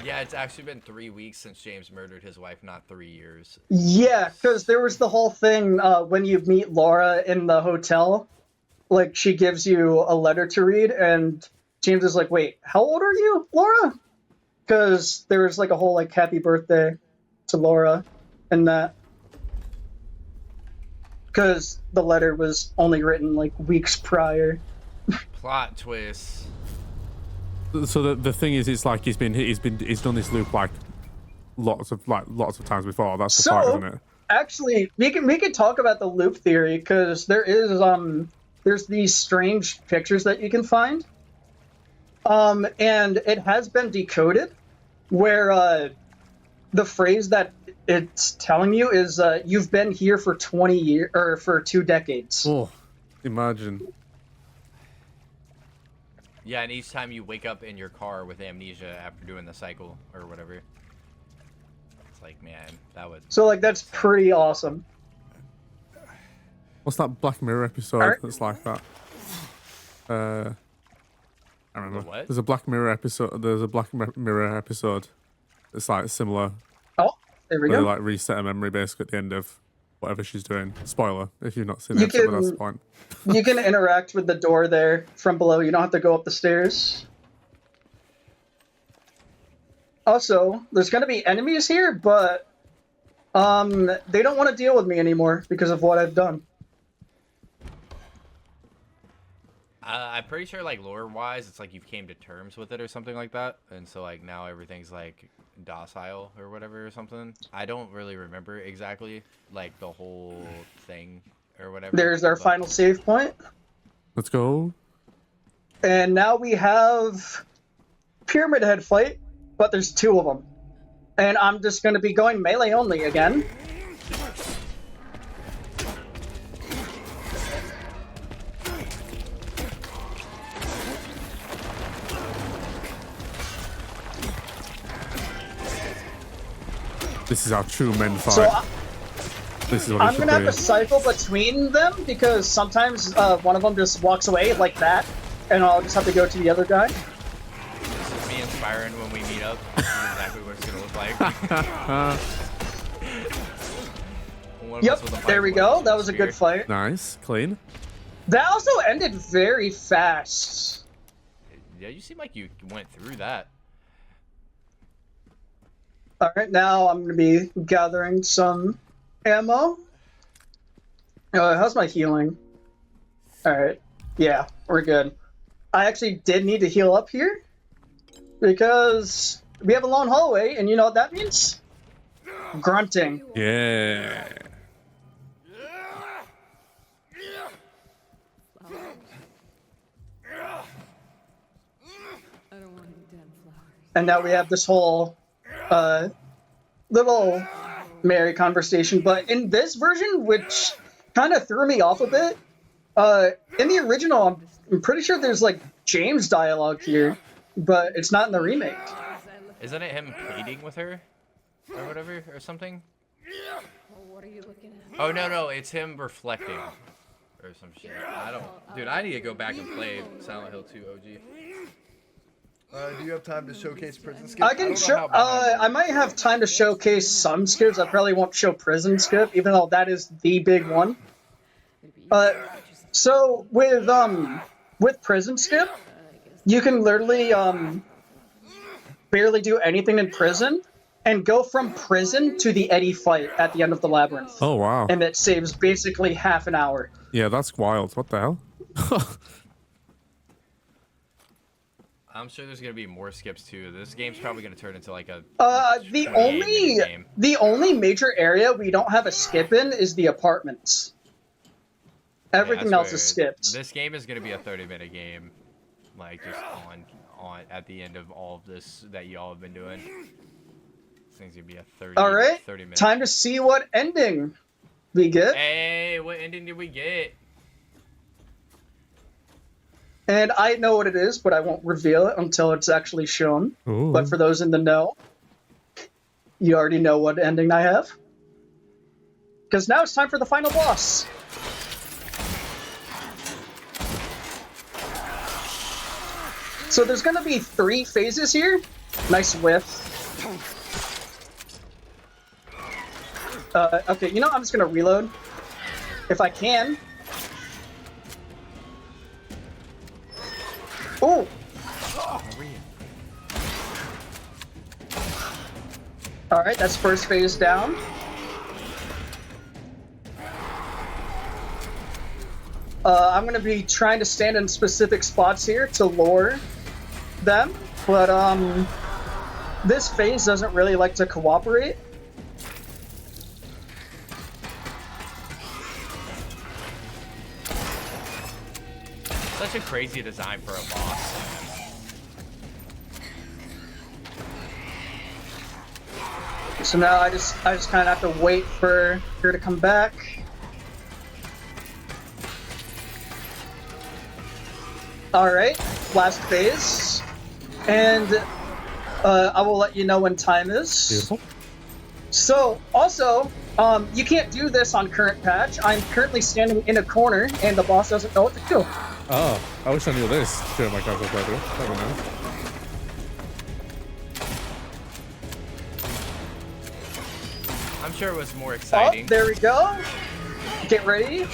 Yeah, it's actually been 3 weeks since James murdered his wife, not 3 years. Yeah, because there was the whole thing when you meet Laura in the hotel. Like, she gives you a letter to read, and James is like, wait, how old are you, Laura? Because there was like a whole like happy birthday to Laura and that. Because the letter was only written like weeks prior. Plot twist. So the thing is, it's like he's done this loop like lots of times before. That's the point, isn't it? Actually, we can talk about the loop theory because there's these strange pictures that you can find, and it has been decoded, where the phrase that it's telling you is you've been here for 20 years or for 2 decades. Oh, imagine. Yeah, and each time you wake up in your car with amnesia after doing the cycle or whatever, it's like, man, that would. So like that's pretty awesome. What's that Black Mirror episode that's like that? I remember. The what? There's a Black Mirror episode. There's a Black Mirror episode that's like similar. Oh, there we Where go. they like reset a memory basically at the end of whatever she's doing. Spoiler if you've not seen You it, but that's can- the point. You can interact with the door there from below. You don't have to go up the stairs. Also, there's going to be enemies here, but they don't want to deal with me anymore because of what I've done. I'm pretty sure, like, lore-wise, it's like you've came to terms with it or something like that, and so like now everything's like docile or whatever or something. I don't really remember exactly like the whole thing or whatever. There's our but- final save point. Let's go. And now we have Pyramid Head fight, but there's 2 of them. And I'm just going to be going melee only again. This is our true men fight. So This is what it I'm should going to have be. to cycle between them because sometimes one of them just walks away like that. And I'll just have to go to the other guy. This is me and Spyran when we meet up. This is exactly what it's gonna look like. One of us with a Yep, bike, there we one of us go. with That a was a spear. good fight. Nice, clean. That also ended very fast. Yeah, you seem like you went through that. Alright, now I'm going to be gathering some ammo. How's my healing? Alright, yeah, we're good. I actually did need to heal up here because we have a long hallway, and you know what that means? Grunting. Yeah. I don't want any dead flowers. And now we have this whole little merry conversation. But in this version, which kind of threw me off a bit, in the original, I'm pretty sure there's like James dialogue here, but it's not in the remake. Isn't it him pleading with her, or whatever, or something? Well, what are you looking at? Oh no, it's him reflecting, or some shit. I don't. Dude, I need to go back and play Silent Hill 2 OG. Do you have time to showcase prison skip? I can don't show. know how behind I might have time to showcase some skips. I probably won't show prison skip, even though that is the big one. So with prison skip, you can literally barely do anything in prison and go from prison to the Eddie fight at the end of the labyrinth. Oh wow. And it saves basically half an hour. Yeah, that's wild. What the hell? I'm sure there's gonna be more skips too. This game's probably gonna turn into like a. The 28-minute game. only major area we don't have a skip in is the apartments. Everything Yeah, I else is swear, skipped. This game is gonna be a 30-minute game, like just on at the end of all of this that y'all have been doing. This thing's gonna be a 30. All right, 30 minute. time to see what ending we get. Hey, what ending did we get? And I know what it is, but I won't reveal it until it's actually shown. Ooh. But for those in the know, you already know what ending I have. Because now it's time for the final boss. So there's going to be 3 phases here. Nice whiff. Okay, you know, I'm just going to reload. If I can. Oh! Alright, that's first phase down. I'm going to be trying to stand in specific spots here to lure them, but this phase doesn't really like to cooperate. Such a crazy design for a boss. So now I just kind of have to wait for her to come back. All right, last phase, and I will let you know when time is. Beautiful. So also, you can't do this on current patch. I'm currently standing in a corner, and the boss doesn't know what to do. Oh, I wish I knew this during my console playthrough. That'd be nice. I'm sure it was more exciting. Oh, there we go. Get ready.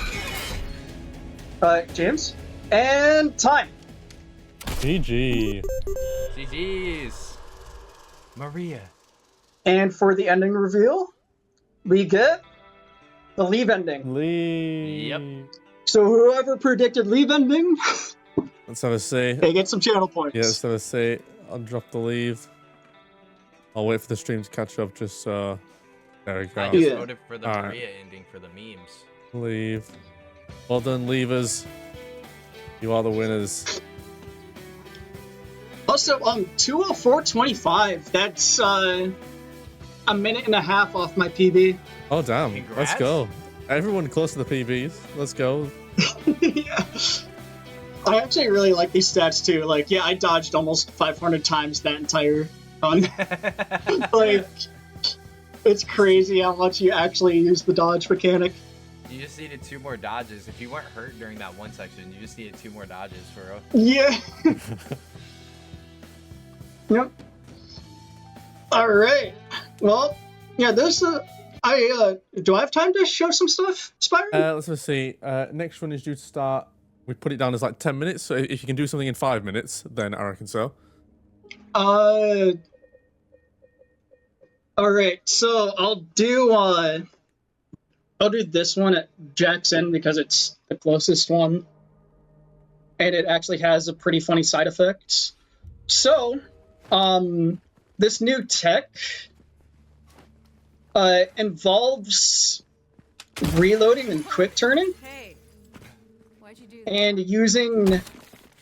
James. And time. GG. GG's. Maria. And for the ending reveal, we get the leave ending. Leave. Yep. So whoever predicted leave ending, Let's have a say. they get some channel points. Yeah, let's have a say. I'll drop the leave. I'll wait for the stream to catch up just so... There we go. I just Yeah. voted for the Alright. Maria ending for the memes. Leave. Well done, leavers. You are the winners. Also, 2:04:25. That's a minute and a half off my PB. Oh, damn. Congrats. Let's go. Everyone close to the PBs. Let's go. Yeah. I actually really like these stats too. Like, yeah, I dodged almost 500 times that entire run. Like, it's crazy how much you actually use the dodge mechanic. You just needed 2 more dodges. If you weren't hurt during that one section, you just needed 2 more dodges for real. Yeah. Yep. All right. Well, yeah. There's do I have time to show some stuff, Spyran? Let's just see. Next one is due to start. We put it down as like 10 minutes. So if you can do something in 5 minutes, then I reckon so. All right. So I'll do this one at Jackson because it's the closest one, and it actually has a pretty funny side effect. So, this new tech involves reloading and quick turning Hey, why'd you do that? and using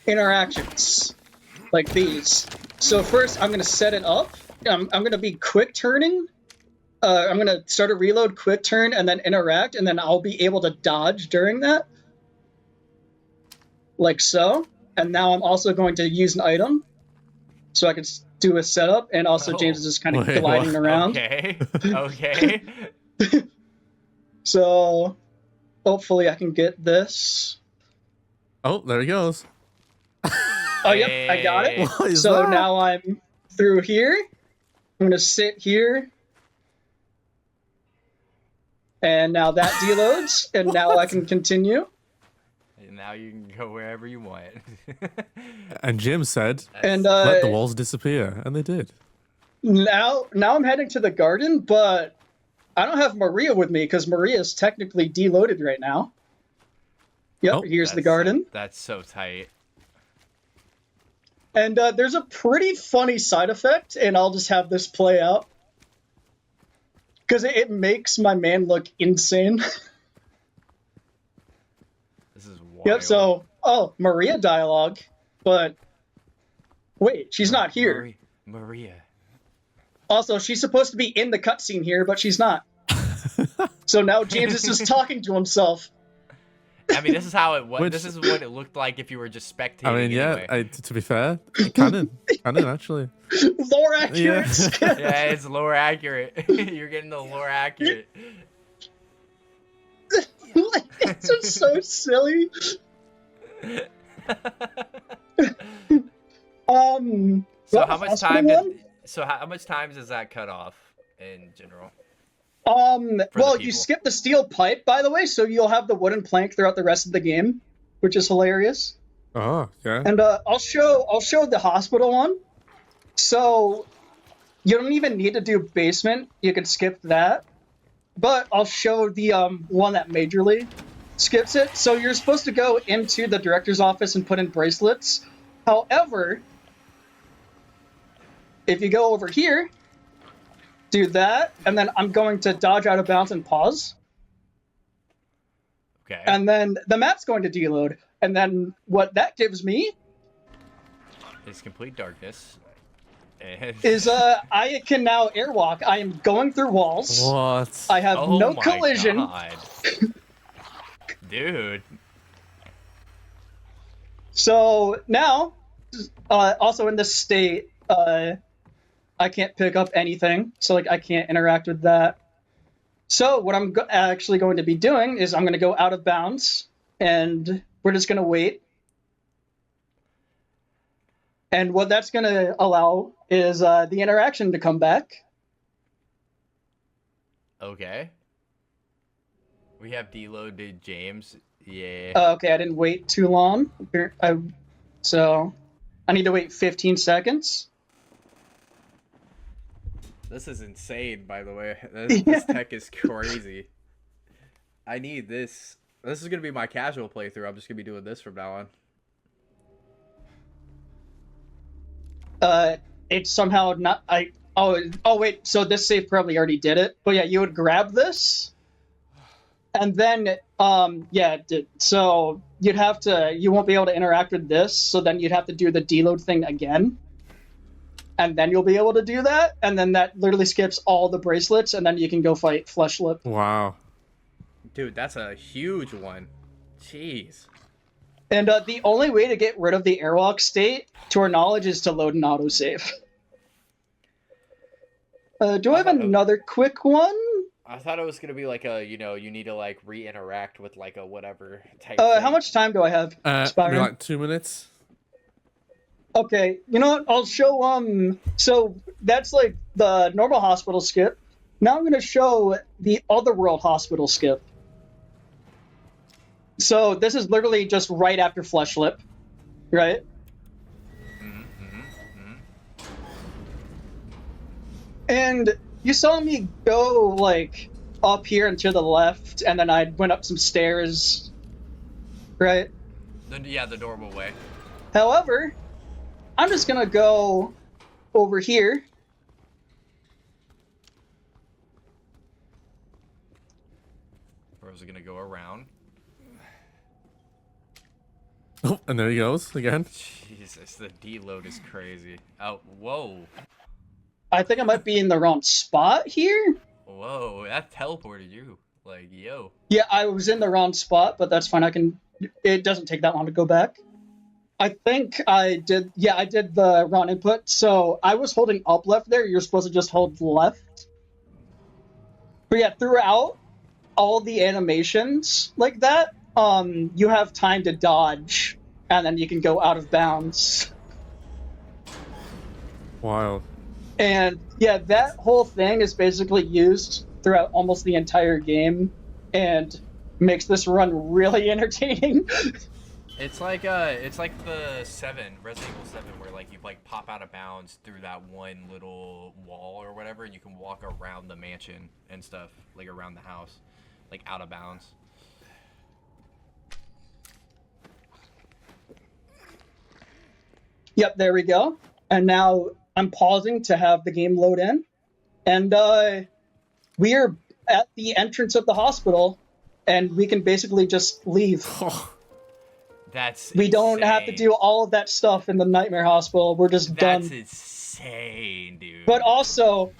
interactions like these. So first, I'm gonna set it up. I'm gonna be quick turning. I'm gonna start a reload, quick turn, and then interact, and then I'll be able to dodge during that, like so. And now I'm also going to use an item, so I can do a setup, and also James is just kind of Wait, gliding what? around. Okay. Okay. So hopefully I can get this. Oh, there he goes. Oh, yep, I got it. What is So that? now I'm through here. I'm gonna sit here. And now that deloads, and now I can continue. And now you can go wherever you want. And Jim said, And let the walls disappear. And they did. now I'm heading to the garden, but I don't have Maria with me because Maria is technically deloaded right now. Yep, Oh. here's the That's garden. That's so tight. And there's a pretty funny side effect, and I'll just have this play out. Because it makes my man look insane. This is wild. Yep, so, Maria dialogue, but wait, she's not here. Maria. Also, she's supposed to be in the cutscene here, but she's not. So now James is just talking to himself. I mean, this is how it was. Which- This is what it looked like if you were just spectating. I mean, yeah. anyway. To be fair, canon actually. Lore accurate. Yeah. Yeah, it's lore accurate. You're getting the lore accurate. It's just so silly. So what how much hospital time one? how much time does that cut off in general? Well, you people. skip the steel pipe, by the way, so you'll have the wooden plank throughout the rest of the game, which is hilarious. Oh, yeah. And I'll show the hospital one. So you don't even need to do basement. You can skip that. But I'll show the one that majorly skips it. So you're supposed to go into the director's office and put in bracelets. However, if you go over here, do that, and then I'm going to dodge out of bounds and pause. Okay. And then the map's going to deload. And then what that gives me It's complete darkness. And... is I can now airwalk. I am going through walls. What? I have oh no my collision. God. Dude. So now, also in this state, I can't pick up anything. So like I can't interact with that. So what I'm actually going to be doing is I'm going to go out of bounds, and we're just going to wait. And what that's going to allow is the interaction to come back. Okay. We have deloaded James. Yeah. Okay, I didn't wait too long. So I need to wait 15 seconds. This is insane, by the way. This tech is crazy. I need this. This is going to be my casual playthrough. I'm just going to be doing this from now on. It's somehow not... Oh, wait, so this save probably already did it. But yeah, you would grab this. And then, so you'd have to... You won't be able to interact with this, so then you'd have to do the deload thing again. And then you'll be able to do that, and then that literally skips all the bracelets, and then you can go fight Fleshlip. Wow. Dude, that's a huge one. Jeez. And the only way to get rid of the airwalk state, to our knowledge, is to load an autosave. Do I have another quick one? I thought it was going to be like a, you need to like re-interact with like a whatever type How much time do I have, Spyran? Like 2 minutes. Okay, you know what? I'll show, so that's like the normal hospital skip. Now I'm going to show the Otherworld hospital skip. So this is literally just right after Fleshlip, right? And you saw me go, like, up here and to the left, and then I went up some stairs, right? Yeah, the normal way. However, I'm just gonna go over here. Or was it gonna go around? Oh, and there he goes again. Jesus, the deload is crazy. Oh, whoa. I think I might be in the wrong spot here. Whoa, that teleported you. Like, yo. Yeah, I was in the wrong spot, but that's fine. It doesn't take that long to go back. I think I did the wrong input. So I was holding up left there. You're supposed to just hold left. But yeah, throughout all the animations like that, you have time to dodge, and then you can go out of bounds. Wild. And yeah, that whole thing is basically used throughout almost the entire game, and makes this run really entertaining. It's like the Resident Evil 7, where like you like pop out of bounds through that one little wall or whatever, and you can walk around the mansion and stuff, like around the house, like out of bounds. Yep, there we go. And now I'm pausing to have the game load in. And we are at the entrance of the hospital, and we can basically just leave. We don't have to do all of that stuff in the Nightmare Hospital. We're just done. That's insane, dude. But also,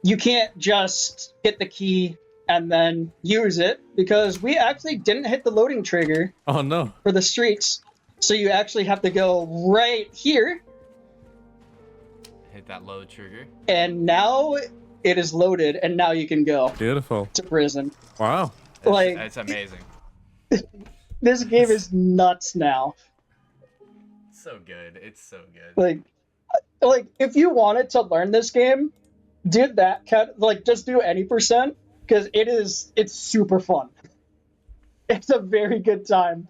you can't just get the key and then use it, because we actually didn't hit the loading trigger Oh no. for the streets. So you actually have to go right here, Hit that load trigger. and now it is loaded, and now you can go Beautiful. to prison. Wow. Like, It's amazing. this game is nuts now. So good. It's so good. Like if you wanted to learn this game, do that just do any percent, because it's super fun. It's a very good time.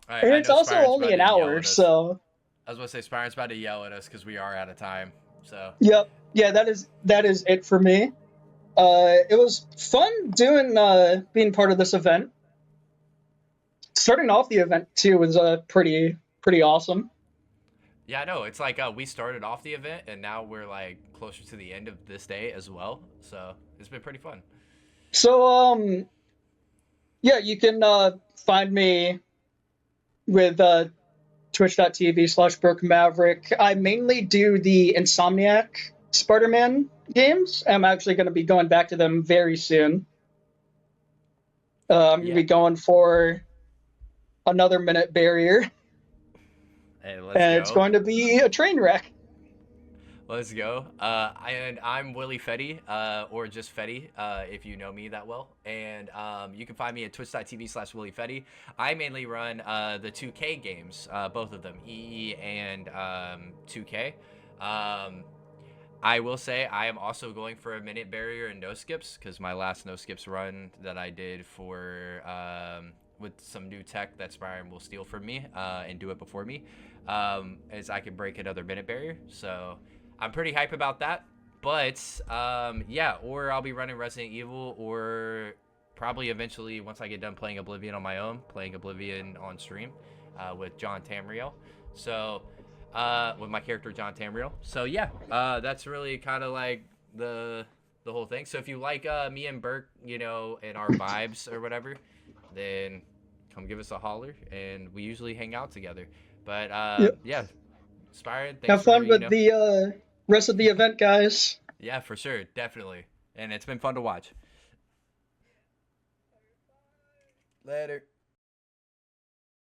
And it's also only an hour, so I was going to say Spyran's about to yell at us because we are out of time. So yep. Yeah, that is it for me. It was fun doing being part of this event. Starting off the event too was pretty awesome. yeah, no, it's like we started off the event and now we're like closer to the end of this day as well. So it's been pretty fun. So yeah, you can find me with twitch.tv/BurkeMaverick. I mainly do the Insomniac Spider-Man games. I'm actually going to be going back to them very soon. I'm going to be going for another minute barrier. Hey, let's and go. It's going to be a train wreck. Let's go. And I'm Willie Fetty, or just Fetty, if you know me that well. And you can find me at twitch.tv/Willie Fetty. I mainly run the 2K games, both of them, EE and 2K. I will say I am also going for a minute barrier and no skips, because my last no skips run that I did for with some new tech that Spyran will steal from me and do it before me, is I can break another minute barrier. So I'm pretty hype about that. But yeah, or I'll be running Resident Evil, or probably eventually, once I get done playing Oblivion on my own, playing Oblivion on stream with John Tamriel. So with my character John Tamriel. So yeah, that's really kind of like the whole thing. So if you like me and Burke, you know, and our vibes or whatever, then come give us a holler, and we usually hang out together. But yeah, Spyran, thanks Have fun for, with the rest of the event, guys. Yeah, for sure, definitely, and it's been fun to watch. Later.